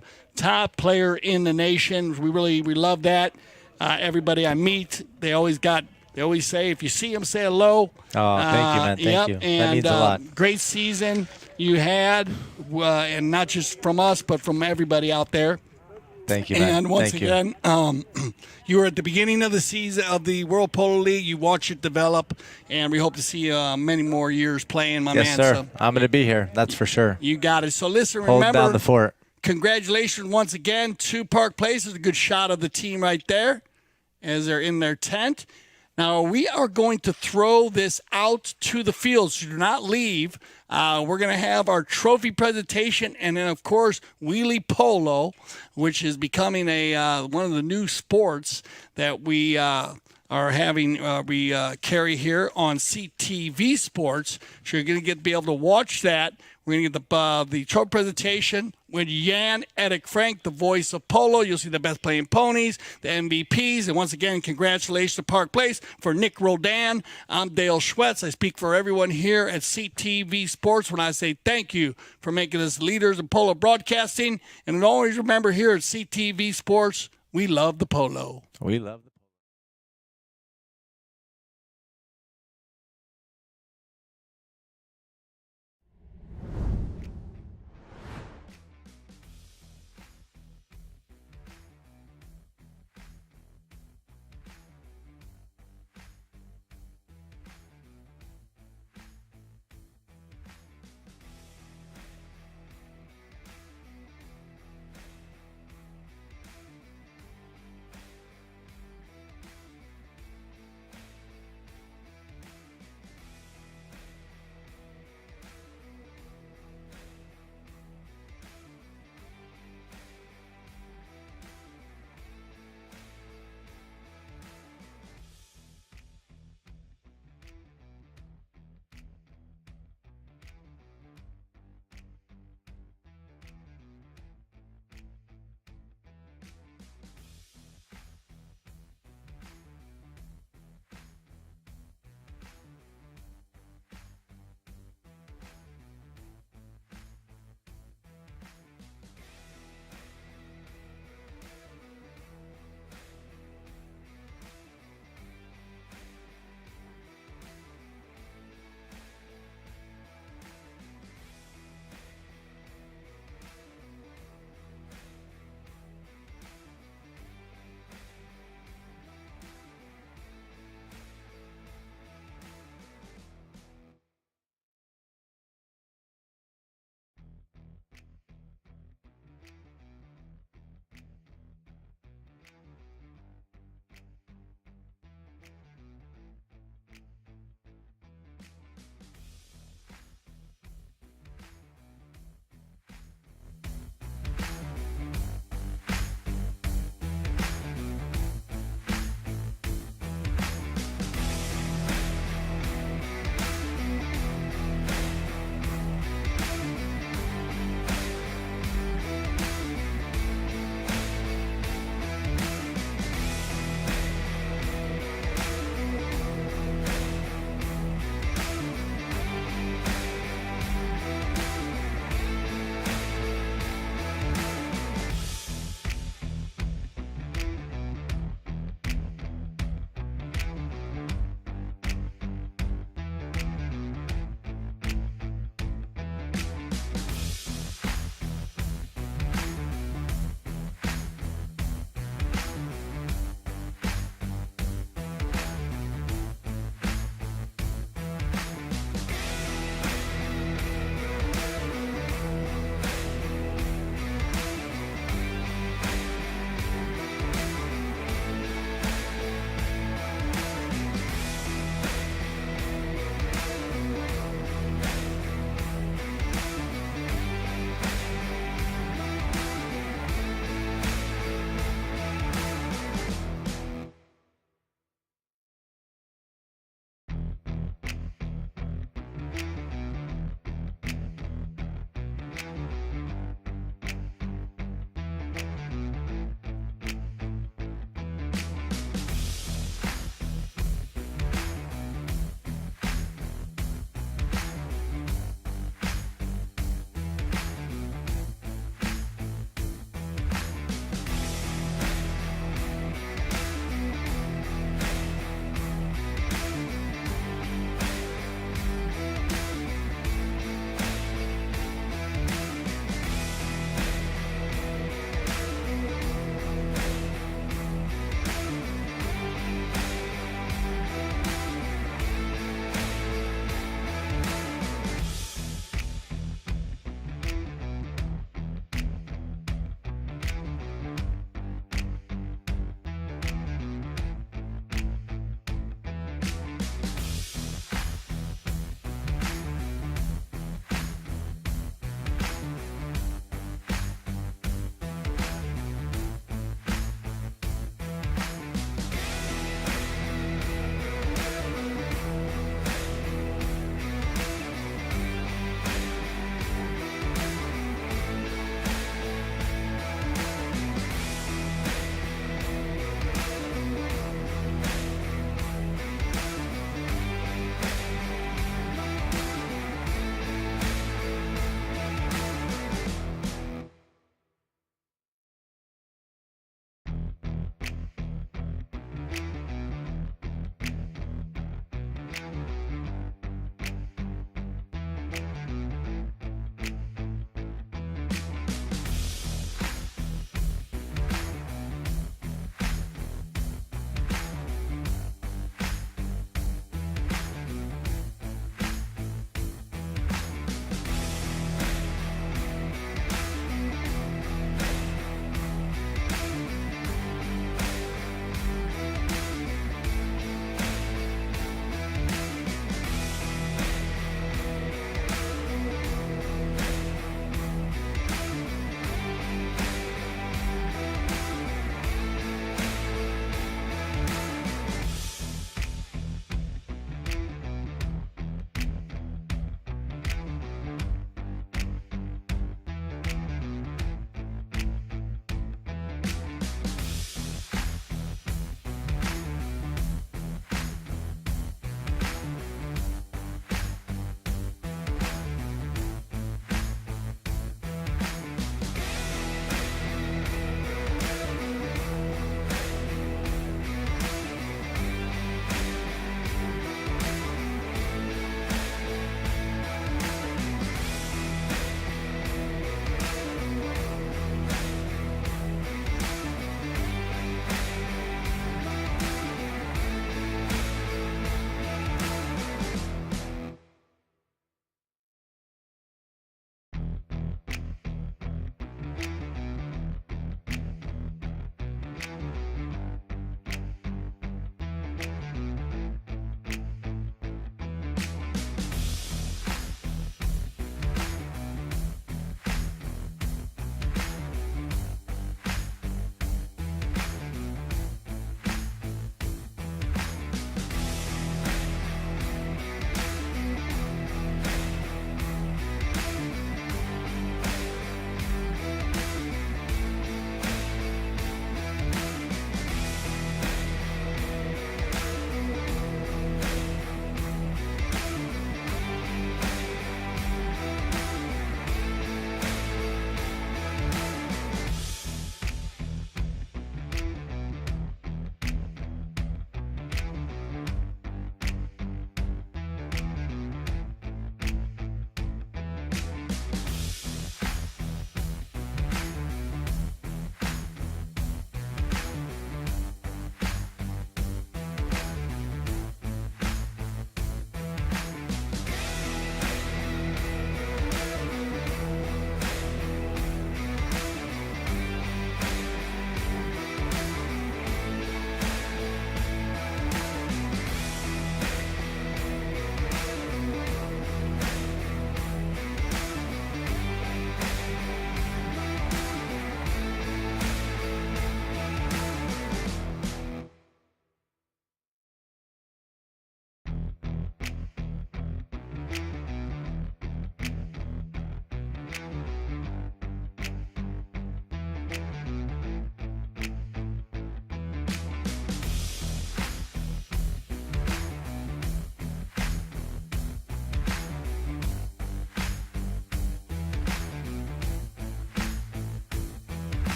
player in the nation. We love that. Everybody I meet, they always say, if you see them, say hello. Oh, thank you, man. Thank you. And, that means a lot. Great season you had, and not just from us, but from everybody out there. Thank you, man. And once Thank you. again, you were at the beginning of the season of the World Polo League. You watched it develop, and we hope to see you many more years playing, my Yes, man. sir. So I'm going to be here. That's for sure. you got it. So listen, Hold remember, down the fort. congratulations once again to Park Place. There's a good shot of the team right there as they're in their tent. Now, we are going to throw this out to the field, so do not leave. We're going to have our trophy presentation, and then, of course, Wheelie Polo, which is becoming one of the new sports that we are having, we carry here on CTV Sports. So you're going to be able to watch that. We're going to get the trophy presentation with Jan Erik Frank, the voice of Polo. You'll see the best playing ponies, the MVPs. And once again, congratulations to Park Place. For Nick Rodan, I'm Dale Schwetz. I speak for everyone here at CTV Sports when I say thank you for making us leaders in polo broadcasting. And always remember, here at CTV Sports, we love the polo. We love the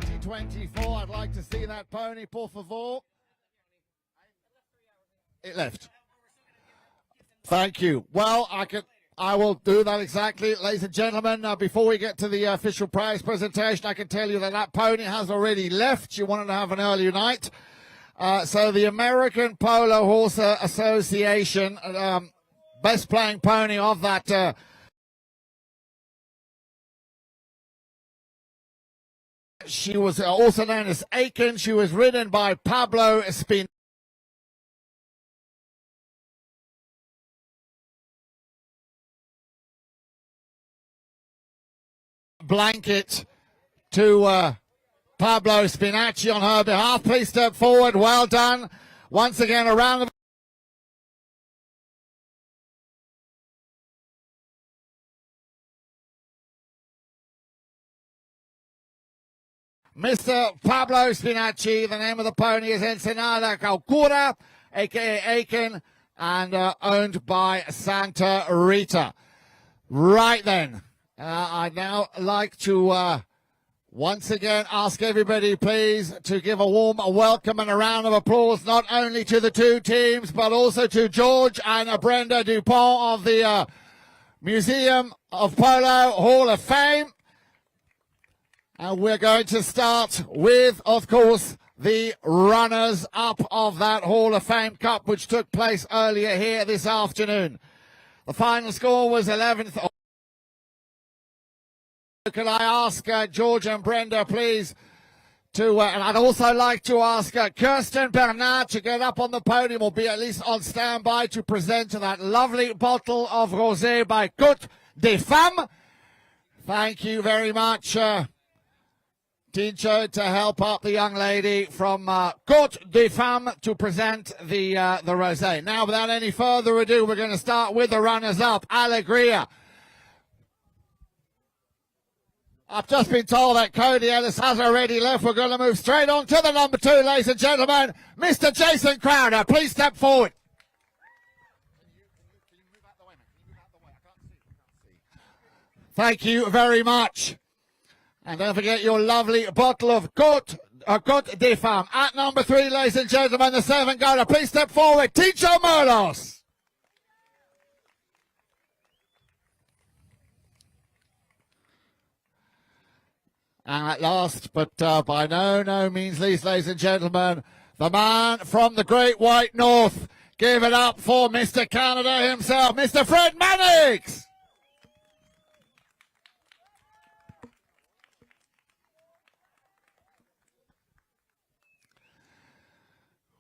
2024. I'd like to see that pony, por favor. It left. Thank you. Well, I will do that exactly. Ladies and gentlemen, before we get to the official prize presentation, I can tell you that that pony has already left. She wanted to have an early night. So the American Polo Horse Association, best playing pony of that she was also known as Aiken. She was ridden by Pablo Espin. Blanket to Pablo Spinacci on her behalf. Please step forward. Well done. Once again, a round of Mr. Pablo Spinacci. The name of the pony is Ensenada Calcura, aka Aiken, and owned by Santa Rita. Right then, I'd now like to once again ask everybody, please, to give a warm welcome and a round of applause, not only to the two teams, but also to George and Brenda Dupont of the Museum of Polo Hall of Fame. And we're going to start with, of course, the runners-up of that Hall of Fame Cup, which took place earlier here this afternoon. The final score was 11th. Could I ask George and Brenda, please, to, and I'd also like to ask Kirsten Bernard to get up on the podium, or be at least on standby to present that lovely bottle of rosé by Côte des Femmes. Thank you very much, Tincho, to help up the young lady from Côte des Femmes to present the rosé. Now, without any further ado, we're going to start with the runners-up. Alegria. I've just been told that Cody Ellis has already left. We're going to move straight on to the number 2, ladies and gentlemen. Mr. Jason Crowder, please step forward. Thank you very much. And don't forget your lovely bottle of Côte des Femmes. At number 3, ladies and gentlemen, the 7 goaler. Please step forward. Ticho Molos. And at last, but by no means least, ladies and gentlemen, the man from the Great White North. Give it up for Mr. Canada himself, Mr. Fred Mannix.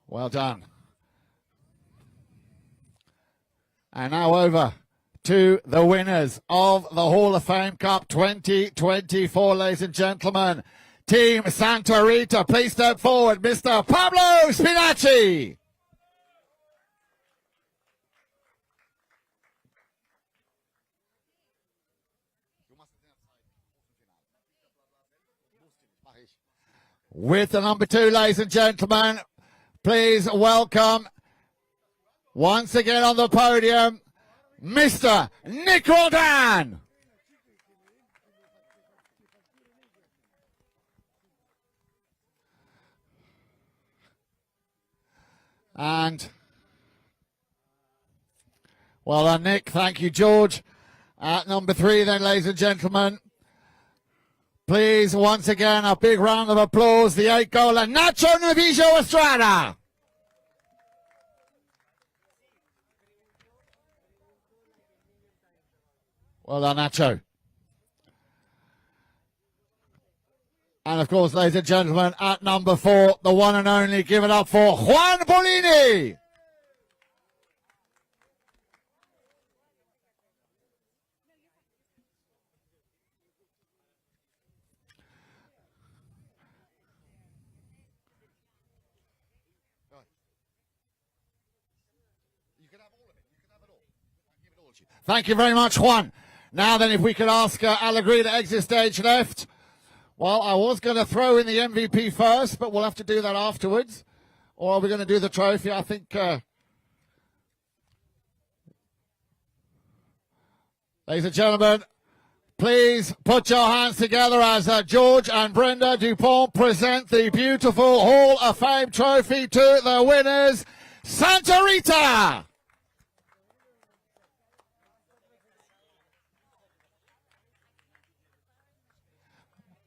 Well done. And now over to the winners of the Hall of Fame Cup 2024, ladies and gentlemen. Team Santa Rita, please step forward. Mr. Pablo Spinacci. With the number 2, ladies and gentlemen, please welcome once again on the podium, Mr. Nick Roldan. And, well done, Nick. Thank you, George. At number 3, then, ladies and gentlemen, please, once again, a big round of applause. The 8-goaler, Nacho Novillo Estrada. Well done, Nacho. And, of course, ladies and gentlemen, at number 4, the one and only, give it up for Juan Bolini. Thank you very much, Juan. Now then, if we could ask Alegria to exit stage left. Well, I was going to throw in the MVP first, but we'll have to do that afterwards. Or are we going to do the trophy? I think, ladies and gentlemen, Please put your hands together as George and Brenda Dupont present the beautiful Hall of Fame trophy to the winners, Santa Rita.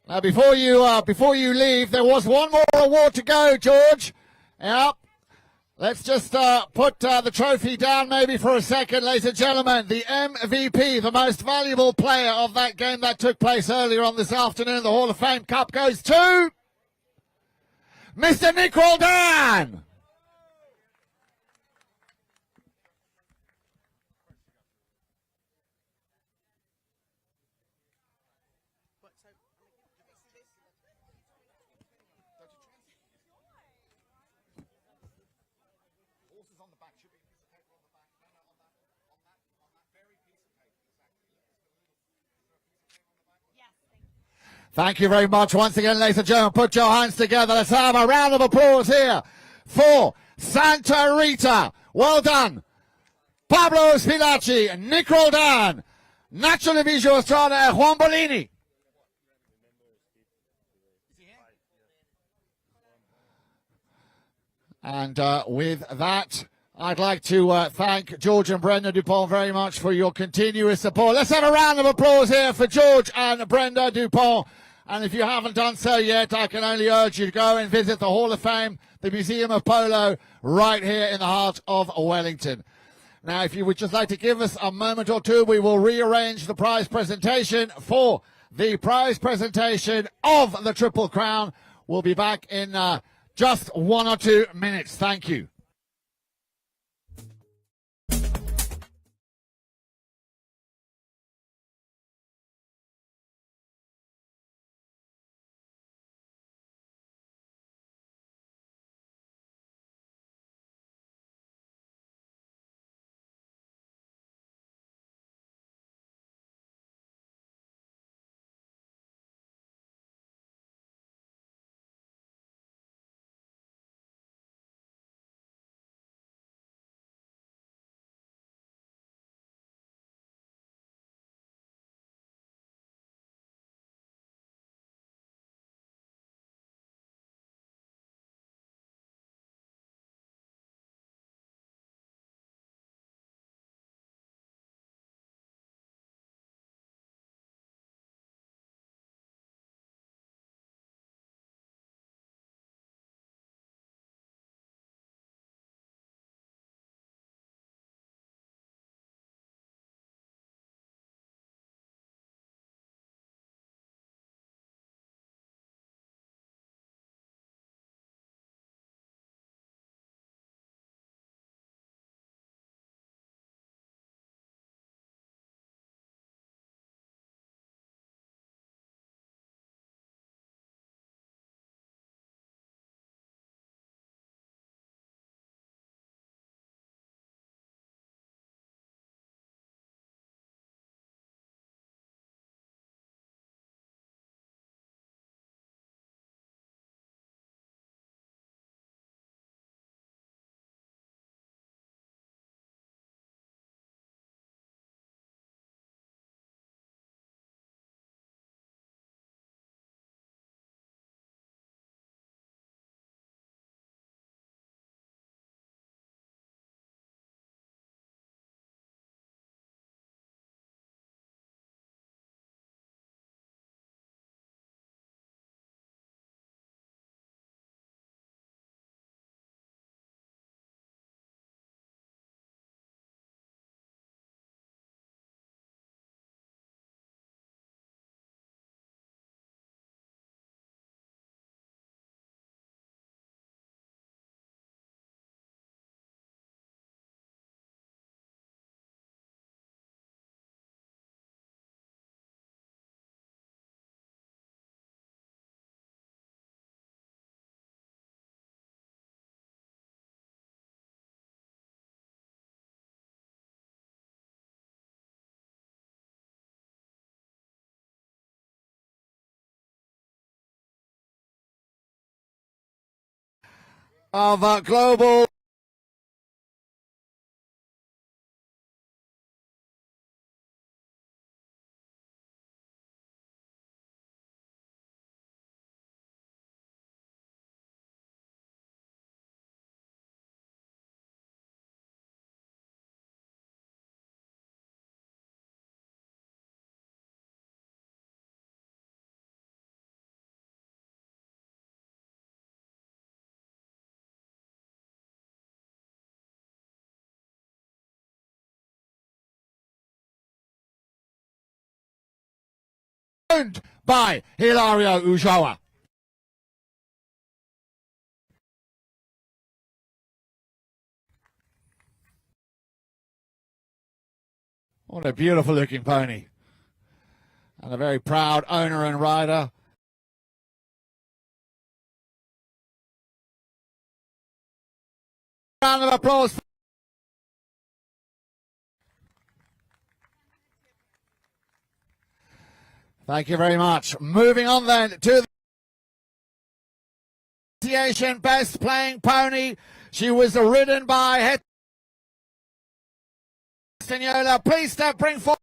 Now, before you leave, there was one more award to go, George. Yep. Let's just put the trophy down maybe for a second, ladies and gentlemen. The MVP, the most valuable player of that game that took place earlier on this afternoon, the Hall of Fame Cup goes to Mr. Nick Roldan. Thank you very much. Once again, ladies and gentlemen, put your hands together. Let's have a round of applause here for Santa Rita. Well done. Pablo Spilacci, Nick Roldan, Nacho Levijo Estrada, and Juan Bolini. And with that, I'd like to thank George and Brenda Dupont very much for your continuous support. Let's have a round of applause here for George and Brenda Dupont. And if you haven't done so yet, I can only urge you to go and visit the Hall of Fame, the Museum of Polo, right here in the heart of Wellington. Now, if you would just like to give us a moment or two, we will rearrange the prize presentation for the prize presentation of the Triple Crown. We'll be back in just 1 or 2 minutes. Thank you. Of global owned by Hilario Ulloa. What a beautiful looking pony. And a very proud owner and rider. Round of applause. Thank you very much. Moving on then to the Association Best Playing Pony. She was ridden by Castañola. Please bring forward.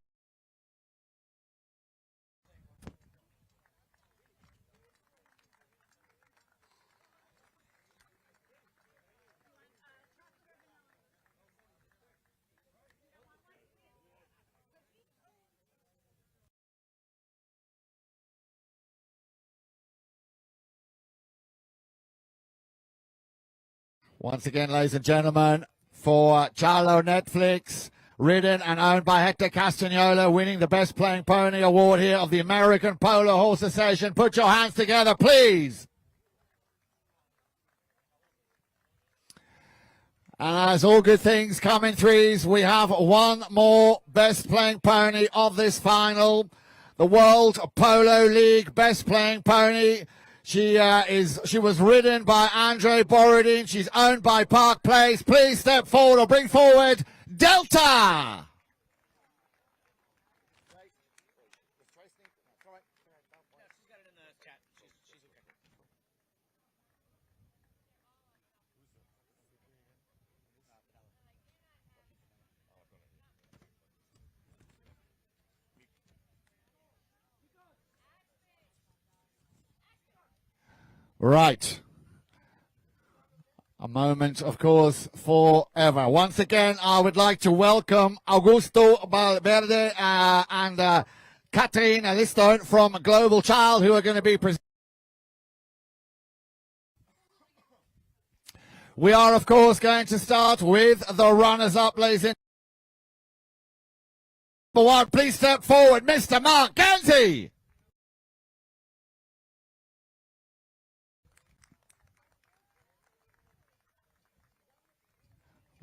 Once again, ladies and gentlemen, for Charlo Netflix, ridden and owned by Hector Castañola, winning the Best Playing Pony Award here of the American Polo Horse Association. Put your hands together, please. And as all good things come in threes, we have one more Best Playing Pony of this final. The World Polo League Best Playing Pony. She was ridden by Andre Borodin. She's owned by Park Place. Please step forward or bring forward Delta. Right. A moment, of course, forever. Once again, I would like to welcome Augusto Valverde and Catherine Liston from Global Child, who are going to be presenting. We are, of course, going to start with the runners-up, ladies and gentlemen. Number one, please step forward, Mr. Mark Ganzi.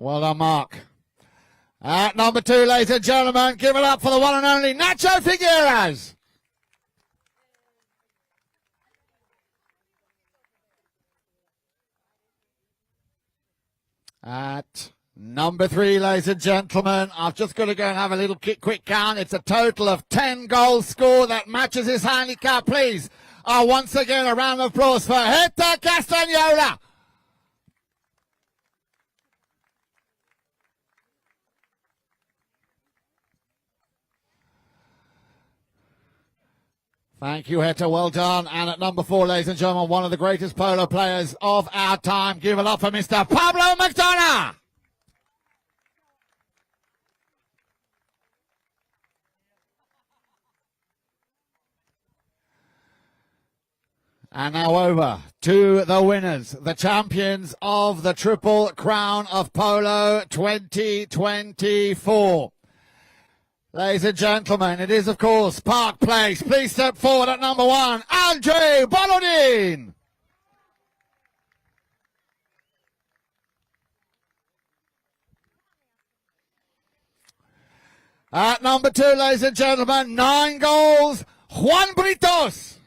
Well done, Mark. At number two, ladies and gentlemen, give it up for the one and only Nacho Figueras. At number three, ladies and gentlemen, I've just got to go and have a little quick count. It's a total of 10 goals scored that matches his handicap. Please, once again, a round of applause for Hector Castañola. Thank you, Hector. Well done. And at number four, ladies and gentlemen, one of the greatest polo players of our time. Give it up for Mr. Pablo McDonough. And now over to the winners, the champions of the Triple Crown of Polo 2024. Ladies and gentlemen, it is, of course, Park Place. Please step forward at number one, Andre Borodin. At number two, ladies and gentlemen, 9 goals, Juan Britos.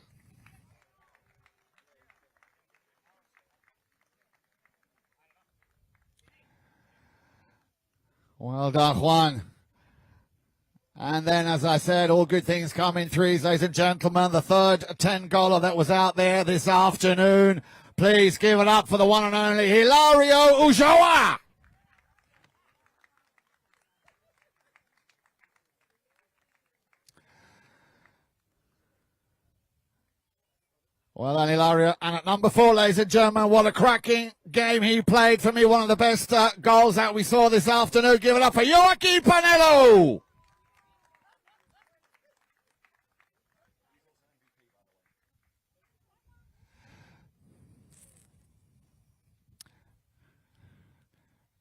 Well done, Juan. And then, as I said, all good things come in threes, ladies and gentlemen. The third 10-goaler that was out there this afternoon. Please give it up for the one and only Hilario Ulloa. Well done, Hilario. And at number four, ladies and gentlemen, what a cracking game he played. For me, one of the best goals that we saw this afternoon. Give it up for Joaquim Panello.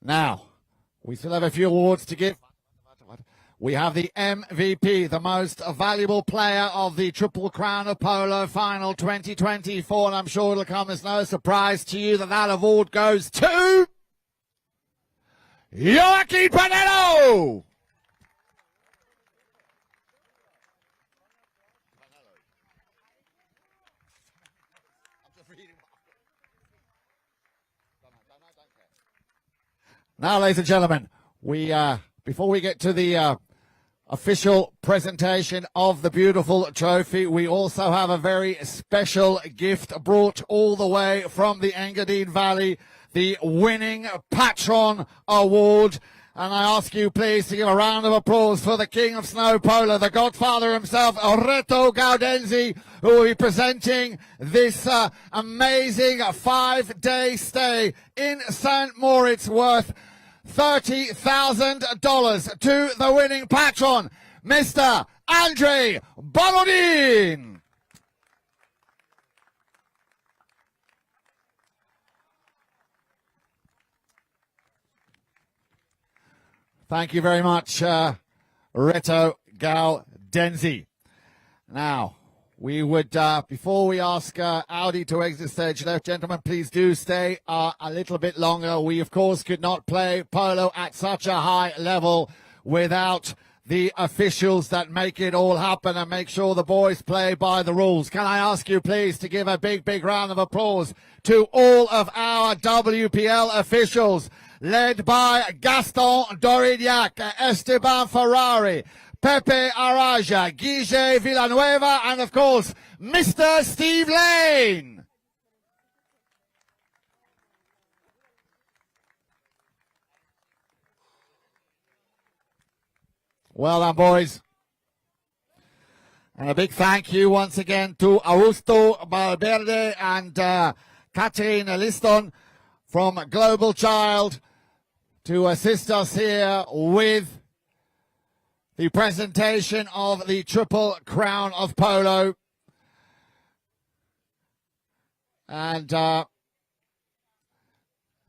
Now, we still have a few awards to give. we have the MVP, the most valuable player of the Triple Crown of Polo Final 2024, and I'm sure it'll come as no surprise to you that that award goes to Joaquin Panello! Now, ladies and gentlemen, we before we get to the official presentation of the beautiful trophy, we also have a very special gift brought all the way from the Engadine Valley, the Winning Patron Award. And I ask you please to give a round of applause for the King of Snow Polo, the Godfather himself, Reto Gaudenzi, who will be presenting this amazing 5-day stay in St. Moritz worth $30,000 to the winning patron, Mr. Andre Bolodin. Thank you very much, Reto Gaudenzi. Now, we would, before we ask Audi to exit stage left, gentlemen, please do stay a little bit longer. We, of course, could not play polo at such a high level without the officials that make it all happen and make sure the boys play by the rules. Can I ask you, please, to give a big, big round of applause to all of our WPL officials, led by Gaston Dorignac, Esteban Ferrari, Pepe Araja, Guille Villanueva, and of course, Mr. Steve Lane. Well done, boys. And a big thank you once again to Augusto Valverde and Catherine Liston from Global Child to assist us here with the presentation of the Triple Crown of Polo. And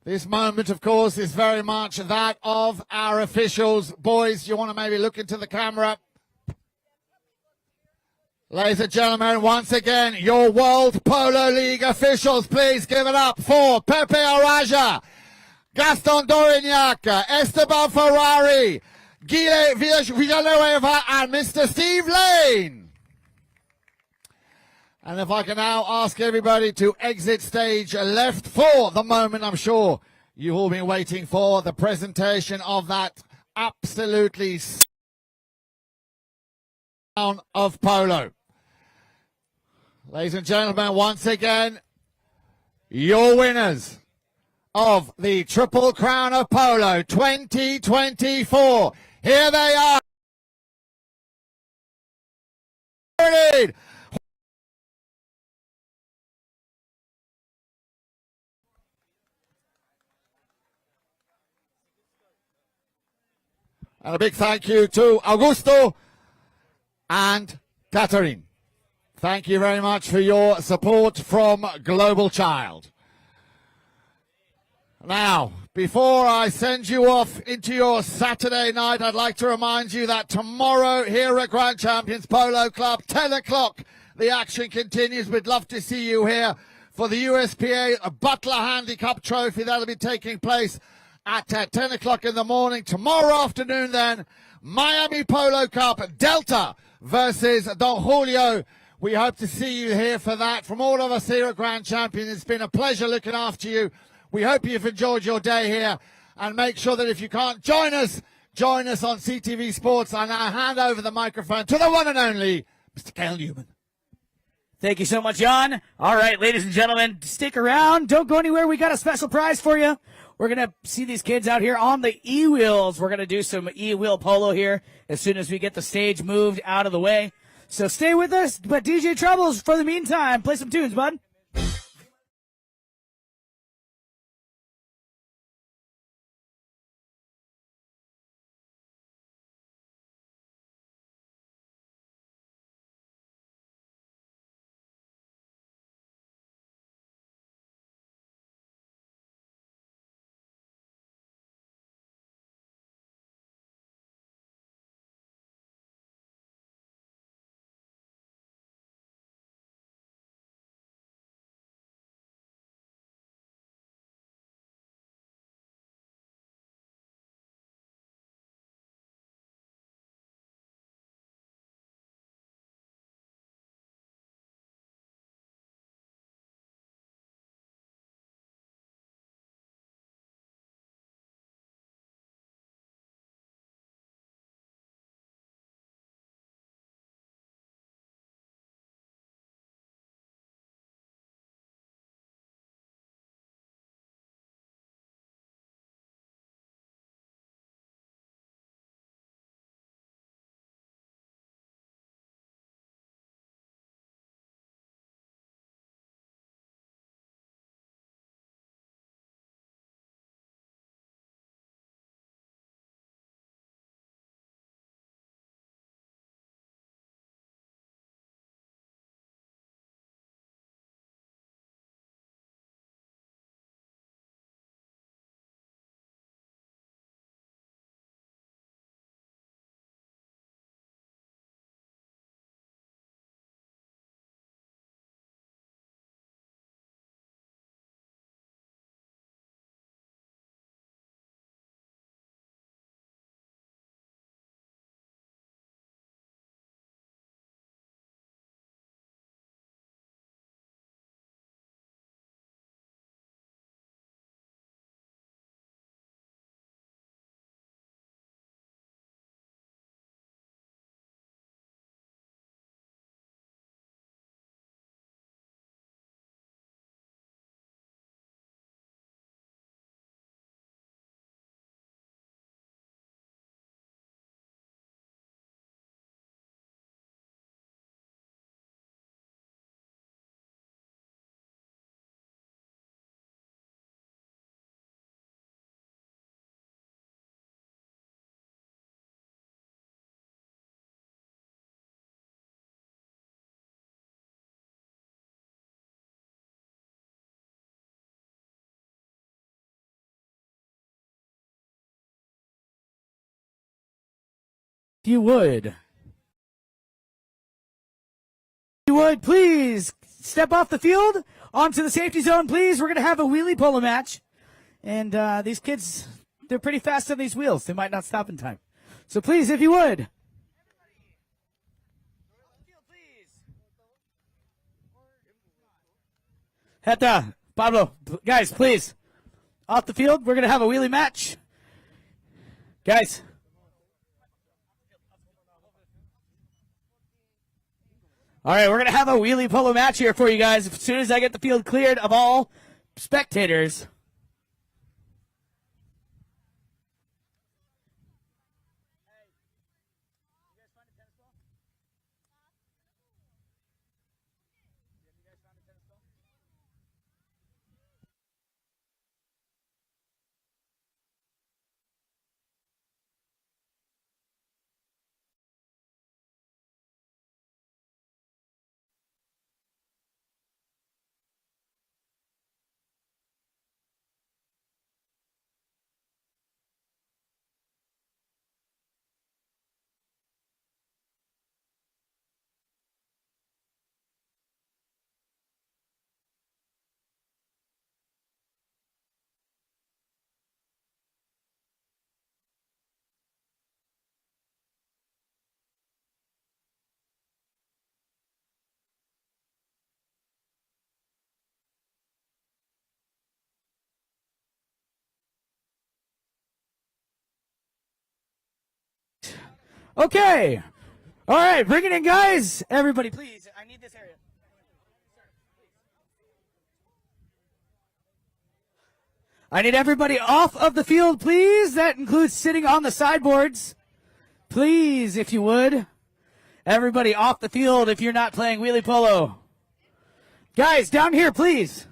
this moment, of course, is very much that of our officials. Boys, you want to maybe look into the camera? Ladies and gentlemen, once again, your World Polo League officials, please give it up for Pepe Araja, Gaston Dorignac, Esteban Ferrari, Guille Villanueva, and Mr. Steve Lane. And if I can now ask everybody to exit stage left for the moment I'm sure you've all been waiting for, the presentation of that absolutely crown of polo. Ladies and gentlemen, once again, your winners of the Triple Crown of Polo 2024. Here they are. And a big thank you to Augusto and Catherine. Thank you very much for your support from Global Child. Now, before I send you off into your Saturday night, I'd like to remind you that tomorrow here at Grand Champions Polo Club, 10 o'clock, the action continues. We'd love to see you here for the USPA Butler Handicap Trophy. That'll be taking place at 10 o'clock in the morning. Tomorrow afternoon then, Miami Polo Cup, Delta versus Don Julio. We hope to see you here for that. From all of us here at Grand Champion, it's been a pleasure looking after you. We hope you've enjoyed your day here, and make sure that if you can't join us on CTV Sports. I now hand over the microphone to the one and only Mr. Cale Newman. Thank you so much, Jan. All right, ladies and gentlemen, stick around. Don't go anywhere. We got a special prize for you. We're going to see these kids out here on the e-wheels. We're going to do some e-wheel polo here as soon as we get the stage moved out of the way. So stay with us. But DJ Troubles, for the meantime, play some tunes, bud. If you would, please step off the field onto the safety zone, please. We're going to have a wheelie polo match. And these kids, they're pretty fast on these wheels. They might not stop in time. So please, if you would. Heta, Pablo, guys, please. Off the field, we're going to have a wheelie match. Guys. All right, we're going to have a wheelie polo match here for you guys as soon as I get the field cleared of all spectators. Okay. All right, bring it in, guys. Everybody, please. I need this area. I need everybody off of the field, please. That includes sitting on the sideboards. Please, if you would. Everybody off the field if you're not playing wheelie polo. Guys, down here, please.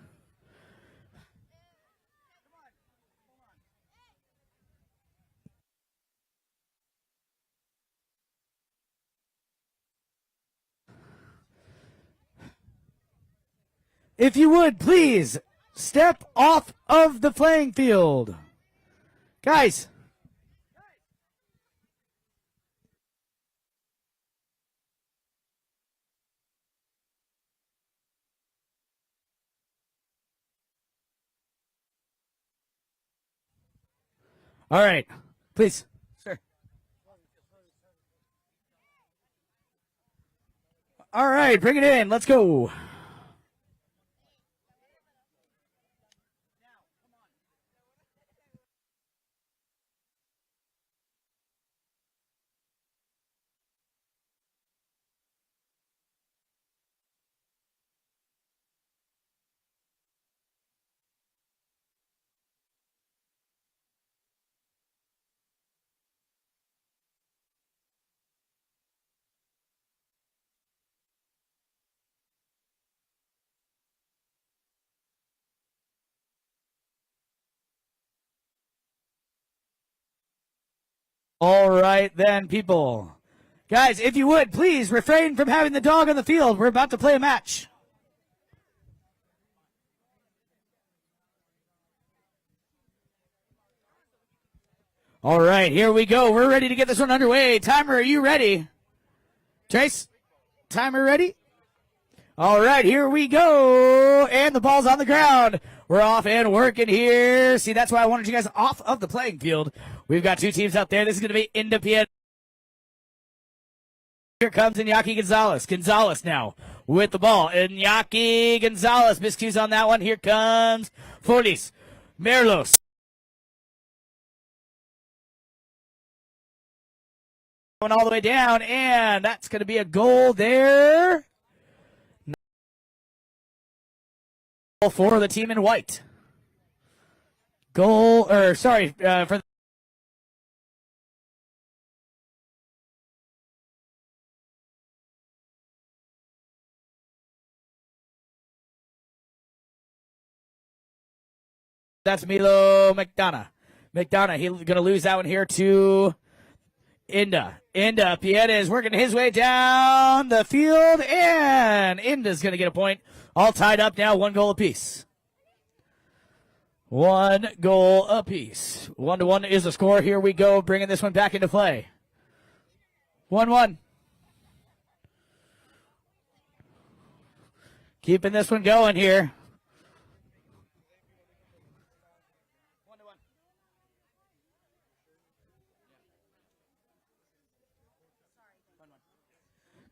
If you would, please, step off of the playing field. Guys. All right, please. Sir. All right, bring it in. Let's go. All right then, people. Guys, if you would, please refrain from having the dog on the field. We're about to play a match. All right, here we go. We're ready to get this one underway. Timer, are you ready? Trace, timer ready? All right, here we go. And the ball's on the ground. We're off and working here. See, that's why I wanted you guys off of the playing field. We've got two teams out there. This is going to be Independiente. Here comes Iñaki Gonzalez. Gonzalez now with the ball. Iñaki Gonzalez. Miscues on that one. Here comes Fortis. Merlos. Going all the way down, and that's going to be a goal there. Goal for the team in white. For the that's Milo McDonough. McDonough, he's going to lose that one here to Inda. Pieta is working his way down the field, and Inda's going to get a point. All tied up now, 1 goal apiece. 1 goal apiece. 1-1 is the score. Here we go, bringing this one back into play. 1-1. Keeping this one going here.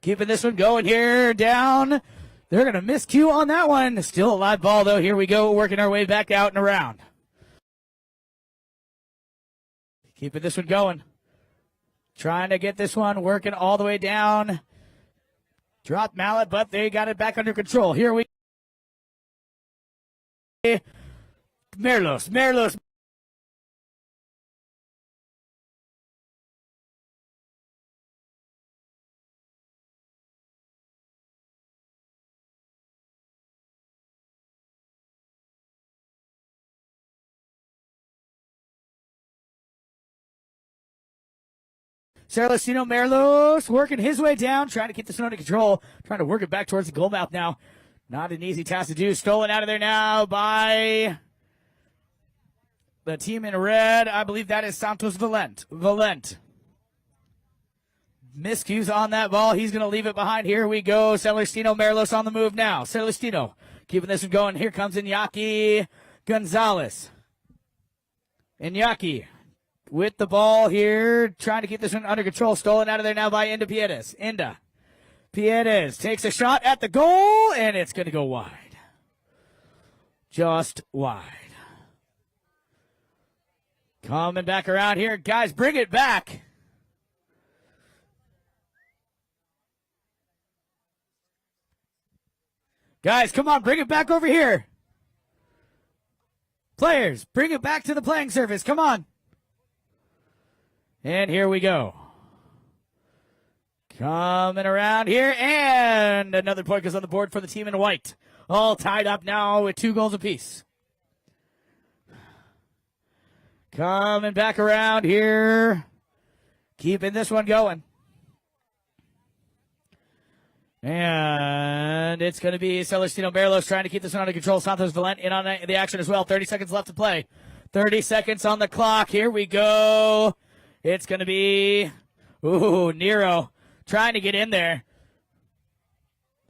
Keeping this one going here, down. They're going to miscue on that one. Still a live ball, though. Here we go, working our way back out and around. Keeping this one going. Trying to get this one working all the way down. Dropped mallet, but they got it back under control. Here we go. Merlos. Celestino Merlos working his way down, trying to keep this one under control, trying to work it back towards the goal mouth now. Not an easy task to do. Stolen out of there now by the team in red. I believe that is Santos Valent. Miscues on that ball. He's going to leave it behind. Here we go. Celestino Merlos on the move now. Celestino keeping this one going. Here comes Iñaki Gonzalez. Iñaki with the ball here, trying to keep this one under control. Stolen out of there now by Inda Piedes. Piedes takes a shot at the goal, and it's going to go wide. Just wide. Coming back around here. Guys, bring it back. Guys, come on, bring it back over here. Players, bring it back to the playing surface. Come on. And here we go. Coming around here, and another point goes on the board for the team in white. All tied up now with 2 goals apiece. Coming back around here. Keeping this one going. And it's going to be Celestino Merlos trying to keep this one under control. Santos Valent in on the action as well. 30 seconds left to play. 30 seconds on the clock. Here we go. It's going to be, Nero trying to get in there.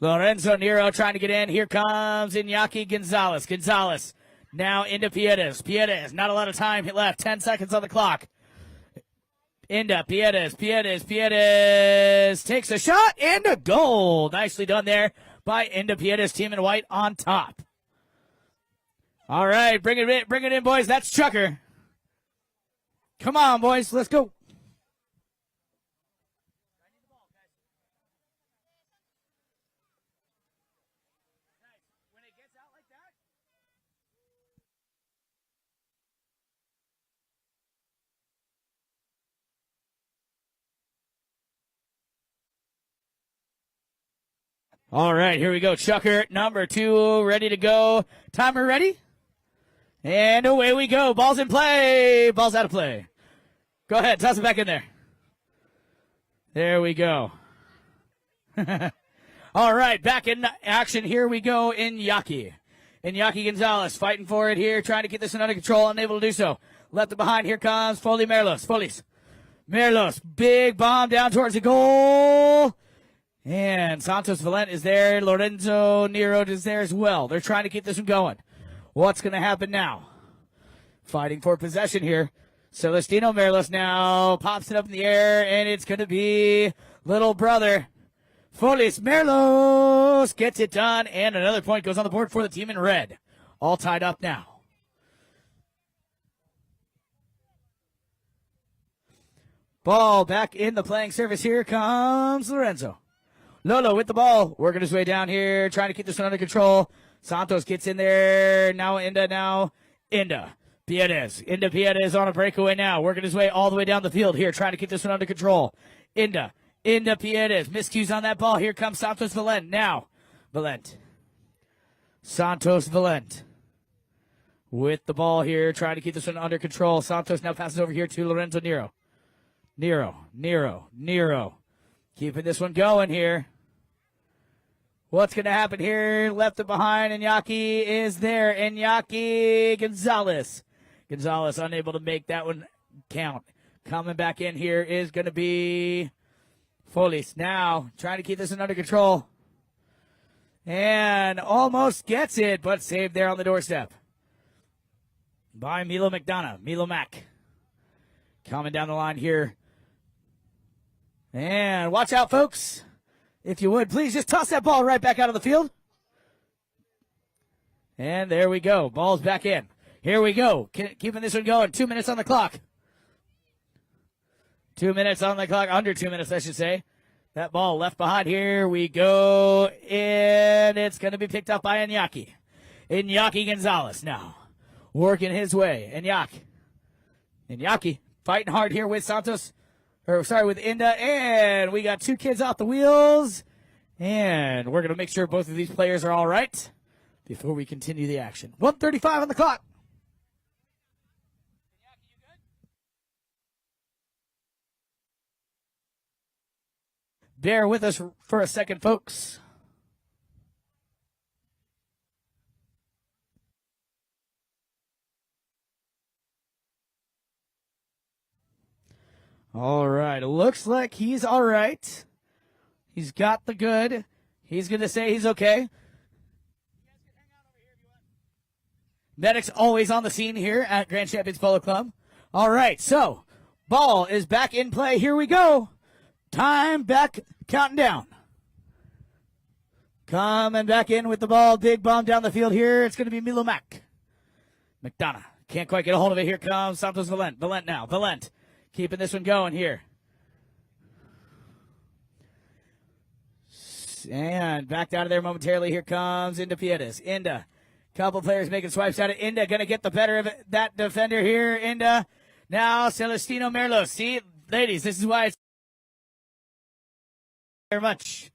Lorenzo Nero trying to get in. Here comes Iñaki Gonzalez. Now into Piedes. Not a lot of time left. 10 seconds on the clock. Into Piedes takes a shot and a goal. Nicely done there by Inda Piedes, team in white on top. All right, bring it in, boys. That's Chukker. Come on, boys, let's go. All right, here we go. Chukker, number 2, ready to go. Timer ready? And away we go. Ball's in play. Ball's out of play. Go ahead, toss it back in there. There we go. All right, back in action. Here we go. Iñaki Gonzalez fighting for it here, trying to get this one under control, unable to do so. Left it behind. Here comes Merlos, big bomb down towards the goal. And Santos Valent is there. Lorenzo Nero is there as well. They're trying to keep this one going. What's going to happen now? Fighting for possession here. Celestino Merlos now pops it up in the air, and it's going to be little brother. Merlos gets it done, and another point goes on the board for the team in red. All tied up now. Ball back in the playing surface. Here comes Lorenzo. Lolo with the ball, working his way down here, trying to keep this one under control. Santos gets in there. Now Inda. Piedes on a breakaway now, working his way all the way down the field here, trying to keep this one under control. Inda Piedes, miscues on that ball. Here comes Santos Valent now. Santos Valent with the ball here, trying to keep this one under control. Santos now passes over here to Lorenzo Nero. Keeping this one going here. What's going to happen here? Left it behind. Iñaki is there. Iñaki Gonzalez unable to make that one count. Coming back in here is going to be Folies now trying to keep this one under control. And almost gets it, but saved there on the doorstep by Milo McDonough. Milo Mac coming down the line here. And watch out, folks. If you would, please just toss that ball right back out of the field. And there we go. Ball's back in. Here we go. Keeping this one going. 2 minutes on the clock. 2 minutes on the clock. Under 2 minutes, I should say. That ball left behind. Here we go. And it's going to be picked up by Iñaki. Iñaki Gonzalez now. Working his way. Iñaki fighting hard here with Santos. With Inda. And we got two kids off the wheels. And we're going to make sure both of these players are all right before we continue the action. 1:35 on the clock. Bear with us for a second, folks. All right. It looks like he's all right. He's got the good. He's going to say he's okay. Medic's always on the scene here at Grand Champions Polo Club. All right. So, ball is back in play. Here we go. Time back, counting down. Coming back in with the ball. Big bomb down the field here. It's going to be Milo Mac. McDonough can't quite get a hold of it. Here comes Santos Valent. Valent now. Valent keeping this one going here. And backed out of there momentarily. Here comes Inda Piedras. Inda. Couple players making swipes at it. Inda going to get the better of that defender here. Inda. Now Celestino Merlos. See, ladies, this is why it's very much.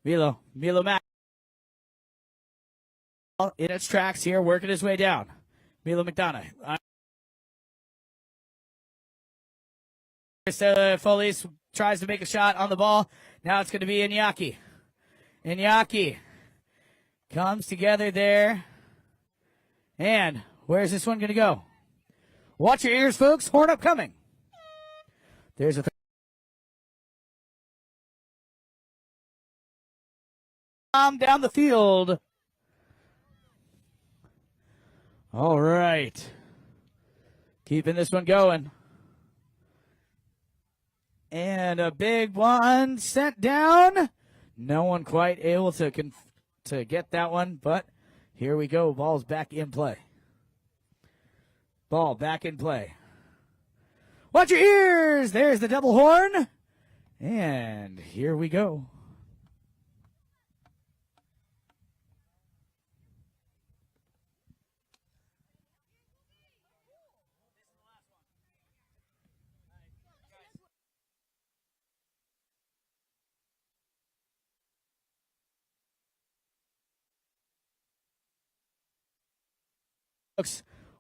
Milo Mac in its tracks here, working his way down. Milo McDonough. Folies tries to make a shot on the ball. Now it's going to be Iñaki. Iñaki comes together there. And where's this one going to go? Watch your ears, folks. Horn up coming. There's a down the field. All right. Keeping this one going. And a big one sent down. No one quite able to get that one, but here we go. Ball's back in play. Ball back in play. Watch your ears. There's the double horn. And here we go.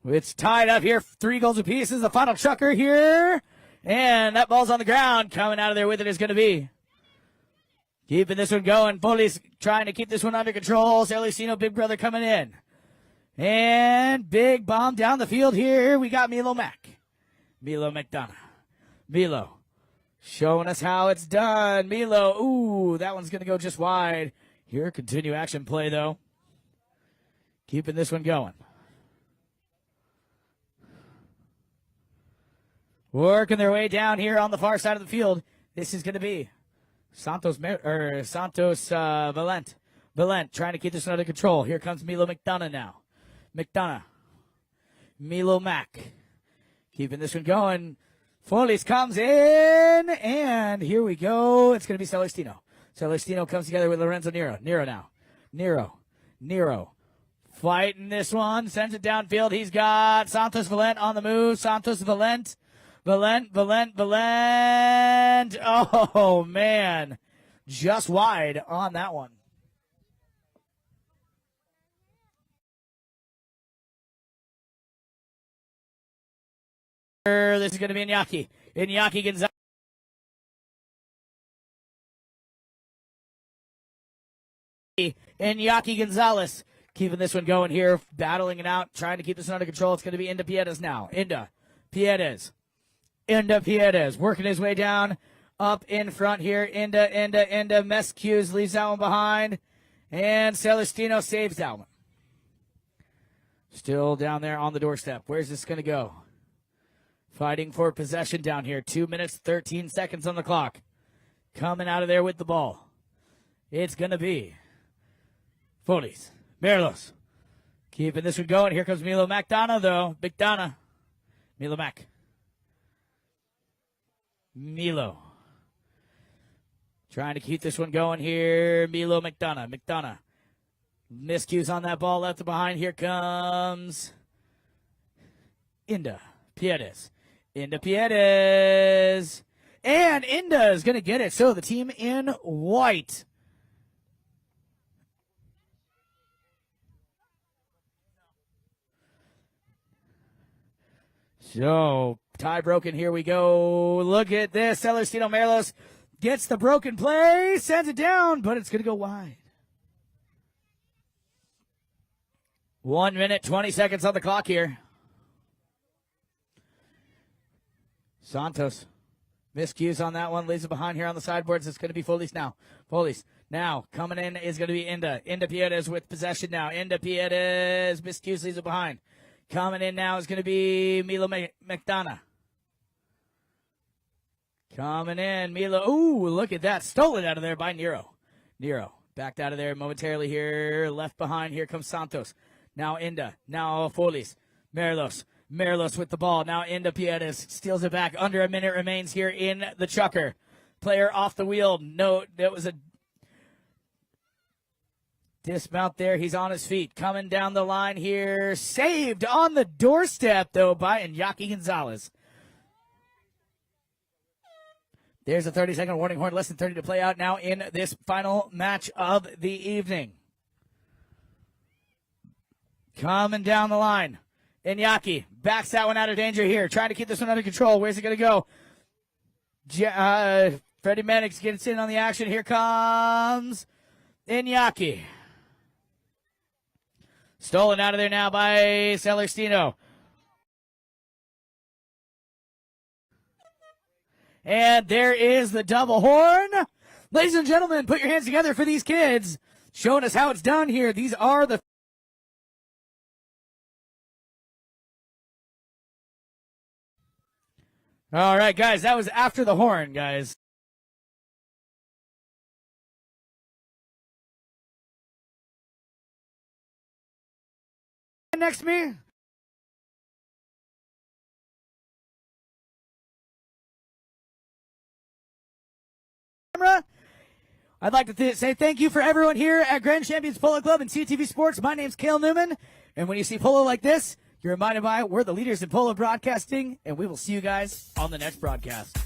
It's tied up here. 3 goals apiece. This is the final chukker here. And that ball's on the ground. Coming out of there with it is going to be. Keeping this one going. Police trying to keep this one under control. Celestino, big brother, coming in. And big bomb down the field here. We got Milo Mac. Milo McDonough. Milo showing us how it's done. Milo, ooh, that one's going to go just wide. Here, continue action play, though. Keeping this one going. Working their way down here on the far side of the field. This is going to be Santos Valent. Valent trying to keep this under control. Here comes Milo McDonough now. McDonough. Milo Mac. Keeping this one going. Folies comes in. And here we go. It's going to be Celestino. Celestino comes together with Lorenzo Nero. Nero now. Nero. Fighting this one. Sends it downfield. He's got Santos Valent on the move. Santos Valent. Valent. Oh, man. Just wide on that one. This is going to be Iñaki. Iñaki Gonzalez. Iñaki Gonzalez Keeping this one going here, battling it out, trying to keep this one under control. It's going to be Inda Piedes now. Inda Piedes, working his way down, up in front here. Inda, Mescuse leaves that one behind, and Celestino saves that one. Still down there on the doorstep. Where's this going to go? Fighting for possession down here. 2 minutes, 13 seconds on the clock. Coming out of there with the ball. It's going to be Folies. Merlos. Keeping this one going. Here comes Milo McDonough, though. Big Donna. Milo Mac. Milo. Trying to keep this one going here. Milo McDonough. Miscues on that ball left behind. Here comes Inda Piedes. And Inda is going to get it. So the team in white. So, tie broken. Here we go. Look at this. Celestino Merlos gets the broken play, sends it down, but it's going to go wide. 1 minute, 20 seconds on the clock here. Santos. Miscues on that one. Leaves it behind here on the sideboards. It's going to be Folies now. Folies now coming in is going to be Inda. Inda Piedes with possession now. Inda Piedes. Miscues leaves it behind. Coming in now is going to be Milo McDonough. Coming in, Milo. Ooh, look at that. Stole it out of there by Nero. Nero backed out of there momentarily here. Left behind. Here comes Santos. Now Inda. Now Folies. Merlos with the ball. Now Inda Piedes steals it back. Under a minute remains here in the Chukker. Player off the wheel. No, that was a dismount there. He's on his feet. Coming down the line here. Saved on the doorstep, though, by Iñaki Gonzalez. There's a 30-second warning horn. Less than 30 to play out now in this final match of the evening. Coming down the line. Iñaki backs that one out of danger here. Trying to keep this one under control. Where's it going to go? Freddie Mannix gets in on the action. Here comes Iñaki. Stolen out of there now by Celestino. And there is the double horn. Ladies and gentlemen, put your hands together for these kids. Showing us how it's done here. These are the... All right, guys, that was after the horn, guys. Next to me. I'd like to say thank you for everyone here at Grand Champions Polo Club and CTV Sports. My name's Cale Newman, and when you see polo like this, you're reminded by we're the leaders in polo broadcasting, and we will see you guys on the next broadcast.